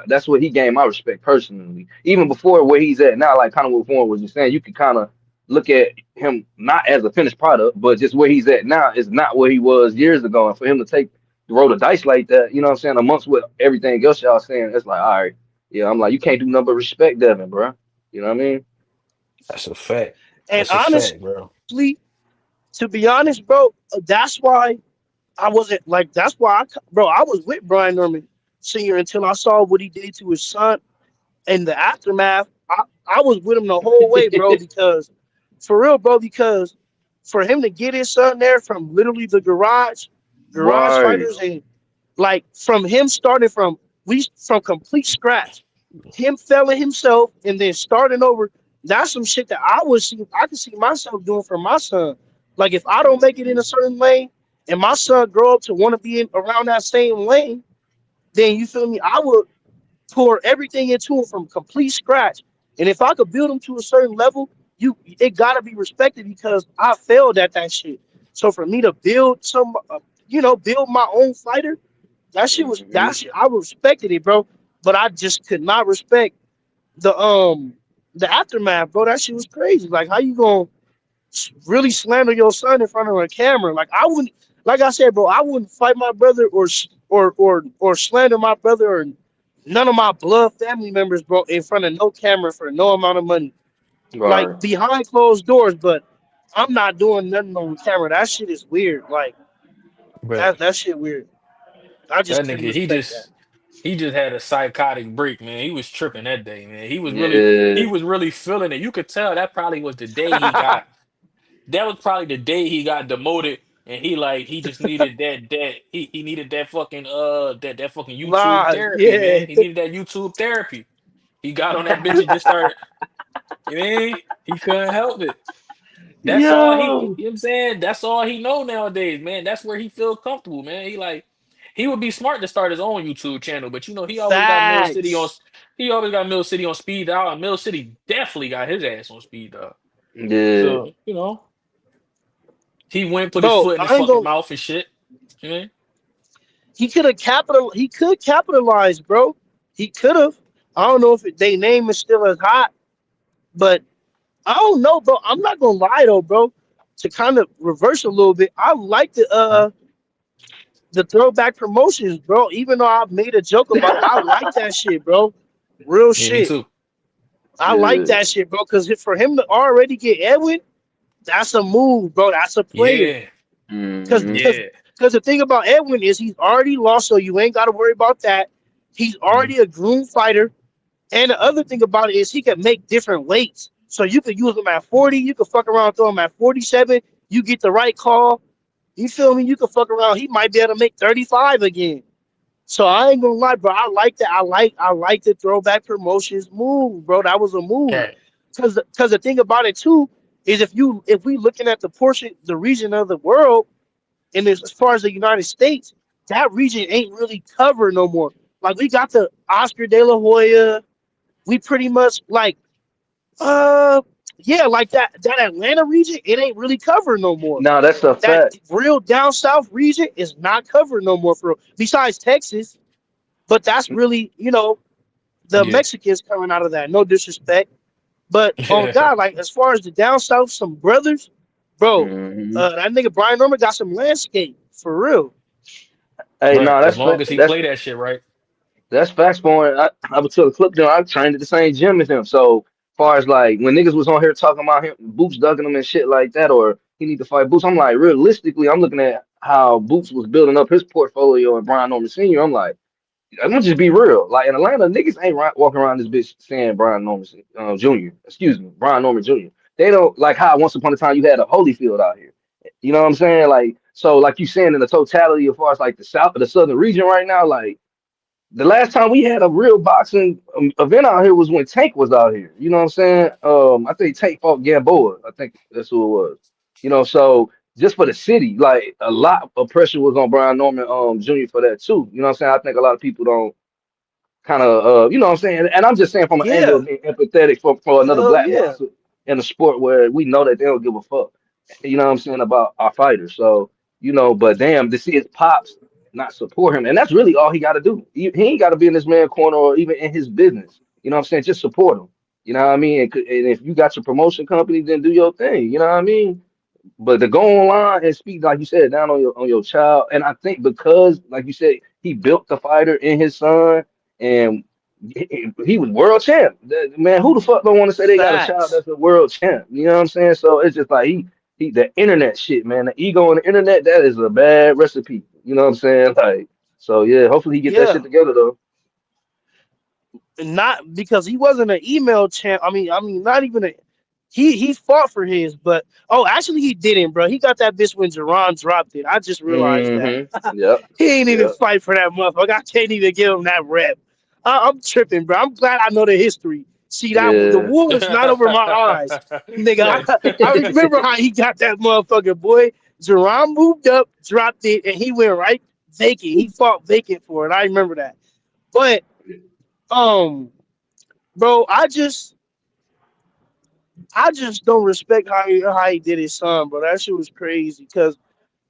that's what he gained my respect personally. Even before where he's at now, like kind of what Warren was just saying, you could kind of look at him not as a finished product, but just where he's at now is not where he was years ago. And for him to take the roll the dice like that, you know what I'm saying, amongst what everything else y'all saying, it's like, all right, yeah, I'm like, you can't do nothing but respect Devin, bro. You know what I mean? that's a fact. And That's a fact, honestly, bro. to be honest, bro, that's why I wasn't like. That's why bro, I was with Brian Norman Sr. until I saw what he did to his son and the aftermath. I was with him the whole way, bro, because for real, bro, because for him to get his son there from literally the garage Right. fighters, and like from him starting from complete scratch, him failing himself and then starting over. That's some shit that I could see myself doing for my son. Like if I don't make it in a certain lane and my son grow up to want to be around that same lane, then you feel me? I would pour everything into him from complete scratch. And if I could build him to a certain level, it gotta be respected because I failed at that shit. So for me to build build my own fighter, Mhm. that shit. I respected it, bro. But I just could not respect the the aftermath, bro. That shit was crazy. Like how you gonna really slander your son in front of a camera? Like I wouldn't, like I said, bro. I wouldn't fight my brother or slander my brother or none of my blood family members, bro, in front of no camera for no amount of money. Right. Like behind closed doors, but I'm not doing nothing on camera. That shit is weird. Like But that shit weird. I just that couldn't nigga, respect that. he just had a psychotic break, man. He was tripping that day, man. He Yeah. was really feeling it. You could tell that probably was the day he got. That was probably the day he got demoted, and he just needed he needed that fucking that fucking YouTube Nah, therapy, man. yeah. He needed that YouTube therapy. He got on that bitch and just started. You know, he couldn't help it. That's all Yo. you know what I'm saying? That's all he know nowadays, man. That's where he feel comfortable, man. He would be smart to start his own YouTube channel, but he always got Mill City on Facts. he always got Mill City on speed dial, and Mill City definitely got his ass on speed dial. Yeah. So, he went put his Bro, foot in his I ain't fucking gonna mouth and shit. You know? he could capitalize, bro. He could have. I don't know if they name is still as hot, but I don't know, bro. I'm not gonna lie though, bro. To kind of reverse a little bit, I like the throwback promotions, bro. Even though I've made a joke about it, I like that shit, bro. Real Yeah, me shit. too. I like Yeah. that shit, bro. Because for him to already get Edwin, that's a move, bro. That's a player. Yeah. Because Hmm. because Yeah. because the thing about Edwin is he's already lost, so you ain't got to worry about that. He's Mhm. already a groomed fighter. And the other thing about it is he can make different weights. So you could use him at 40. You could fuck around, throw him at 47. You get the right call. You feel me? You could fuck around. He might be able to make 35 again. So I ain't gonna lie, bro. I like that. I like the throwback promotions move, bro. That was a move. Cat. Cause the thing about it too is if we looking at the region of the world, and as far as the United States, that region ain't really covered no more. Like we got the Oscar De La Hoya. We pretty much like uh yeah, like that Atlanta region, it ain't really covered no more. Now that's a That fact. real down south region is not covered no more for besides Texas, but that's really, the Yeah. Mexicans coming out of that. No disrespect. But on God, like as far as the down south, some brothers, bro, Hmm. that nigga Brian Norman got some landscape for real. Hey, Right. no, As long as he play that shit right. that's facts for it. I was to a clip there. I trained at the same gym as him. So far as like when niggas was on here talking about him, Boots ducking him and shit like that, or he need to fight Boots. I'm like, realistically, I'm looking at how Boots was building up his portfolio and Brian Norman Sr. I'm like, I'm gonna just be real. Like in Atlanta, niggas ain't walking around this bitch saying Brian Norman Jr. Excuse me, Brian Norman Jr. They don't like how once upon a time you had a Holyfield out here. You know what I'm saying? Like so, like you saying in the totality as far as like the south, the southern region right now, like. The last time we had a real boxing event out here was when Tank was out here. You know what I'm saying? I think Tank fought Gamboa. I think that's who it was. You know, so just for the city, like a lot of pressure was on Brian Norman Jr. for that too. You know what I'm saying? I think a lot of people don't kind of you know what I'm saying? And I'm just saying from an angle Yeah, of being empathetic for another hell black yeah, boxer in a sport where we know that they don't give a fuck. You know what I'm saying about our fighters. So, you know, but damn, to see his pops not support him, and that's really all he got to do. He ain't got to be in this man corner or even in his business. You know what I'm saying? Just support him. You know what I mean? And if you got your promotion company, then do your thing. You know what I mean? But to go online and speak, like you said, down on your child, and I think because, like you said, he built the fighter in his son, and he was world champ. Man, who the fuck don't want to say they got a child facts. that's a world champ? You know what I'm saying? So it's just like he the internet shit, man. The ego on the internet, that is a bad recipe. You know what I'm saying? Like, so yeah, hopefully he get that Yeah, shit together though. not because he wasn't an email champ. I mean, not even a. He fought for his, but oh, actually he didn't, bro. He got that bitch when Jaron dropped it. I just realized that. Yep. He ain't even Yep. fight for that motherfucker. I can't even give him that rep. I'm tripping, bro. I'm glad I know the history. See that the Yeah. wool is not over my eyes, nigga. Said, I remember how he got that motherfucker, boy. Jerron moved up, dropped it, and he went right vacant. He fought vacant for it. I remember that. But um, bro, I just don't respect how he did his son, bro. That shit was crazy. Cause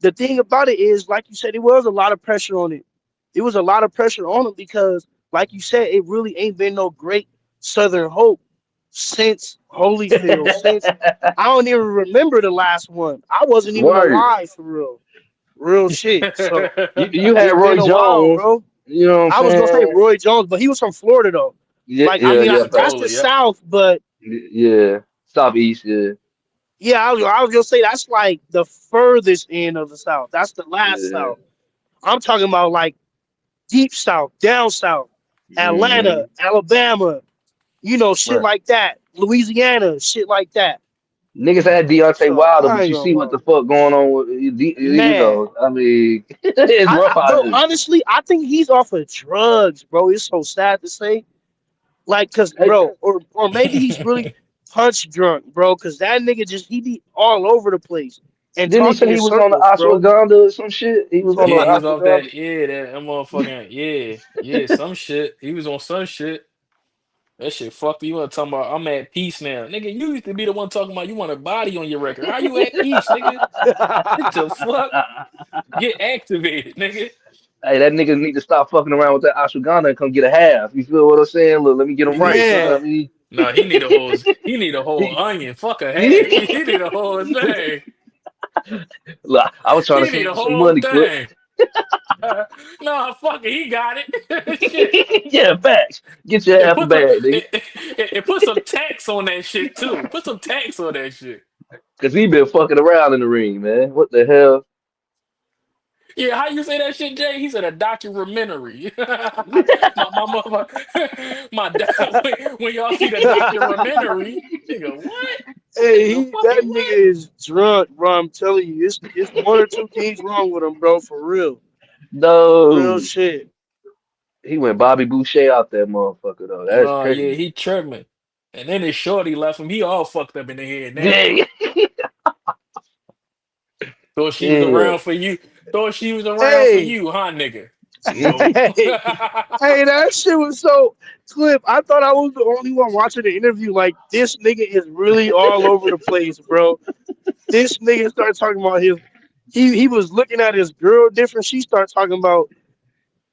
the thing about it is, like you said, it was a lot of pressure on it. It was a lot of pressure on him because, like you said, it really ain't been no great Southern Hope since Holyfield. Since I don't even remember the last one. I wasn't even Word. alive for real shit. So You had it's Roy been a while, Jones. bro. You know what I'm I was gonna say saying? Roy Jones, but he was from Florida though. Yeah, Like, I yeah, mean, yeah. that's Facts. the Pensacola, yep. South, but Yeah. Southeast. Yeah. yeah, I was gonna say that's like the furthest end of the South. That's the last Yeah. South. I'm talking about like deep South, down South, Atlanta, hmm Alabama, shit Right. like that. Louisiana, shit like that. Niggas had Deontay So Wilder, I but ain't you gonna see what lie. the fuck going on with you Man, know. I mean, it's rough out bro, here. honestly, I think he's off of drugs, bro. It's so sad to say. Like, cause, Hey, bro, or maybe he's really punch drunk, bro. Cause that nigga he be all over the place and didn't he talking say in he was on the circles, bro. ashwagandha or some shit? He was on the Yeah, he was off ashwagandha. that. Yeah, that motherfucking. Yeah, yeah, some shit. He was on some shit. That shit fucked you up talking about I'm at peace now. Nigga, you used to be the one talking about you want a body on your record. How you at peace, nigga? What the fuck? Get activated, nigga. Hey, that nigga need to stop fucking around with that ashwagandha and come get a half. You feel what I'm saying? Look, let me get him He need right. You know what Man, I mean? no, he need a whole onion. Fuck a half. He, He need a whole thing. look, I was trying to He need save a you some whole money, Clip. thing. No, fuck it, he got it. Shit. Yeah, facts. Get your And half a put some bag, nigga. and put some tax on that shit too. Put some tax on that shit. Cause he been fucking around in the ring, man. What the hell? Yeah, how you say that shit, Jay? He said a documentary. My mother, when y'all see the documentary, nigga, what? hey, Nigga, that fucking nigga what? is drunk, bro. I'm telling you, it's one or two things wrong with him, bro. For real, real No. shit. He went Bobby Boucher out that motherfucker though. That's No, yeah, crazy. he tripping. And then his shorty left him. He all fucked up in the head now. Yeah. Thought she was Yeah. around for you. Thought she was around for Hey, you, huh, nigga? Nope. hey, hey, that shit was so Clip. I thought I was the only one watching the interview. Like, this nigga is really all over the place, bro. This nigga started talking about his. He was looking at his girl different. She started talking about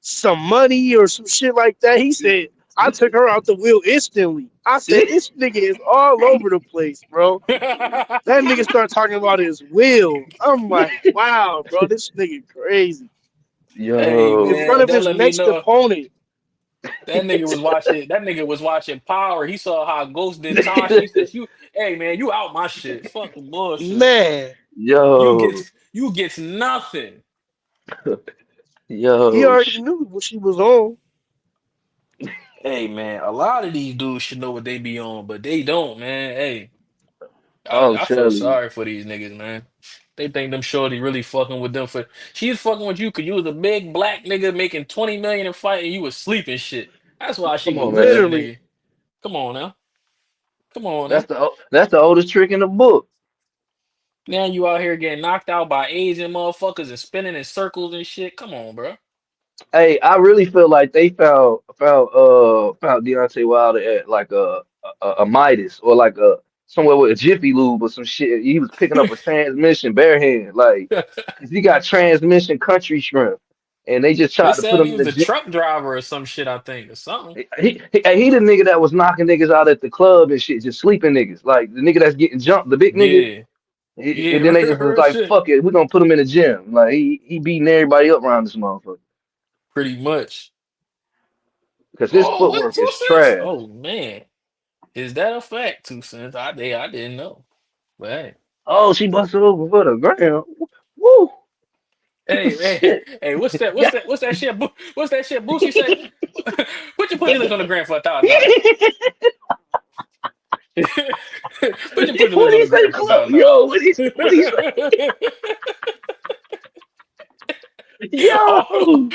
some money or some shit like that. He said, I took her out the wheel instantly. I said, this nigga is all over the place, bro. That nigga started talking about his will. I'm like, wow, bro, this nigga crazy. Hey In Yo. front man, of that his let me next know opponent. that nigga was watching. That nigga was watching Power. He saw how Ghost did Tasha. He says, "You, hey man, you out my shit. Fuck the bullshit. Man, You Yo. get you gets nothing." he Yo. already knew what she was on. Hey man, a lot of these dudes should know what they be on, but they don't, man. Hey, I'm I feel telling you. sorry for these niggas, man. They think them shorty really fucking with them for she's fucking with you because you was a big black nigga making 20 million in fight and you was sleeping shit. That's why she Come was on, with you, man. Literally. nigga. Come on now. Come on That's now. the oldest trick in the book. Now you out here getting knocked out by Asian motherfuckers and spinning in circles and shit. Come on, bro. Hey, I really feel like they found Deontay Wilder at like a Midas or like a somewhere with a Jiffy Lube or some shit. He was picking up a transmission bare hand, like 'cause he got transmission country shrimp, and they just They tried to put said him he in was the a gym. truck driver or some shit, I think, or something. He the nigga that was knocking niggas out at the club and shit, just sleeping niggas, like the nigga that's getting jumped, the big nigga. Yeah. Yeah, And then they just was real like, shit. fuck it, we're gonna put him in the gym. Like he beating everybody up around this motherfucker. Pretty much. Because his Oh, what footwork two is cents? trash. Oh man. Is that a fact, 2 cents? I didn't know. But hey. Oh, she busted over for the ground. Woo! Hey, hey, Shit. hey, what's that? What's Yeah. that? What's that shit? What's that shit? Boosie say, put your pussy lips on the what ground for $1,000. Put your pussy do lips on you the say, ground for Club? $1,000. Yo, what do you say? Au- Yo!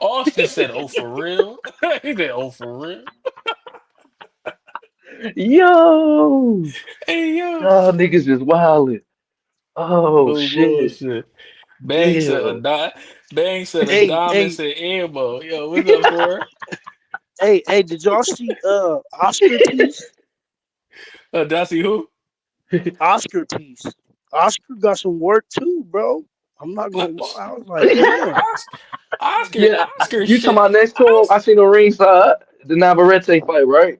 Austin said, oh, for real? He said, oh, for real? Yo! Hey, yo. Y'all niggas is wildin'. Oh, No shit. bullshit. Bang said a Damn. di- Bang said a Hey, diamond hey, said ammo. Yo, what's up, for? hey, did y'all see Oscar piece? Did I see who? Oscar piece. Oscar got some work too, bro. I'm not gonna lie. I was like, damn. Oscar, Yeah, Oscar you talking shit. about next to him? I Oscar, seen the ringside, the Navarrete fight, right?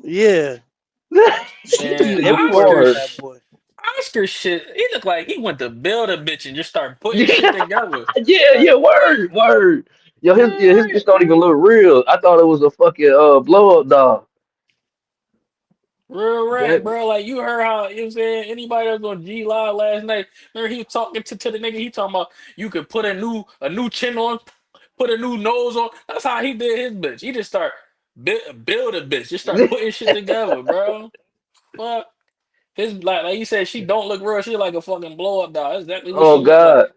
Yeah. She man, be He was everywhere with hard. that boy. Oscar shit. He looked like he went to build a bitch and just start putting Yeah, shit together. yeah, Like what? word, word. Yo, his All bitch right, don't even bro. look real. I thought it was a fucking blow up doll. Real rap, That bro. Like you heard how you know what I'm saying anybody that was on G Live last night. Remember he was talking to the nigga. He talking about you could put a new chin on, put a new nose on. That's how he did his bitch. He just start build a bitch. Just start putting shit together, bro. Fuck. His like you said, she don't look real. She like a fucking blow up doll. That's exactly what oh she looked god. like.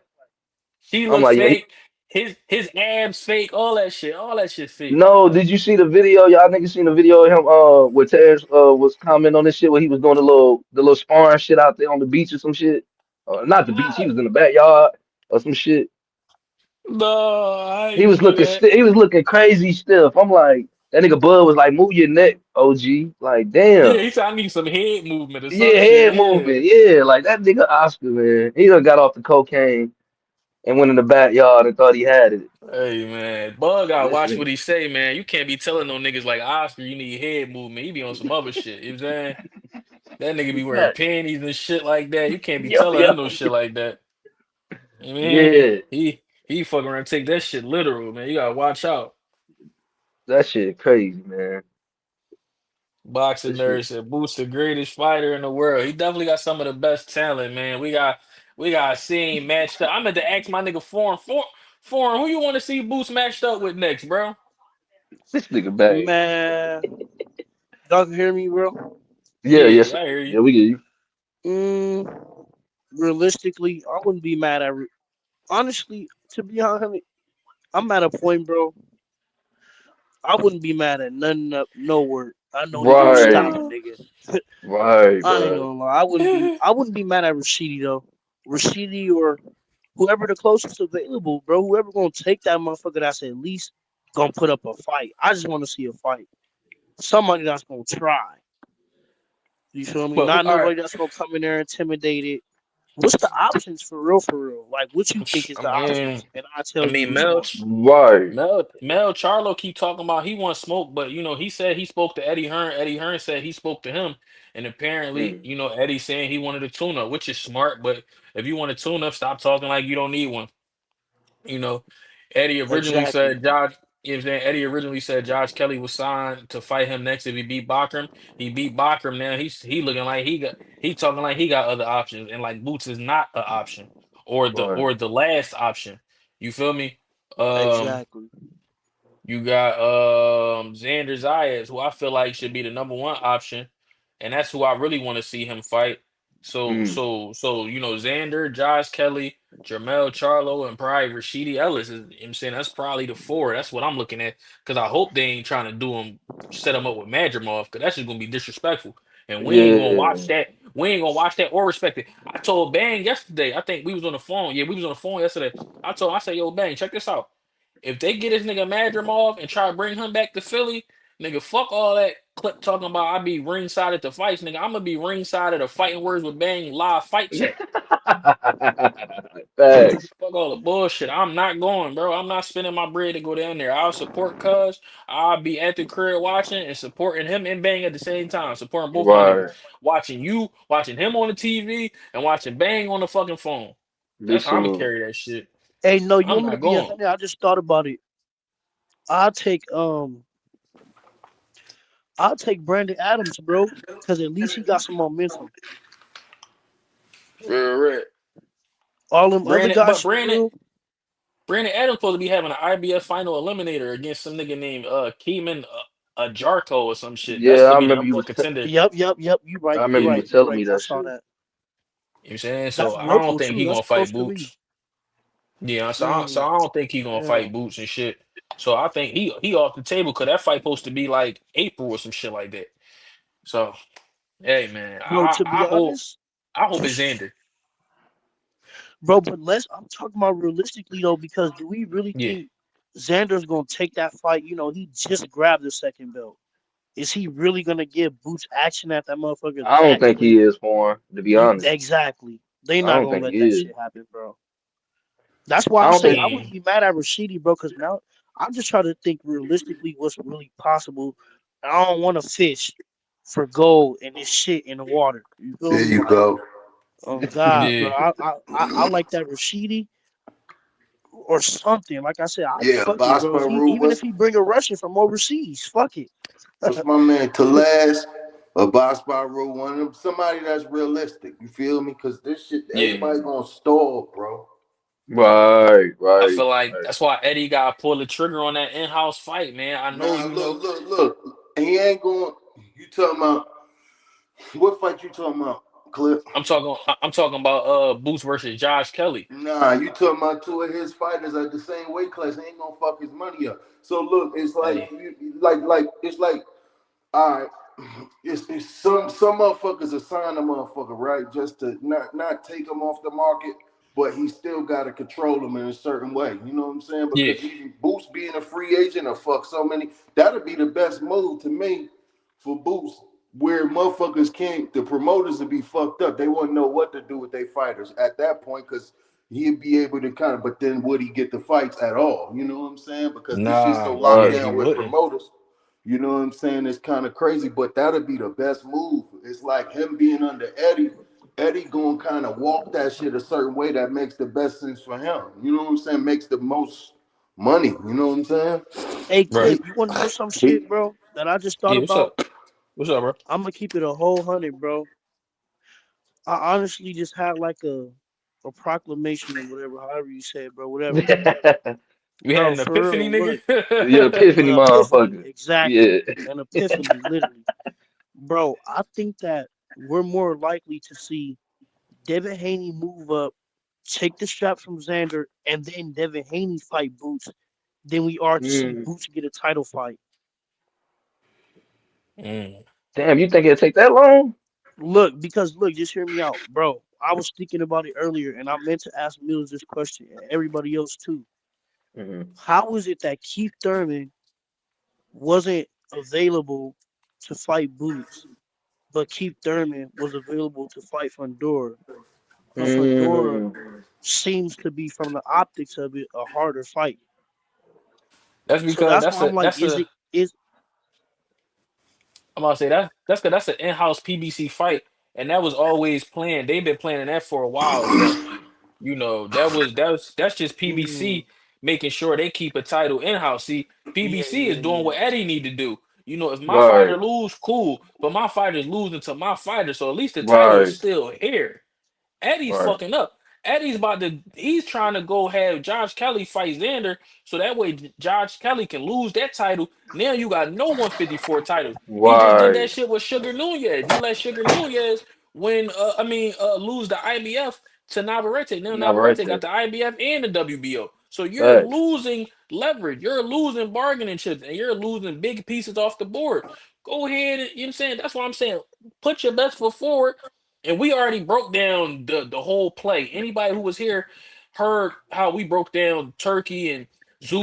She I'm look like, yeah. fake. His abs fake. All that shit. All that shit fake. No, did you see the video? Y'all niggas seen the video of him where Tez was commenting on this shit where he was doing the little sparring shit out there on the beach or some shit? Not the beach, he was in the backyard or some shit. No, I He ain't was see looking that. he was looking crazy stiff. I'm like, that nigga Bud was like, move your neck, OG. Like, Yeah, damn. he said I need some head movement or some Yeah, shit. head Yeah. movement. Yeah, like that nigga Oscar, man. He done got off the cocaine and went in the backyard and thought he had it. Hey man, Bug gotta This watch what nigga. he say, man. You can't be telling no niggas like Oscar you need head movement. He be on some other shit. You know what I'm saying? That nigga be wearing panties and shit like that. You can't be Yo, telling yo. him no shit like that. You know what I mean? Yeah, He fucking around and take that shit literal, man. You gotta watch out. that shit crazy, man. Boxing This nerd shit. said Boots the greatest fighter in the world. He definitely got some of the best talent, man. We got seen matched up. I meant to ask my nigga Foreign, who you want to see Boots matched up with next, bro? This nigga bad. Man, y'all can hear me, bro? Yeah, yes, Yeah, I hear yeah, you. we get you. Mm, realistically, I wouldn't be mad at. Honestly, to be honest, I'm at a point, bro. I wouldn't be mad at nothing up, no word. I know he gonna stop Right, a No. nigga. right, I ain't bro. gonna lie. I wouldn't be mad at Rashidi though. Rashidi or whoever the closest available, bro. Whoever gonna take that motherfucker that's at least gonna put up a fight. I just want to see a fight. Somebody that's gonna try. You feel me? But Not all right. nobody that's gonna come in there intimidated. What's the options for real? For real? Like, what you think is I the mean, options? And I I tell you mean, which one. Right. Mel Charlo keep talking about he wants smoke, but he said he spoke to Eddie Hearn. Eddie Hearn said he spoke to him, and apparently, Mm, Eddie saying he wanted a tuna, which is smart. But if you want a tuna, stop talking like you don't need one. You know, Eddie originally Exactly. said Josh. You know what I'm saying? Eddie originally said Josh Kelly was signed to fight him next if he beat Bachram. He beat Bachram. Now he looking like he talking like he got other options, and like Boots is not an option or the right. or the last option. You feel me? Um, Exactly. You got Xander Zayas, who I feel like should be the number one option, and that's who I really want to see him fight. Mm. Xander, Josh Kelly, Jermell Charlo, and probably Rashidi Ellis is. You know what I'm saying that's probably the four. That's what I'm looking at because I hope they ain't trying to do him set him up with Madrimov because that's just gonna be disrespectful, and we ain't gonna watch Yeah. that. We ain't gonna watch that or respect it. I told Bang yesterday. I think we was on the phone. Yeah, we was on the phone yesterday. I said, yo, Bang, check this out. If they get this nigga Madrimov and try to bring him back to Philly, nigga, fuck all that clip talking about I be ringside at the fights, nigga. I'm gonna be ringside at a Fighting Words with Bang live fight check. Facts. Fuck all the bullshit. I'm not going, bro. I'm not spending my bread to go down there. I'll support Cuz. I'll be at the crib watching and supporting him and Bang at the same time. Supporting both my niggas. Right. Watching you, watching him on the TV, and watching Bang on the fucking phone. Big That's how I'm gonna salute. carry that shit. Hey, no, you I'm want me to not be a going. hundred? I just thought about it. I'll take I'll take Brandon Adams, bro, because at least he got some momentum. Real, real. All them other Brandon, guys but for Brandon, real. Brandon Adams supposed to be having an IBF final eliminator against some nigga named Keeman Ajarko or some shit. Yeah, That's to I be the remember number you one was. contender. Yep. You I right. You remember you Yeah. was right. You telling right. me I that saw shit. that. You know what I'm saying? So That's I don't local think too. he That's gonna close fight to me. Boots. Yeah, so Mm, I don't think he gonna yeah. fight Boots and shit. So I think he off the table because that fight supposed to be like April or some shit like that. So hey man, Bro, to be honest, I hope it's Xander. bro, but I'm talking about realistically though, because do we really Yeah. think Xander's gonna take that fight? You know, he just grabbed the second belt. Is he really gonna give Boots action at that motherfucker I don't that think quick? he is for him, to be honest. Exactly. They I not don't gonna think let he that is. shit happen, bro. That's why I I don't say think. I wouldn't Mm, be mad at Rashidi, bro, because now I'm just trying to think realistically what's really possible. I don't want to fish for gold and this shit in the water. You feel There me? you Like, go. oh God, bro, yeah. I like that Rashidi or something. Like I said, I Yeah, fuck it, box bro. If per he rule. even if he bring a Russian from overseas, fuck it. What's my man Talaz? A box by rule. One of them, somebody that's realistic. You feel me? Because this shit, Yeah. everybody gonna stall, bro. Right, I right, feel like right. that's why Eddie got to pull the trigger on that in-house fight, man. I know Nah, you know. look. He ain't going. You talking about what fight? You talking about, Clip? I'm talking about Boots versus Josh Kelly. Nah, you talking about two of his fighters at the same weight class. He ain't gonna fuck his money up. So look, it's like Hey, like it's like all right. It's some motherfuckers assign a motherfucker right just to not take him off the market, but he still got to control him in a certain way. You know what I'm saying? yeah. Because even Boots being a free agent or fuck so many, that'd be the best move to me for Boots. Where motherfuckers can't, the promoters would be fucked up. They wouldn't know what to do with their fighters at that point because he'd be able to kind of. But then would he get the fights at all? You know what I'm saying? Because this shit's so Nah, locked yeah, Right. he down with wouldn't. promoters. You know what I'm saying? It's kind of crazy, but that'd be the best move. It's like him being under Eddie. Eddie gonna kind of walk that shit a certain way that makes the best sense for him. You know what I'm saying? Makes the most money. You know what I'm saying? Hey, Right. Clip, you want to know some He shit, bro? That I just thought Yeah, what's about. up? What's up, bro? I'm gonna keep it a whole hundred, bro. I honestly just had like a proclamation or whatever, however you say it, bro. Whatever, We had bro. an For epiphany, real, look, Your nigga. epiphany, an epiphany, motherfucker. exactly, Yeah. an epiphany, literally, bro. I think that we're more likely to see Devin Haney move up, take the strap from Xander, and then Devin Haney fight Boots than we are to see Mm. Boots get a title fight. Mm, Damn, you think it'll take that long? Look, because look, just hear me out, bro. I was thinking about it earlier, and I meant to ask Mills this question, and everybody else too. Mm-hmm. How is it that Keith Thurman wasn't available to fight Boots, but Keith Thurman was available to fight Fundora? But Fundora Mm. seems to be, from the optics of it, a harder fight. that's So because that's why I'm like, is I'm gonna say that's because that's an in-house PBC fight, and that was always planned. They've been planning that for a while, so that's just mm, PBC making sure they keep a title in-house. See, PBC is doing yeah. what Eddie need to do. If my Right, fighter lose, cool, but my fighter's losing to my fighter, so at least the title is right, still here. Eddie right. fucking up. Eddie's about to. He's trying to go have Josh Kelly fight Xander, so that way Josh Kelly can lose that title. Now you got no 154 titles. He just did that Right. shit with Sugar Nunez. You let Sugar Nunez win. Lose the IBF to Navarrete. Now Not right Navarrete got there. the IBF and the WBO. So you're Facts. losing leverage. You're losing bargaining chips, and you're losing big pieces off the board. Go ahead, and, you know what I'm saying? That's what I'm saying. Put your best foot forward. And we already broke down the whole play. Anybody who was here heard how we broke down Turkey and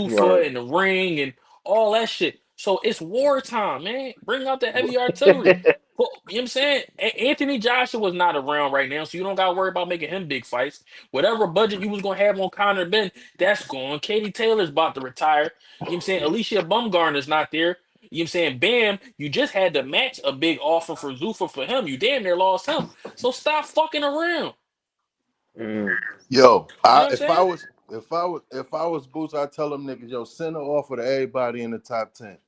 Right. Zuffa and the ring and all that shit. So it's wartime, man. Bring out the heavy artillery. You know what I'm saying? Anthony Joshua was not around right now, so you don't got to worry about making him big fights. Whatever budget you was going to have on Conor Ben, that's gone. Katie Taylor's about to retire. You know what I'm saying? Alicia Bumgarner's not there. You know what I'm saying? Bam, you just had to match a big offer for Zuffa for him. You damn near lost him. So stop fucking around. Mm. Yo, You know what I'm if I saying? was Boots, I tell them niggas, yo, send an offer to everybody in the top 10.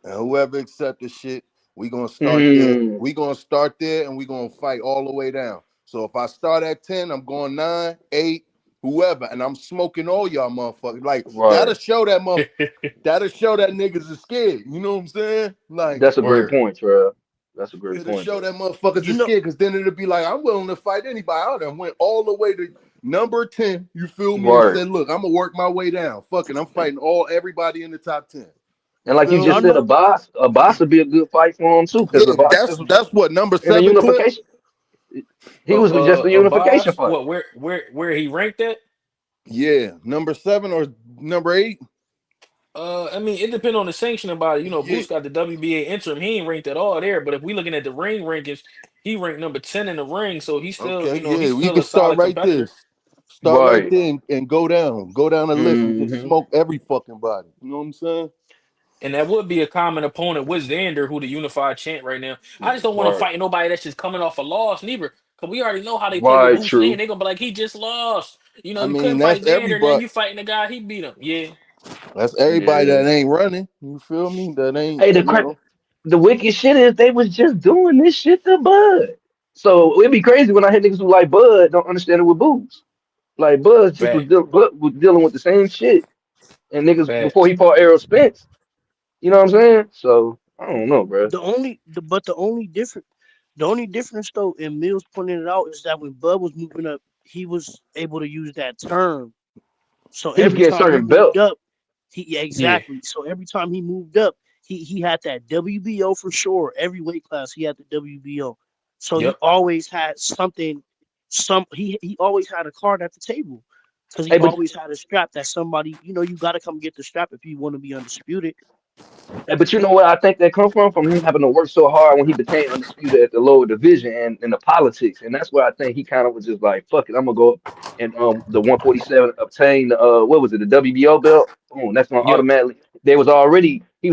And whoever accept the shit, we gonna start there. Mm. We gonna start there and we gonna fight all the way down. So if I start at 10, I'm going 9, 8, whoever, and I'm smoking all y'all motherfuckers. Like Right. that'll show that niggas is scared. You know what I'm saying? Like That's a great Word. point, Trav. That's a great it'll point, show though. that motherfuckers You is know, scared, because then it'll be like, I'm willing to fight anybody. I done went all the way to number 10, you feel me, and Right. said, look, I'm gonna work my way down. Fuck it, I'm fighting everybody in the top 10. You And like you feel just y'all me? said, know. Abbas would be a good fight for him too, because Yeah, Abbas that's just was that's what number in the 7 clip. unification. He was just the unification Boss. fight. What? Where he ranked at? Yeah, number 7 or number 8. I mean, it depends on the sanction about it. You know, Yeah. Boost got the WBA interim. He ain't ranked at all there. But if we looking at the ring rankings, he ranked number 10 in the ring. So he's still, Okay. he's Yeah, we still can a start solid right there. competitor. Start right Right. there and go down the list and just Hmm. smoke every fucking body. You know what I'm saying? And that would be a common opponent with Xander, who the unified champ right now. I just don't want him Right. fighting nobody that's just coming off a loss, neither. Because we already know how they play with Right. Boost name. True. They going to be like, he just lost. You know, I you mean, couldn't fight Xander, then you fighting the guy, he beat him. Yeah. that's everybody Yeah. that ain't running. You feel me? That ain't, Hey, the wicked shit is they was just doing this shit to Bud. So it'd be crazy when I hear niggas who like Bud don't understand it with Boots. Like Facts. Bud was dealing with the same shit, and niggas before Facts. he fought Errol Spence. You know what I'm saying? So I don't know, bro. The only difference though, and Mills pointed it out, is that when Bud was moving up, he was able to use that term. So He was every getting time he certain moved belts. up, yeah, Yeah. exactly. So every time he moved up, he had that WBO for sure. Every weight class, he had the WBO. So he Yep. always had something. He always had a card at the table because he Hey, but always had a strap that somebody, you got to come get the strap if you want to be undisputed. But you know what I think that come from him having to work so hard when he became undisputed at the lower division and in the politics, and that's where I think he kind of was just like, fuck it, I'm gonna go up and the 147 obtain what was it, the WBO belt? Boom, that's gonna Yep. automatically. He was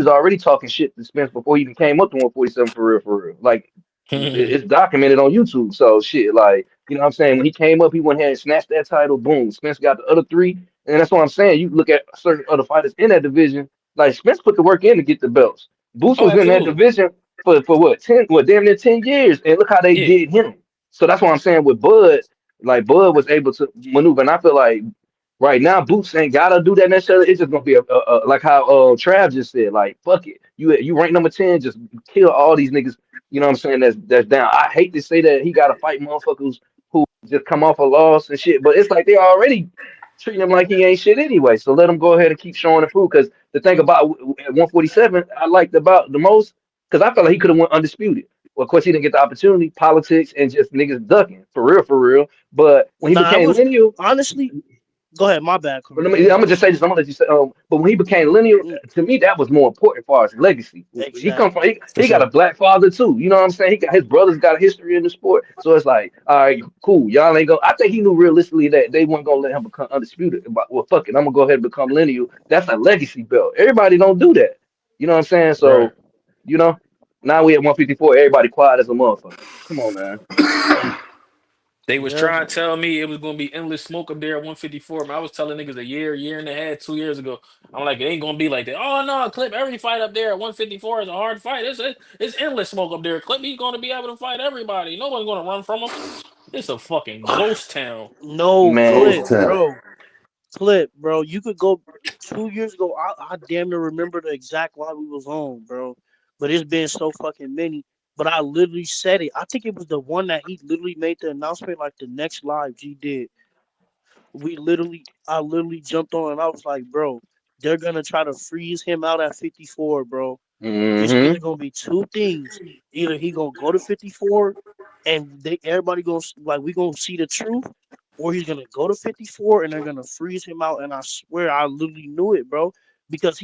already talking shit to Spence before he even came up to 147 for real. Like it's documented on YouTube. So shit, like you know what I'm saying, when he came up, he went ahead and snatched that title. Boom, Spence got the other three, and that's what I'm saying. You look at certain other fighters in that division. Like Spence put the work in to get the belts. Boots Oh, was in that absolutely. division for what 10, what damn near 10 years, and look how they Yeah. did him. So that's what I'm saying with Bud. Like Bud was able to maneuver, and I feel like right now Boots ain't gotta do that necessarily. It's just gonna be like how Trav just said. Like fuck it, you rank number 10, just kill all these niggas. You know what I'm saying? That's down. I hate to say that he gotta fight motherfuckers who just come off a loss and shit, but it's like they already treating him like he ain't shit anyway. So let him go ahead and keep showing the proof. Because the thing about at 147, I liked about the most, because I felt like he could have went undisputed. Well, of course, he didn't get the opportunity, politics, and just niggas ducking for real, for real. But when he Nah, I became was lineal, honestly. Go ahead, my bad, but Carl. let Go me, I'm ahead. gonna just say this. I'm gonna let you say. But when he became lineal, Mm, to me that was more important for his legacy. He come from. exactly. For He got a sure. black father too. You know what I'm saying? He got his brothers got a history in the sport. So it's like, all right, cool. Y'all ain't go. I think he knew realistically that they weren't gonna let him become undisputed. But well, fuck it. I'm gonna go ahead and become lineal. That's a legacy belt. Everybody don't do that. You know what I'm saying? Right. So you know, now we at 154. Everybody quiet as a motherfucker. Come on, man. They was Yeah. trying to tell me it was gonna be endless smoke up there at 154. Man, I was telling niggas a year and a half, 2 years ago. I'm like, it ain't gonna be like that. Oh no, Clip, every fight up there at 154 is a hard fight. It's endless smoke up there. Clip, he's gonna be able to fight everybody. No one's gonna run from him. It's a fucking ghost town. No Man, Ghost clip, Town. bro. Clip, bro. You could go 2 years ago. I damn near remember the exact live we was on, bro. But it's been so fucking many. But I literally said it. I think it was the one that he literally made the announcement like the next live G did. I literally jumped on and I was like, bro, they're gonna try to freeze him out at 54, bro. It's either mm-hmm. gonna be two things. Either he gonna go to 54 and everybody gonna like we gonna see the truth, or he's gonna go to 54 and they're gonna freeze him out. And I swear I literally knew it, bro, because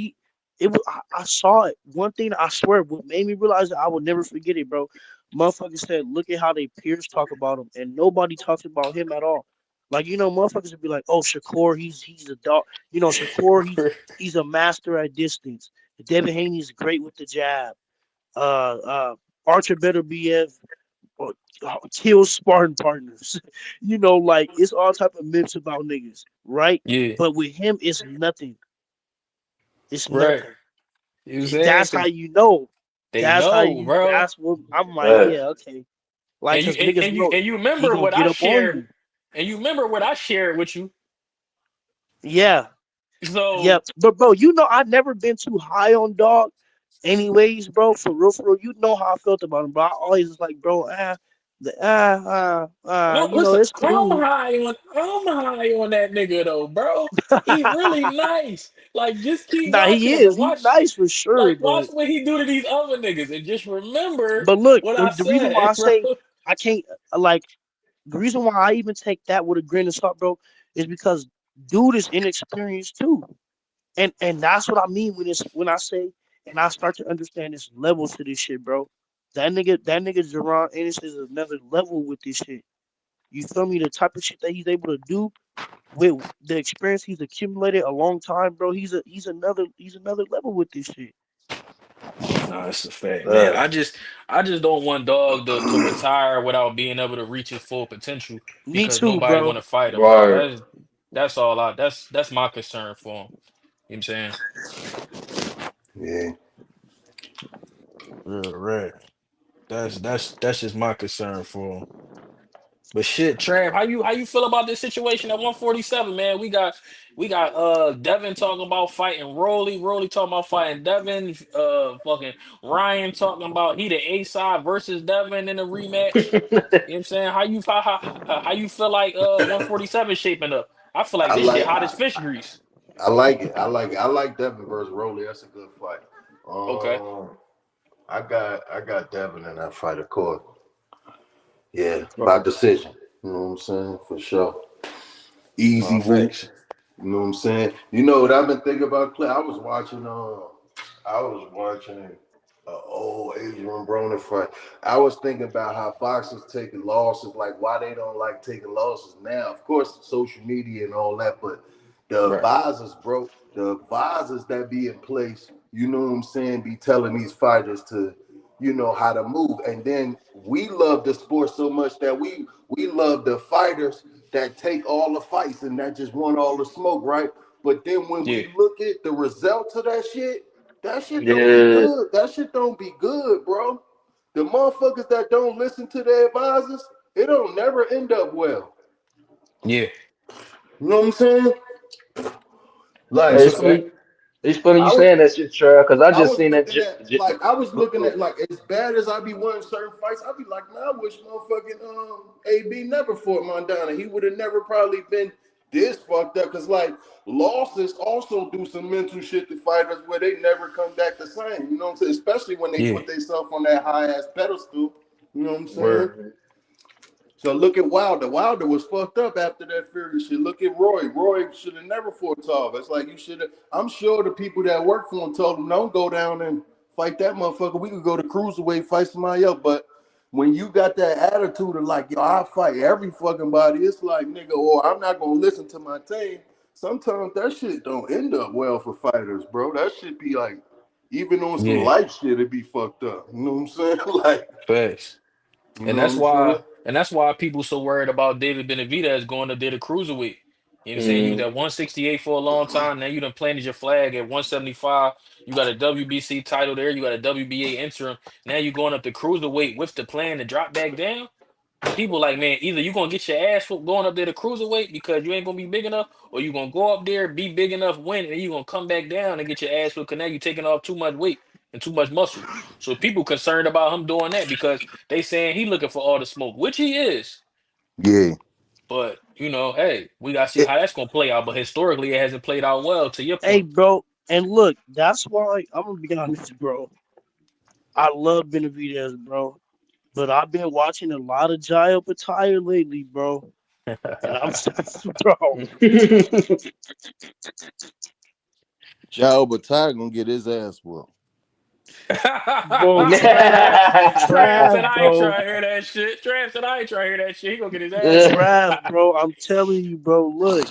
I saw it. One thing I swear what made me realize that I would never forget it, bro. Motherfuckers said, look at how they peers talk about him, and nobody talks about him at all. Like motherfuckers would be like, "Oh, Shakur, he's a dog." Shakur, he's a master at distance. Devin Haney is great with the jab. Uh, uh, Archer better be or kill Spartan partners. Like it's all type of myths about niggas, right? Yeah, But with him, it's nothing. It's right. nothing. You saying? That's how Because you know. they know, bro. That's what I'm like. Right. Yeah, okay. Like, cause niggas know And you he remember gonna what get I up on shared, you. and you remember what I shared with you. Yeah, yeah. So But bro, I've never been too high on dog. Anyways, bro, for real, you know how I felt about him, bro. I always was like, bro, listen, it's cool. I'm high on that nigga though, bro. He really nice. Like just keep Nah, he watching him is. and He watch nice for sure, watch but what he do to these other niggas and just remember look, what I the reason why I said, bro. say I can't like the reason why I even take that with a grain of salt, bro, is because dude is inexperienced too. And that's what I mean when I say and I start to understand there's levels to this shit, bro. That nigga Jaron Ennis is another level with this shit. You feel me? The type of shit that he's able to do with the experience he's accumulated a long time, bro. He's another level with this shit. No, it's a fact, man. Right. I just don't want dog to retire without being able to reach his full potential Me because too, nobody want bro. to fight him. Right. That's all that's my concern for him. You know what I'm saying? Yeah. Yeah, right. That's just my concern for him. But shit, Trav, how you feel about this situation at 147, man? We got Devin talking about fighting Rolly talking about fighting Devin, fucking Ryan talking about he the A side versus Devin in a rematch. You know what I'm saying? How you feel like 147 shaping up? I feel like I this shit like hot as fish grease. I like it. I like Devin versus Rolly. That's a good fight. Okay. Um, I got Devin in that fight, of course. Yeah, by Okay. decision. You know what I'm saying? For sure. Easy No whoop. facts. You know what I'm saying? You know what I've been thinking about, Clay? I was watching old Adrian Broner fight. I was thinking about how boxers taking losses, like why they don't like taking losses now. Of course, social media and all that, but the Right. advisors, bro, the advisors that be in place, you know what I'm saying, be telling these fighters to, how to move. And then we love the sport so much that we love the fighters that take all the fights and that just want all the smoke, right? But then when Yeah. we look at the results of that shit don't be Yeah. good. That shit don't be good, bro. The motherfuckers that don't listen to their advisors, it don't never end up well. Yeah. You know what I'm saying? Hey, Like, That's a it's fact. funny. It's funny you I was saying that shit, Trav, because I I just was seen that. looking at like as bad as I be wanting certain fights, I be like, man, I wish motherfucking AB never fought Mondana. He would have never probably been this fucked up. Cause like losses also do some mental shit to fighters where they never come back the same. You know what I'm saying? Especially when they Yeah. put themselves on that high ass pedestal. You know what I'm saying? Word. So look at Wilder. Wilder was fucked up after that Fury shit. Look at Roy. Roy should have never fought Tall. It's like you should have. I'm sure the people that work for him told him, don't go down and fight that motherfucker. We could go to cruiserweight, fight somebody else. But when you got that attitude of like, yo, I fight every fucking body, it's like, nigga, or I'm not gonna listen to my team. Sometimes that shit don't end up well for fighters, bro. That shit be like, even on some Yeah. life shit, it be fucked up. You know what I'm saying? Like, Facts. you And know what that's I'm saying? why people so worried about David Benavidez going to did a cruiserweight. You know what I'm saying? You was mm, at 168 for a long time. Now you done planted your flag at 175. You got a WBC title there. You got a WBA interim. Now you going up to cruiserweight with the plan to drop back down. People like, man, either you gonna get your ass whooped going up there to cruiserweight because you ain't gonna be big enough, or you gonna go up there, be big enough, win, and you gonna come back down and get your ass whooped because now you taking off too much weight and too much muscle. So people concerned about him doing that because they saying he looking for all the smoke, which he is. Yeah. But hey, we gotta see It, how that's gonna play out. But historically, it hasn't played out well. To your Hey, point, bro, and look, that's why I'm gonna be honest, bro. I love Benavidez, bro, but I've been watching a lot of Jai Opetaia lately, bro, and I'm bro, Joe Batai gonna get his ass whooped. bro, Trav said Trav, I ain't bro, trying to hear that shit. Trav said I ain't trying to hear that shit. He gonna get his ass whooped. Trav, bro. I'm telling you, bro. Look,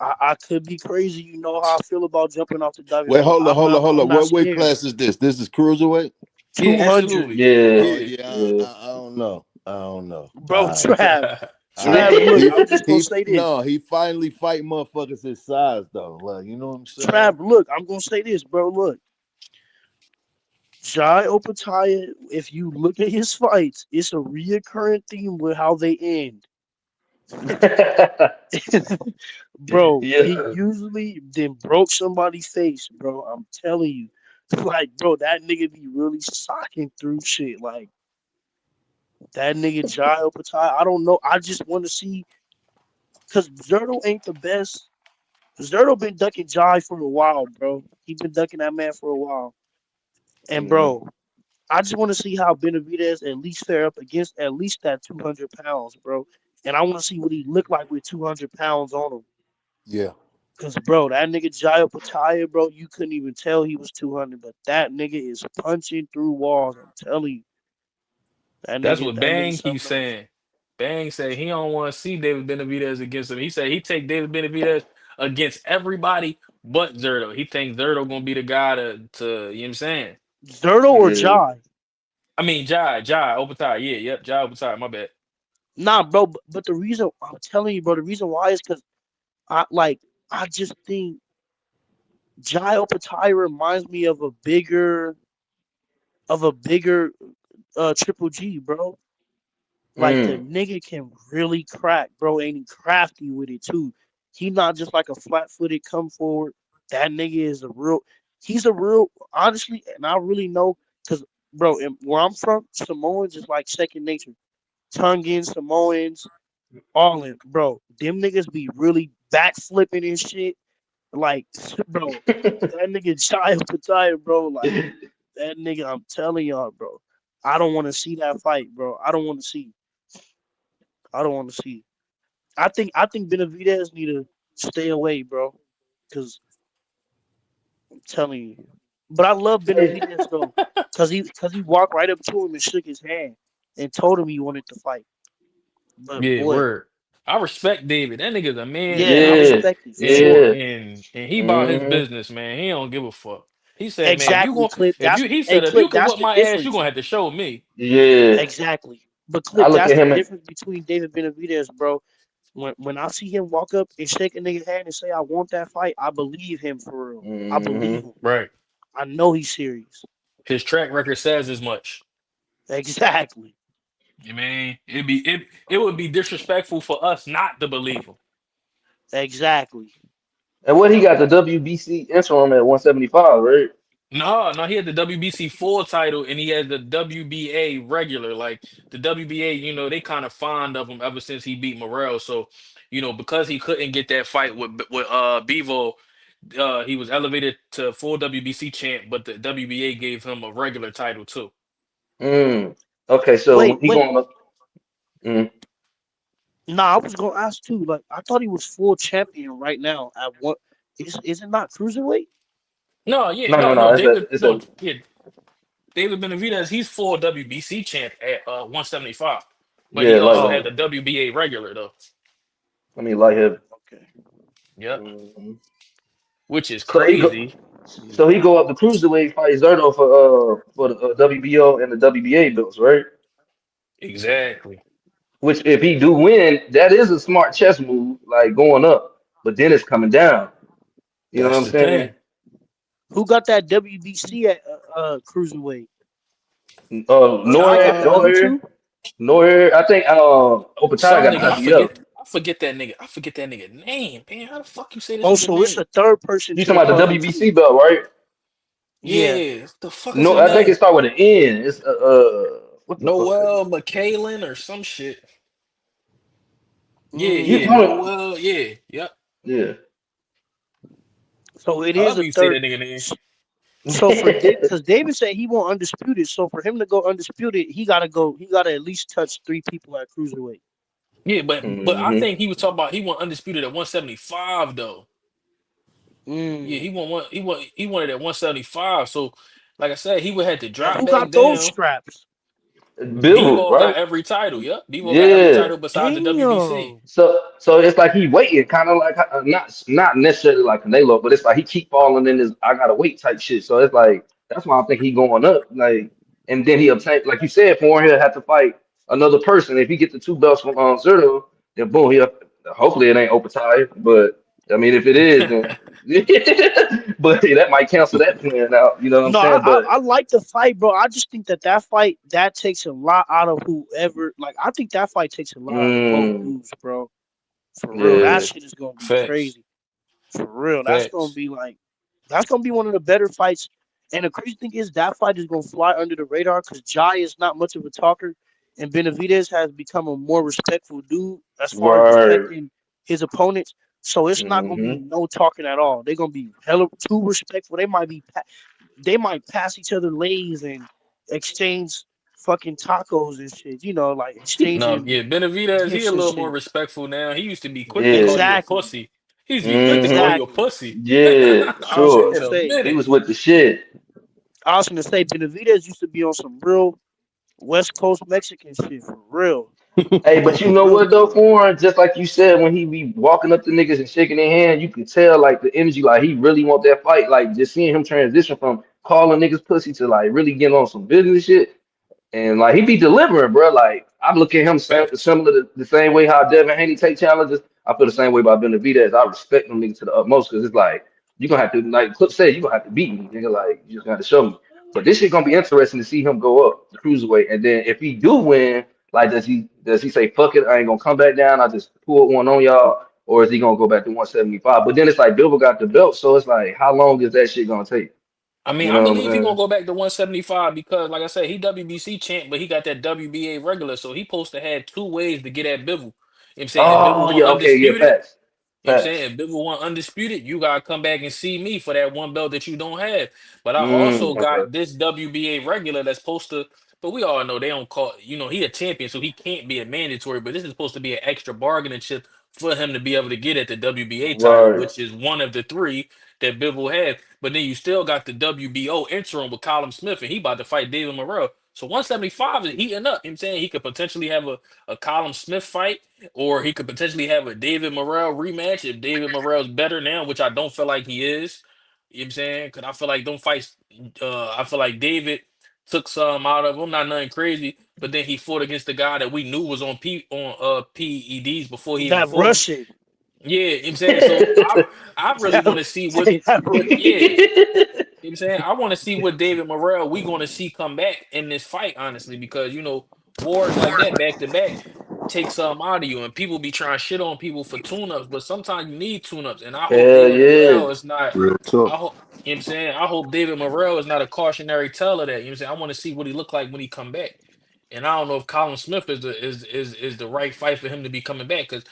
I could be crazy. You know how I feel about jumping off the diving Wait, board. hold on, hold on, hold I'm on. not What weight scared. class is this? This is cruiserweight. Yeah, 200, absolutely. Yeah, Oh Yeah. yeah, yeah. I don't know. I don't know. bro. All right. All right. Trav. Look, He I'm just gonna he say this. no, he finally fight motherfuckers his size though. Like, you know what I'm saying? Trav, look, I'm gonna say this, bro. Look, Jai Opetaia. If you look at his fights, it's a reoccurring theme with how they end. Bro, he Yeah. usually then broke somebody's face, bro. I'm telling you. Like, bro, that nigga be really socking through shit. Like, that nigga Jai Opetaia, I don't know. I just want to see, because Zerto ain't the best. Zerto been ducking Jai for a while, bro. He been ducking that man for a while. And, Mhm. bro, I just want to see how Benavidez at least fare up against at least that 200 pounds, bro. And I want to see what he look like with 200 pounds on him. Yeah. Cause bro, that nigga Jai Opetaia, bro, you couldn't even tell he was 200, but that nigga is punching through walls. I'm telling you, That's what that nigga Bang keeps something else. saying. Bang said he don't want to see David Benavidez against him. He said he take David Benavidez against everybody but Zerto. He thinks Zerto gonna be the guy to you know what I'm saying? Zerto or Yeah. Jai? I mean Jai Opetai. Yeah, yep, Jai Opetai, my bad. Nah, bro, but the reason I'm telling you, bro, the reason why is because I just think Jai Opetaia reminds me of a bigger Triple G, bro. Like the Mm. nigga can really crack, bro, and he crafty with it too. He not just like a flat footed come forward. That nigga is a real. He's a real, honestly, and I really know because, bro, where I'm from, Samoans is like second nature. Tongans, Samoans, all in, bro. Them niggas be really back flipping and shit. Like, bro, that nigga Child Pataya, bro. Like that nigga, I'm telling y'all, bro. I don't want to see that fight, bro. I don't want to see. I don't want to see. I think Benavidez need to stay away, bro. Cause I'm telling you. But I love Hey, Benavidez though, cause he walked right up to him and shook his hand and told him he wanted to fight. But Yeah, boy, word. I respect David. That nigga's a man, yeah, I yeah, respect it for and sure. yeah. and he about his Hmm. business, man. He don't give a fuck. He said, man, Exactly, Clip. he Hey, said if you Clip. can That's whip the my ass, you difference. gonna have to show me. Yeah. Exactly. But I Clip, look that's at the him and difference between David Benavidez, bro. When I see him walk up and shake a nigga hand and say I want that fight, I believe him for real. I believe hmm him. Right. I know he's serious. His track record says as much. Exactly. I mean, it would be disrespectful for us not to believe him. Exactly. and what he got the WBC interim at 175, right? No, no, he had the WBC full title and he had the WBA regular. Like the WBA, they kind of fond of him ever since he beat Morrell. So, because he couldn't get that fight with Bevo, he was elevated to full WBC champ, but the WBA gave him a regular title too. Mm. Okay, so Wait, he wait. going up. Mm. Nah, I was gonna ask too. Like, I thought he was full champion right now. At what is it not cruiserweight? No, yeah, No, no, no, no. It's a David, it's no, a yeah, David Benavidez, he's full WBC champ at 175, but he yeah, also Oh, had lightweight. the WBA regular though. I mean light heavy. okay. Yep, Hmm. which is So he go crazy. Yeah. so he go up the cruiserweight fight Zerto for the WBO and the WBA belts, right? Exactly. Which if he do win, that is a smart chess move, like going up, but then it's coming down. You know what That's I'm the saying? thing. Who got that WBC at cruiserweight? Jai got that one Nor too. Nor I think Opetaya Some got nigga, the IBO. I forget that nigga. I forget that nigga name. Man, how the fuck you say this Oh, nigga so it's name? a third person You to talking the about the puzzle too. WBC belt, right? Yeah. Yeah, what the fuck is No, his I think it name? start with an N. It's what the fuck that Noel is? McKalen or some shit. Yeah, You yeah, Mm. talking? Noel. Yeah, yep. Yeah. So it is However a you say third. that nigga name. So for because David said he want undisputed, so for him to go undisputed, he gotta go. He gotta at least touch 3 people at cruiserweight. Yeah, but I hmm think he was talking about he went undisputed at 175 though. Yeah, Mm. he wanted at 175. So like I said, he would have to And drop who back got those down. straps? Bivol, Bivol got right? every title. Yep. Bivol got every Yeah. title besides the WBC. Damn. So it's like he waiting, kind of like not necessarily like Canelo, but it's like he keep falling in this I gotta wait type shit. So it's like that's why I think he going up, like, and then he obtain like you said, for he'll have to fight another person. If he get the two belts from Zerto, then boom, he hopefully it ain't Opetaya, but I mean if it is, then but that might cancel that plan out. You know what I'm No, saying? But I like the fight, bro. I just think that fight that takes a lot out of whoever. Like I think that fight takes a lot out of both mm, dudes, bro. For real, that yeah, shit is gonna be Facts. crazy. For real, Facts. that's gonna be one of the better fights. And the crazy thing is that fight is gonna fly under the radar because Jai is not much of a talker, and Benavidez has become a more respectful dude as far as right. respecting his opponents. So it's not gonna be hmm no talking at all. They're gonna be hella too respectful. They might pass each other lays and exchange fucking tacos and shit. You know, like No, exchanging yeah, Benavidez, he a gifts and little more shit. respectful now. He used to be quick to Yeah. call you a Exactly. pussy. He used to be quick to call hmm you a Exactly. pussy. Yeah, for I was gonna Wait sure. a say. He minute. was with the shit. I was gonna say Benavidez used to be on some real West Coast Mexican shit for real, Hey, but you for know real, what for though, real. Foreign? Just like you said, when he be walking up to niggas and shaking their hand, you could tell like the energy, like he really want that fight. Like just seeing him transition from calling niggas pussy to like really getting on some business shit. And like he be delivering, bro. Like I look at him Facts. similar to the same way how Devin Haney take challenges. I feel the same way about Benavidez. I respect them niggas to the utmost because it's like you gonna have to, like Clip said, you gonna have to beat me, nigga. Like you just gonna have to show me. But this shit gonna be interesting to see him go up the cruiserweight, and then if he do win, like does he say fuck it? I ain't gonna come back down. I just pull one on y'all, or is he gonna go back to 175? But then it's like Bilbo got the belt, so it's like how long is that shit gonna take? I mean, You I know what I'm believe he gonna saying? go back to 175 because, like I said, he WBC champ, but he got that WBA regular, so he supposed to have two ways to get at Bivol. You know what I'm saying? If Bivol Oh want yeah, okay, yeah, undisputed, facts, you know what I'm facts. saying? If Bivol want undisputed, you gotta come back and see me for that one belt that you don't have. But I also Okay. got this WBA regular that's supposed to, but we all know they don't call, he a champion, so he can't be a mandatory, but this is supposed to be an extra bargaining chip for him to be able to get at the WBA title, Right. which is one of the three that Bivol had. But then you still got the WBO interim with Colin Smith, and he about to fight David Morrell. So 175 is heating up. You know what I'm saying? He could potentially have a Colin Smith fight, or he could potentially have a David Morrell rematch if David Morrell's better now, which I don't feel like he is. You know what I'm saying? Because I feel like them fights, I feel like David took some out of him, not nothing crazy, but then he fought against the guy that we knew was on PEDs before he even That fought him. Russian, Yeah, you know what I'm saying? So I really that, want to see what that yeah. You know what I'm saying? I want to see what David Morrell we going to see come back in this fight, honestly, because wars like that back to back take some out of you, and people be trying shit on people for tune-ups, but sometimes you need tune-ups, and I hope Hell David yeah. Morrell is not. Real talk. I hope you know what I'm saying. I hope David Morrell is not a cautionary tale of that. You know what I'm saying? I want to see what he look like when he come back, and I don't know if Colin Smith is the right fight for him to be coming back because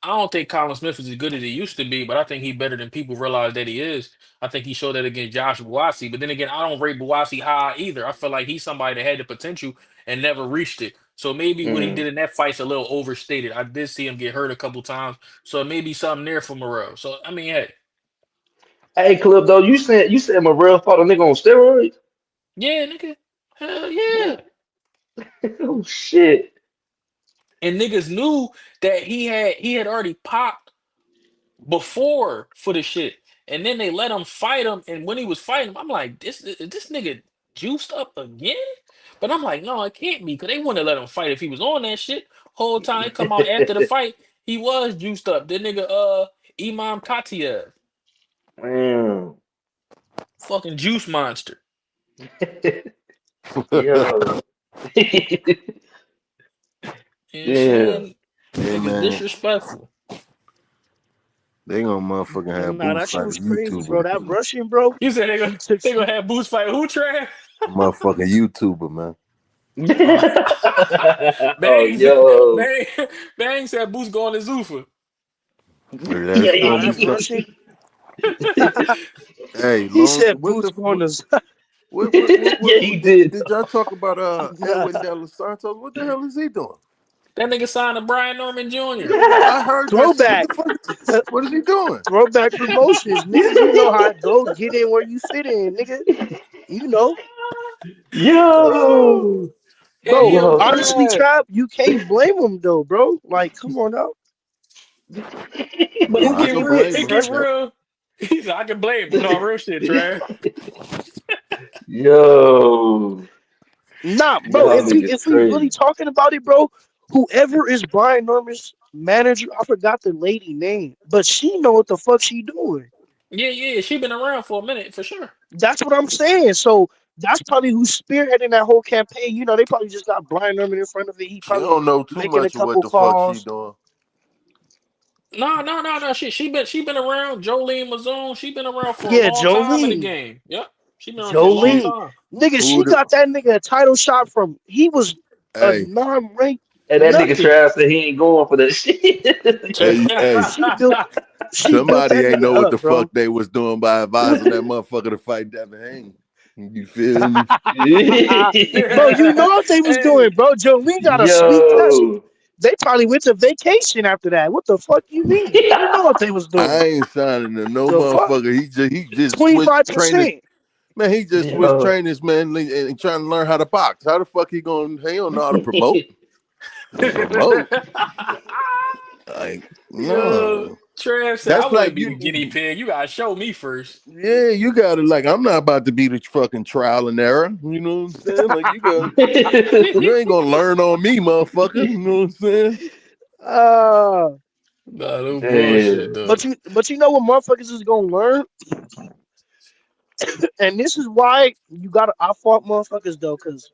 I don't think Colin Smith is as good as he used to be, but I think he's better than people realize that he is. I think he showed that against Josh Buatsi. But then again, I don't rate Buatsi high either. I feel like he's somebody that had the potential and never reached it. So maybe what he Mm. did in that fight's a little overstated. I did see him get hurt a couple times. So maybe something there for Morrell. So I mean, hey, Hey, Clip, though, you said Morrell fought a nigga on steroids? yeah, nigga. Hell Yeah. yeah. Oh shit. And niggas knew that he had already popped before for the shit. And then they let him fight him. And when he was fighting him, I'm like, this nigga juiced up again? But I'm like, no, it can't be, because they wouldn't have let him fight if he was on that shit. Whole time he come out after the fight, he was juiced up. The nigga Imam Katiev, Damn. fucking juice monster. Yo. You know what I'm Yeah. saying? Hey Niggas man, disrespectful. they gonna motherfucking have Nah, Boots that shit fight a was crazy, bro. YouTuber. That Russian, bro, You said he took they gonna he, have Boots fight who, Trav? Motherfucking YouTuber, man. Uh, Oh, Bang, yo. bang, bang said Boots going to Zuffa. Hey, that's nah, gonna be that some. Russian. Hey, He long said what Boots the going to. Yeah, he did. did y'all talk about Nah. Edwin De Los Santos? What the hell is he doing? That nigga signed to Brian Norman Jr. I heard that shit. What Throwback. the fuck? What is he doing? Throwback promotions, nigga. You know how it go. Get in where you fit in, nigga. You know. Oh, Yo. hey Bro, yo, Yo. honestly, Trav. Trap, you can't blame him though, bro. Like, come on out. But No, it I get can real. blame It him. get real. He said, I can blame him. No, real shit, Trav. Yo. Nah, bro. Y'all If niggas we really crazy. talking about it, bro, whoever is Brian Norman's manager, I forgot the lady name, but she know what the fuck she doing. Yeah, she been around for a minute for sure. That's what I'm saying. So that's probably who's spearheading that whole campaign. You know, they probably just got Brian Norman in front of it. He She probably don't know too making a much of what couple the fuck she calls. doing. No. She been around. Jolene Mazoon. She been around for a Yeah, long time in the Jolene. game. Yep. She been around for a long She Jolene. time. Nigga, who she the got that nigga a title shot from he was a hey non-ranked And that nigga nothing. Trav said he ain't going for that hey shit. hey She built she built somebody that ain't know nigga what up, the fuck bro. they was doing by advising that motherfucker to fight Devin Haney. You feel me? Bro, you know what they was doing, Hey, bro. Jolene got a sweet touch. Yo. They probably went to vacation after that. What the fuck you mean? You know what they was I doing. ain't signing to no The fuck? motherfucker. He just switched trainers. 25%. Man, he just switched Yo. trainers, man, and trying to learn how to box. How the fuck he gonna? He don't know how to promote. Promote? Like yo, no. Trav said I That's wouldn't like be the guinea pig. You gotta show me first. yeah, you gotta like. I'm not about to be the fucking trial and error. You know what I'm saying? Like you ain't gonna learn on me, motherfucker. You know what I'm saying? Uh, Nah, no bullshit Damn. though. but you know what motherfuckers is gonna learn? And this is why you gotta I fought motherfuckers though, cause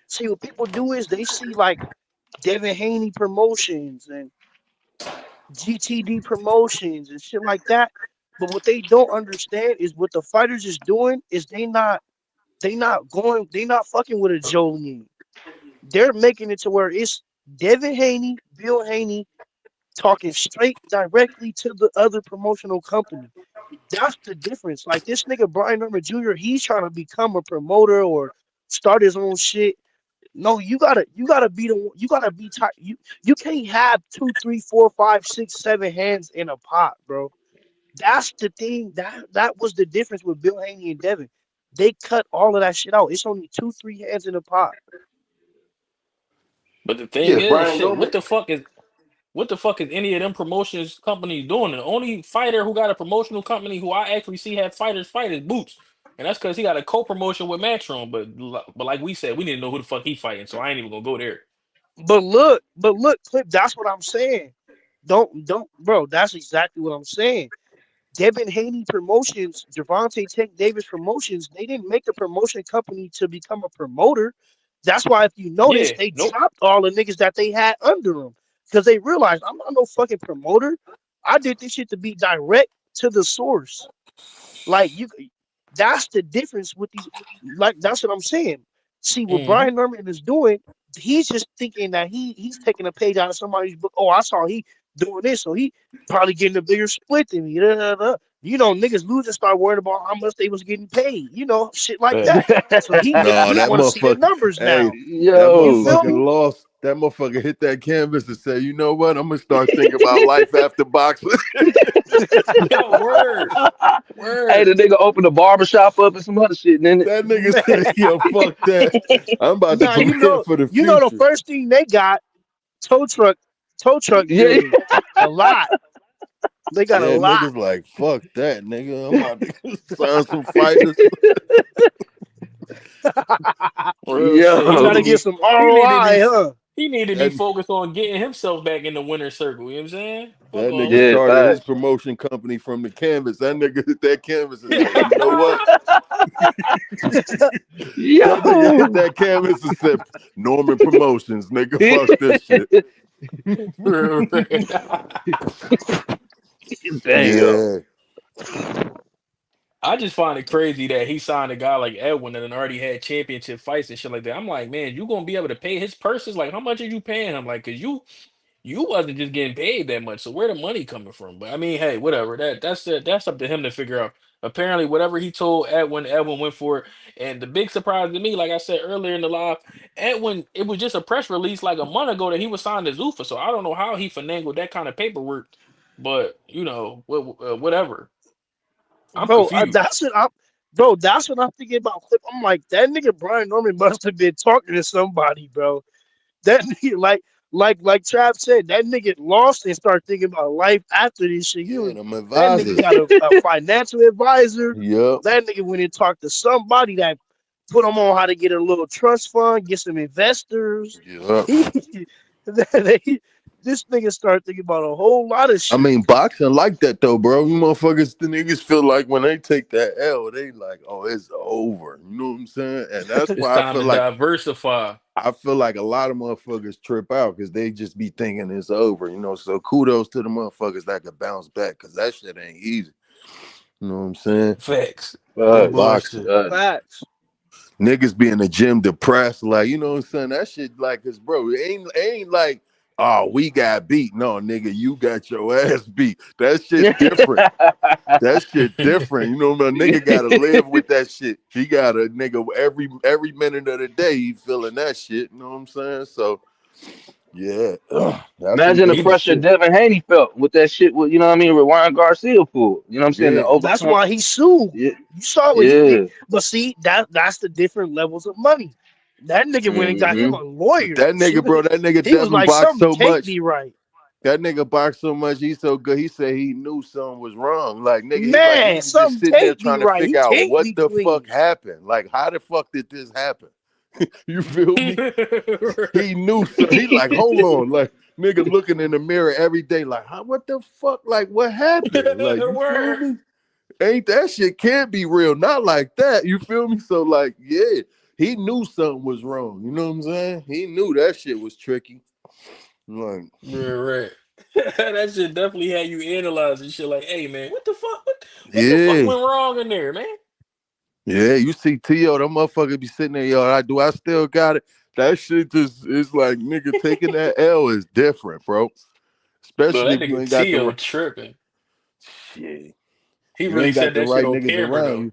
see what people do is they see like Devin Haney promotions and GTD promotions and shit like that. But what they don't understand is what the fighters is doing is they not fucking with a Jolene. They're making it to where it's Devin Haney, Bill Haney talking straight directly to the other promotional company. That's the difference. Like this nigga Brian Norman Jr., he's trying to become a promoter or start his own shit. No, you gotta be the you gotta be tight. You can't have two, three, four, five, six, seven hands in a pot, bro. That's the thing. That was the difference with Bill Haney and Devin. They cut all of that shit out. It's only two, three hands in a pot. But the thing Yeah, is, Brian shit, Norman. what the fuck is any of them promotions companies doing? The only fighter who got a promotional company who I actually see have fighters fight is Boots. And that's because he got a co-promotion with Matchroom. But like we said, we didn't know who the fuck he fighting, so I ain't even gonna go there. But look, Clip. That's what I'm saying. Bro. That's exactly what I'm saying. Devin Haney Promotions, Javante Tank Davis Promotions, they didn't make the promotion company to become a promoter. That's why, if you notice, Yeah, they nope. dropped all the niggas that they had under them because they realized I'm not no fucking promoter. I did this shit to be direct to the source. Like that's the difference with these. Like that's what I'm saying. See what Hmm. Brian Norman is doing. He's just thinking that he's taking a page out of somebody's book. Oh, I saw he doing this, so he probably getting a bigger split than me. Da, da, da. You know, niggas losing start worrying about how much they was getting paid. You know, shit like Hey, that. So No, he that want to see the motherfucker. numbers Hey, now. that You Yo. feel motherfucker me? lost. That motherfucker hit that canvas and said, "You know what? I'm gonna start thinking about life after boxing." yo, word, Hey, the word. nigga opened a barber shop up and some other shit, didn't it? That nigga said, Man, "Yo, fuck that. I'm about to nah, prepare for the you know the future." first thing they got tow truck, tow truck Yeah. building. A lot. They got a Yeah, lot. niggas like, fuck that, nigga. I'm about to sign some fighters. Real shit. They Yo. trying to get some He need to be ROI, huh? He need to be That focused on getting himself back in the winner's circle. You know what I'm saying? Fuck that all nigga that. Yeah, started his facts. promotion company from the canvas. That nigga hit that canvas and said, "You know what?" That nigga hit Yo. that canvas and said, "Norman Promotions, nigga, fuck this shit." Damn. Yeah, I just find it crazy that he signed a guy like Edwin and already had championship fights and shit like that. I'm like, man, you gonna be able to pay his purses? Like, how much are you paying him? Like, cause you wasn't just getting paid that much. So where the money coming from? But I mean, hey, whatever. That's up to him to figure out. Apparently, whatever he told Edwin, Edwin went for it. And the big surprise to me, like I said earlier in the live, Edwin, it was just a press release like a month ago that he was signed to Zuffa. So I don't know how he finagled that kind of paperwork. But whatever. I'm Bro, confused. that's what I'm thinking about Clip. I'm like, that nigga Brian Norman must have been talking to somebody, bro. That nigga, like Trav said, that nigga lost and started thinking about life after this shit. yeah, them That nigga advisors. got a financial advisor. Yep, That nigga went and talked to somebody that put him on how to get a little trust fund, get some investors. yep. This nigga started thinking about a whole lot of I shit. mean, boxing like that though, bro. You motherfuckers, the niggas feel like when they take that L, they like, oh, it's over. You know what I'm saying? And that's It's why time to diversify. I feel like a lot of motherfuckers trip out because they just be thinking it's over. You know, so kudos to the motherfuckers that could bounce back because that shit ain't easy. You know what I'm saying? Facts. No Facts. Boxing. bullshit. Facts. Facts. Niggas be in the gym depressed, like, you know what I'm saying? That shit, like, cause bro, it ain't like, oh, we got beat. No, nigga, you got your ass beat. That shit different. That shit different. You know, a nigga gotta live with that shit. He got a nigga every minute of the day he feeling that shit. You know what I'm saying? So yeah, that's some Imagine the different he pressure shit. Devin Haney felt with that shit. With, you know what I mean? With Ryan Garcia pulled. You know what I'm saying? To Yeah, That's overcome. why he sued. Yeah. You saw what he did. Yeah. But see, that's the different levels of money. That nigga went and got him Hmm. a lawyer. that nigga, bro, that nigga He was Devin like, boxed something so can't much. be right. That nigga boxed so much, he's so good. He said he knew something was wrong. Like, nigga, he Man, was just something sitting there can't be trying to right. figure He out can't what be the fuck clean. happened. Like, how the fuck did this happen? You feel me? Right. He knew so he like, hold on, like nigga looking in the mirror every day, like, how what the fuck? Like, what happened? Like, you feel Word. me? Ain't that shit can't be real. Not like that. You feel me? So, like, yeah, he knew something was wrong. You know what I'm saying? He knew that shit was tricky. Like, Right. That shit definitely had you analyzing shit like, hey man, what the fuck? What the fuck yeah. went wrong in there, man? Yeah, you see T.O., that motherfucker be sitting there, yo, I still got it. That shit just is like, nigga, taking that L is different, bro. Bro, Especially that if you nigga ain't got the Tio right tripping. shit. He You really ain't got said the that shit right on niggas camera around though. you.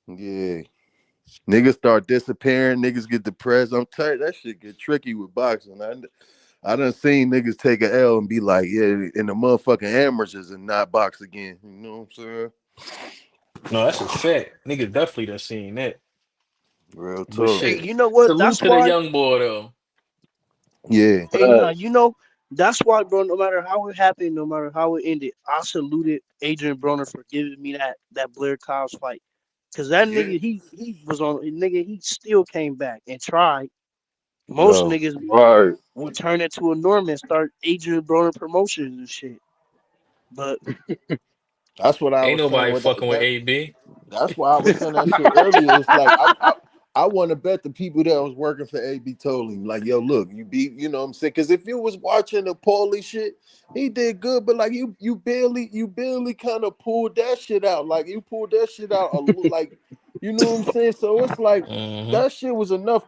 Yeah. Niggas start disappearing, niggas get depressed. I'm tired. That shit get tricky with boxing. I done seen niggas take an L and be like, yeah, in the motherfucking amateurs and not box again. You know what I'm saying? No, that's a fact. Nigga definitely done seen that. Real But talk. Hey, shit. you know what? Salute That's to the why. young boy though. Yeah. Hey, nah, Facts. you know, that's why, bro. No matter how it happened, no matter how it ended, I saluted Adrian Broner for giving me that Blair Kyle's fight. Cause that Yeah. nigga, he was on nigga. He still came back and tried. Most Yo. niggas Right. would turn into a Norman, and start Adrian Broner promotions and shit. But That's what I Ain't was saying. nobody What fucking with that AB. That's why I was saying that shit earlier. It's like I want to bet the people that was working for AB told him, like, yo, look, you beat, you know what I'm saying? Because if you was watching the Paulie shit, he did good, but like you barely kind of pulled that shit out. Like you pulled that shit out like, you know what I'm saying? So it's like Mm-hmm. that shit was enough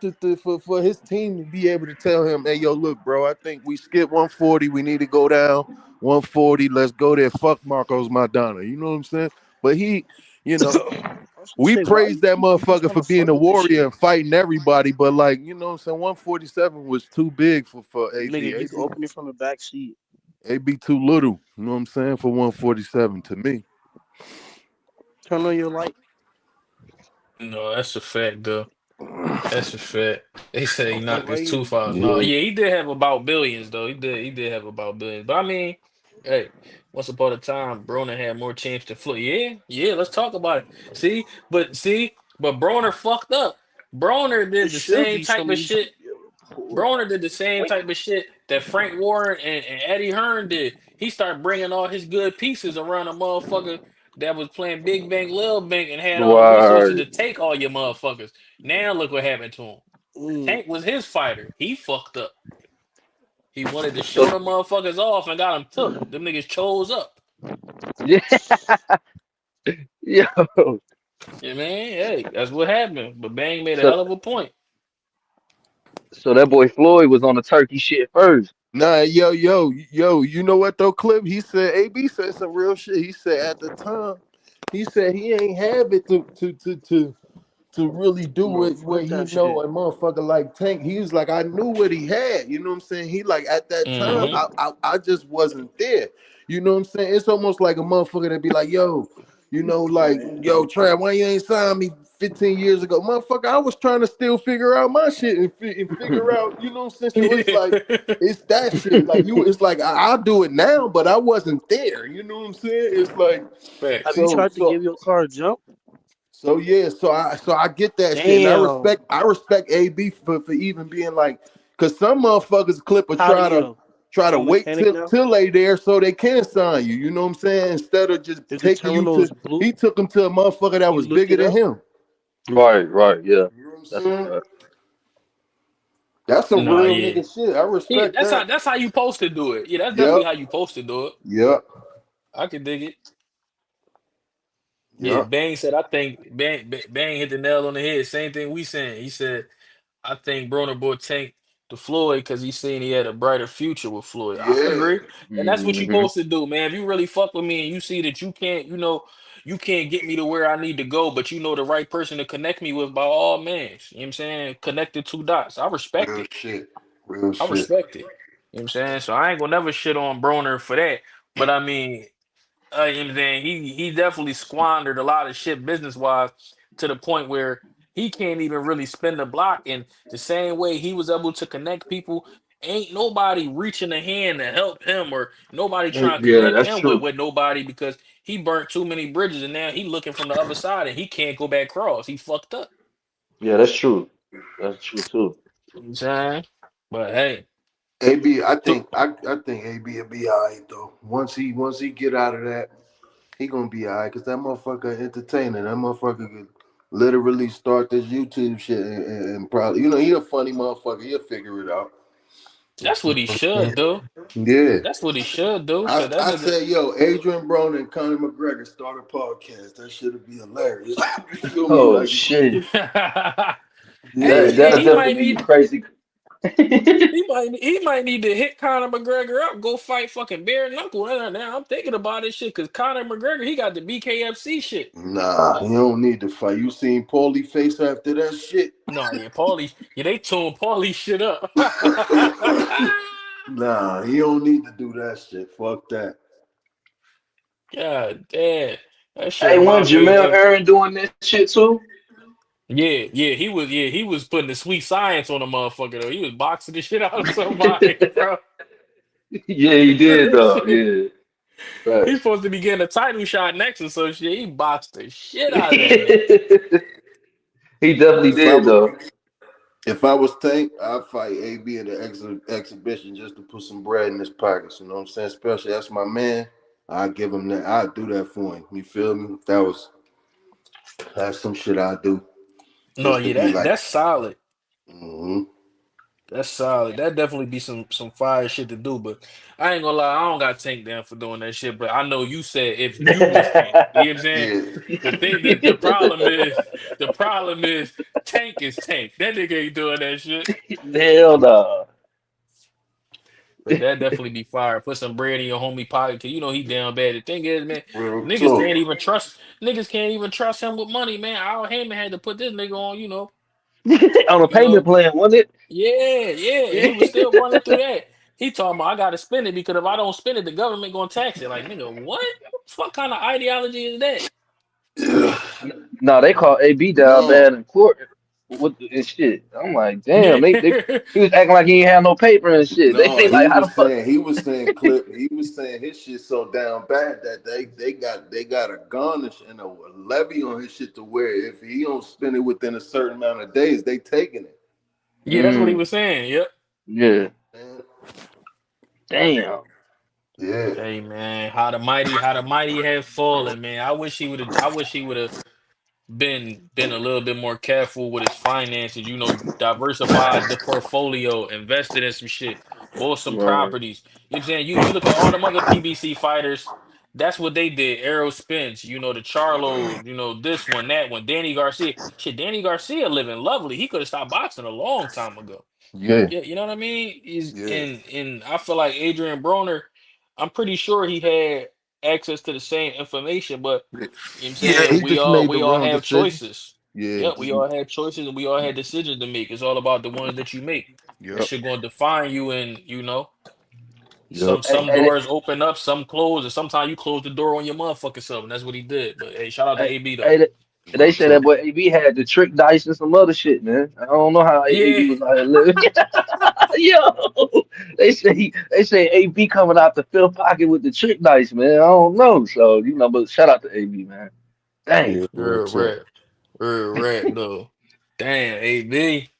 for his team to be able to tell him, hey, yo, look, bro, I think we skipped 140. We need to go down 140. Let's go there. Fuck Marcos Maidana. You know what I'm saying? But he, you know, I was gonna we say, why praised you that keep niggas motherfucker trying for to being fuck a with this warrior shit? and fighting everybody, but like, you know what I'm saying, 147 was too big for AB. Nigga, you can open it from the back seat. AB too little. You know what I'm saying, for 147 to me. Turn on your light. No, that's a fact though. That's a fact. They say he Okay, knocked why his you? tooth out. No, Yeah. yeah, he did have about billions though. He did have about billions. But I mean, hey, once upon a time, Broner had more chance to float. Yeah, yeah, let's talk about it. See, but Broner fucked up. Broner It did the should same be type some of of these. shit. Broner did the same type of shit that Frank Warren and Eddie Hearn did. He started bringing all his good pieces around a motherfucker that was playing Big Bank, Lil Bank, and had all the resources to Right. take all your motherfuckers. Now look what happened to him. Mm. Tank was his fighter. He fucked up. He wanted to show So them motherfuckers off and got them took. Them niggas chose up. yeah, yo. Yeah, man. Hey, that's what happened. But Bang made a So hell of a point. so that boy Floyd was on the turkey shit first. Nah, yo, you know what though, Clip? He said AB said some real shit. He said at the time, he said he ain't have it to really do Man, it where fuck he that know shit. a motherfucker like Tank. He was like, I knew what he had. You know what I'm saying? He like at that time, Mm-hmm. I just wasn't there. You know what I'm saying? It's almost like a motherfucker that be like, yo, like, yo, Trav, why you ain't signed me 15 years ago? Motherfucker, I was trying to still figure out my shit and figure out, you know what I'm saying? So it's like, it's that shit. Like it's like I'll do it now, but I wasn't there. You know what I'm saying? It's like Have Facts. you so tried to so give your car a jump? so yeah, so I get that shit, and Damn. I respect AB for even being like, cause some motherfuckers Clip or How do you? try You to a wait mechanic till now? they there so they can sign you. You know what I'm saying? Instead of just If the taking you terminal is to, blue, he took him to a motherfucker that you was look bigger it than up. him. Right, yeah. You know what I'm That's a saying? fact. That's some No, real yeah. nigga shit. I Yeah, respect that. that's how you supposed to do it. Yeah, that's definitely Yep, how you supposed to do it. yep, I can dig it. Yeah, yep. Bang said I think Bang hit the nail on the head. Same thing we saying. He said I think Broner bought Tank to Floyd because he seen he had a brighter future with Floyd. I Yeah. agree, and that's what you Hmm. supposed to do, man. If you really fuck with me and you see that you can't, you can't get me to where I need to go, but you know the right person to connect me with by all means. You know what I'm saying? Connect the two dots. I respect Real it. shit. Real I shit. respect it. You know what I'm saying? So I ain't gonna never shit on Broner for that. But I mean, you know what I'm saying? He definitely squandered a lot of shit business wise to the point where he can't even really spin the block. And the same way he was able to connect people, ain't nobody reaching a hand to help him or nobody trying to Yeah, connect that's him true. with nobody because he burnt too many bridges and now he looking from the other side and he can't go back cross. He fucked up. Yeah, that's true. That's true too. You know what I'm saying? But hey, AB, so I think AB will be all right though. Once he get out of that, he gonna be all right. Cause that motherfucker entertaining. That motherfucker could literally start this YouTube shit and probably, he a funny motherfucker. He'll figure it out. that's what he should do. Yeah. That's what he should do. I, Cause that I nigga. said, yo, Adrian Broner and Conor McGregor start a podcast. That should be hilarious. You feel me? Oh Like, shit. yeah. Hey, That'll he might definitely be need crazy. he might need to hit Conor McGregor up, go fight fucking bare knuckle. Now I'm thinking about this shit because Conor McGregor he got the BKFC shit. Nah, you don't need to fight. You seen Paulie face after that shit? No, yeah, Paulie, yeah, they tune Paulie shit up. Nah, he don't need to do that shit. Fuck that. God damn, that shit Hey, one remind me of Jamel him. Aaron doing this shit too? Yeah, he was putting the sweet science on the motherfucker though. He was boxing the shit out of somebody, bro. Yeah, he did That though. shit. Yeah. He's Facts. supposed to be getting a title shot next or some shit. He boxed the shit out of that nigga. He definitely If I did was though. if I was Tank, I'd fight AB at the exhibition just to put some bread in his pockets. You know what I'm saying? Especially that's my man. I'd give him that. I'd do that for him. You feel me? That's some shit I do. No, Just to yeah, be like, that's solid. mm-hmm. That's solid. That definitely be some fire shit to do. But I ain't gonna lie, I don't got Tank down for doing that shit. But I know you said if you was Tank, you know what I'm saying? Yeah. The thing that the problem is Tank is Tank. That nigga ain't doing that shit. Hell no. But that definitely be fire. Put some bread in your homie pocket, cause you know he down bad. The thing is, man, Real niggas talk. can't even trust him with money, man. Al Heyman had to put this nigga on, On a you payment know, plan, wasn't yeah, and he was still running through that. He talking about I gotta spend it because if I don't spend it, the government gonna tax it. Like nigga, what? What the fuck kind of ideology is that? Yeah. it? No, they called AB down No. bad in court with and shit. I'm like, Yeah, damn, they he was acting like he ain't have no paper and shit. They No, like, how the fuck? he was saying Clip, he was saying his shit so down bad that they got a garnish and a levy on his shit to where if he don't spend it within a certain amount of days, they taking it. Yeah, that's what he Mm, was saying. Yep. yeah. Man, Damn. yeah. Hey man, how the mighty have fallen, man. I wish he would have been a little bit more careful with his finances, diversified the portfolio, invested in some shit, bought some Right. properties. You know what I'm saying? You look at all them other PBC fighters, that's what they did. Arrow Spence, the Charlos, this one, that one, Danny Garcia. Shit, Danny Garcia living lovely. He could have stopped boxing a long time ago. Yeah. Yeah, you know what I mean? He's Yeah. and I feel like Adrian Broner, I'm pretty sure he had access to the same information, but you know what I'm Yeah, saying he just made the we all wrong have decisions. choices. Yeah, Yep, just we all had choices and we all had decisions to make. It's all about the ones that you make. That Yep. shit gonna define you, and yep. some And, doors open up, some close, and sometimes you close the door on your motherfucking self, and that's what he did. But hey, shout out to Hey, AB though. hey, they Real say that talk. boy AB had the trick dice and some other shit, man. I don't know how Yeah. AB was out here living. Yo, they say AB coming out the fifth pocket with the trick dice, man. I don't know. So but shout out to AB, man. Dang. Yeah, real Real talk. rap. Real rap though. Damn, AB.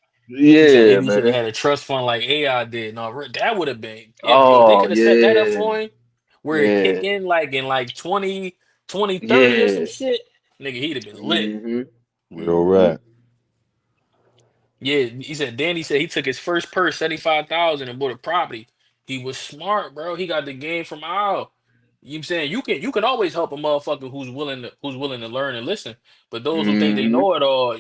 He said Yeah, AB should have man. had a trust fund like AI did. No, that would have been if they Oh could have set that up yeah, for him where it kick yeah, in like in like 2030 or some yeah. shit, nigga, he'd have been lit. Mm-hmm. Real Mm-hmm. rap. Yeah, he said Danny said he took his first purse, 75,000, and bought a property. He was smart, bro. He got the game from Al. You know what I'm saying? You can always help a motherfucker who's willing to learn and listen. But those who think they Mm-hmm. know it all,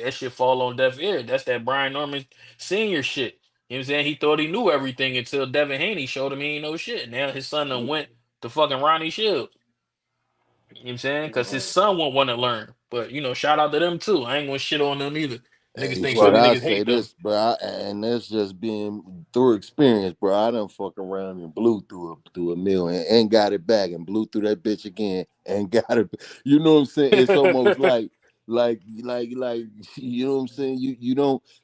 that shit fall on deaf ear. That's that Brian Norman senior shit. You know what I'm saying? He thought he knew everything until Devin Haney showed him he ain't know shit. Now his son done went to fucking Ronnie Shield. You know what I'm saying? Because his son won't want to learn. But shout out to them too. I ain't gonna shit on them either. Niggas Hey, think but Philly Right. I niggas say hate them. this, bro, and that's just being through experience, bro. I done fuck around and blew through a mill and got it back and blew through that bitch again and got it. You know what I'm saying? It's almost like you know what I'm saying.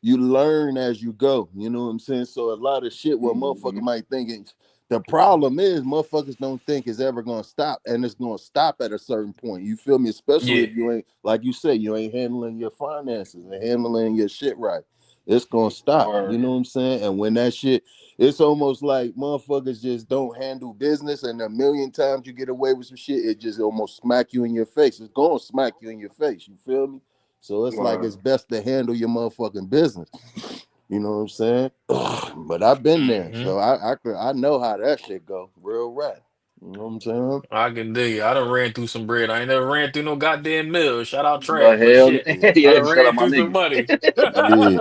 You learn as you go. You know what I'm saying. So a lot of shit what motherfucker Mm-hmm. might think the problem is motherfuckers don't think it's ever gonna stop, and it's gonna stop at a certain point. You feel me? Especially Yeah. if you ain't, like you say, you ain't handling your finances and handling your shit right. It's gonna stop. Right. You know what I'm saying? And when that shit, it's almost like motherfuckers just don't handle business, and a million times you get away with some shit, it just almost smack you in your face. It's gonna smack you in your face. You feel me? So it's like Right. it's best to handle your motherfucking business. You know what I'm saying? But I've been there, Hmm. so I know how that shit go. Real rap. You know what I'm saying? I can dig it. I done ran through some bread. I ain't never ran through no goddamn mill. Shout out No Trav, but hell, shit, Yeah, I yeah. done Shout ran out my through some nigga. money. yeah,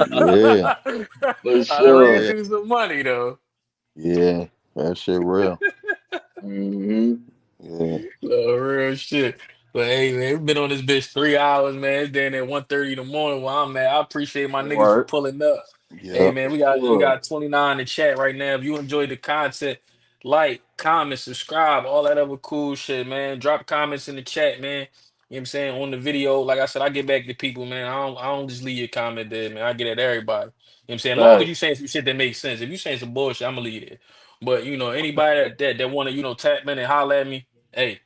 yeah, I For done ran sure. yeah, through some money though. yeah. That shit real. Mm-hmm. Yeah, Real shit. But hey man, we've been on this bitch 3 hours, man. It's down at 1:30 in the morning while I'm at. I appreciate my niggas for Right. pulling up. Hey yeah, man, For we sure. got 29 in the chat right now. If you enjoyed the content, like, comment, subscribe, all that other cool shit, man. Drop comments in the chat, man. You know what I'm saying? On the video. Like I said, I get back to people, man. I don't just leave your comment there, man. I get at everybody. You know what I'm saying? Long as you Facts. saying some shit that makes sense. If you saying some bullshit, I'm gonna leave it. But anybody that wanna, tap in and holler at me, hey.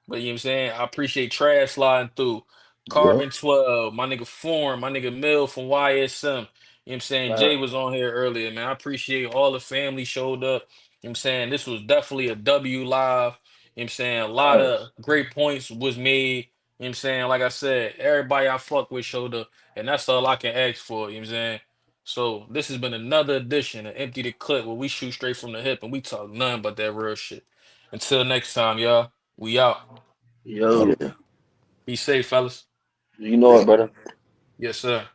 But you know what I'm saying? I appreciate Trash sliding through. yeah. Carbon 12, my nigga Form, my nigga Mill from YSM. You know what I'm saying? Jay Facts. was on here earlier, man. I appreciate all the family showed up. You know what I'm saying? This was definitely a W live. You know what I'm saying? A lot Facts. of great points was made. You know what I'm saying? Like I said, everybody I fuck with showed up. And that's all I can ask for. You know what I'm saying? So this has been another edition of Empty the Clip where we shoot straight from the hip and we talk nothing but that real shit. Until next time, y'all. We out. Yo, Yeah, Be safe, fellas. you know it, yeah. brother. Yes, sir.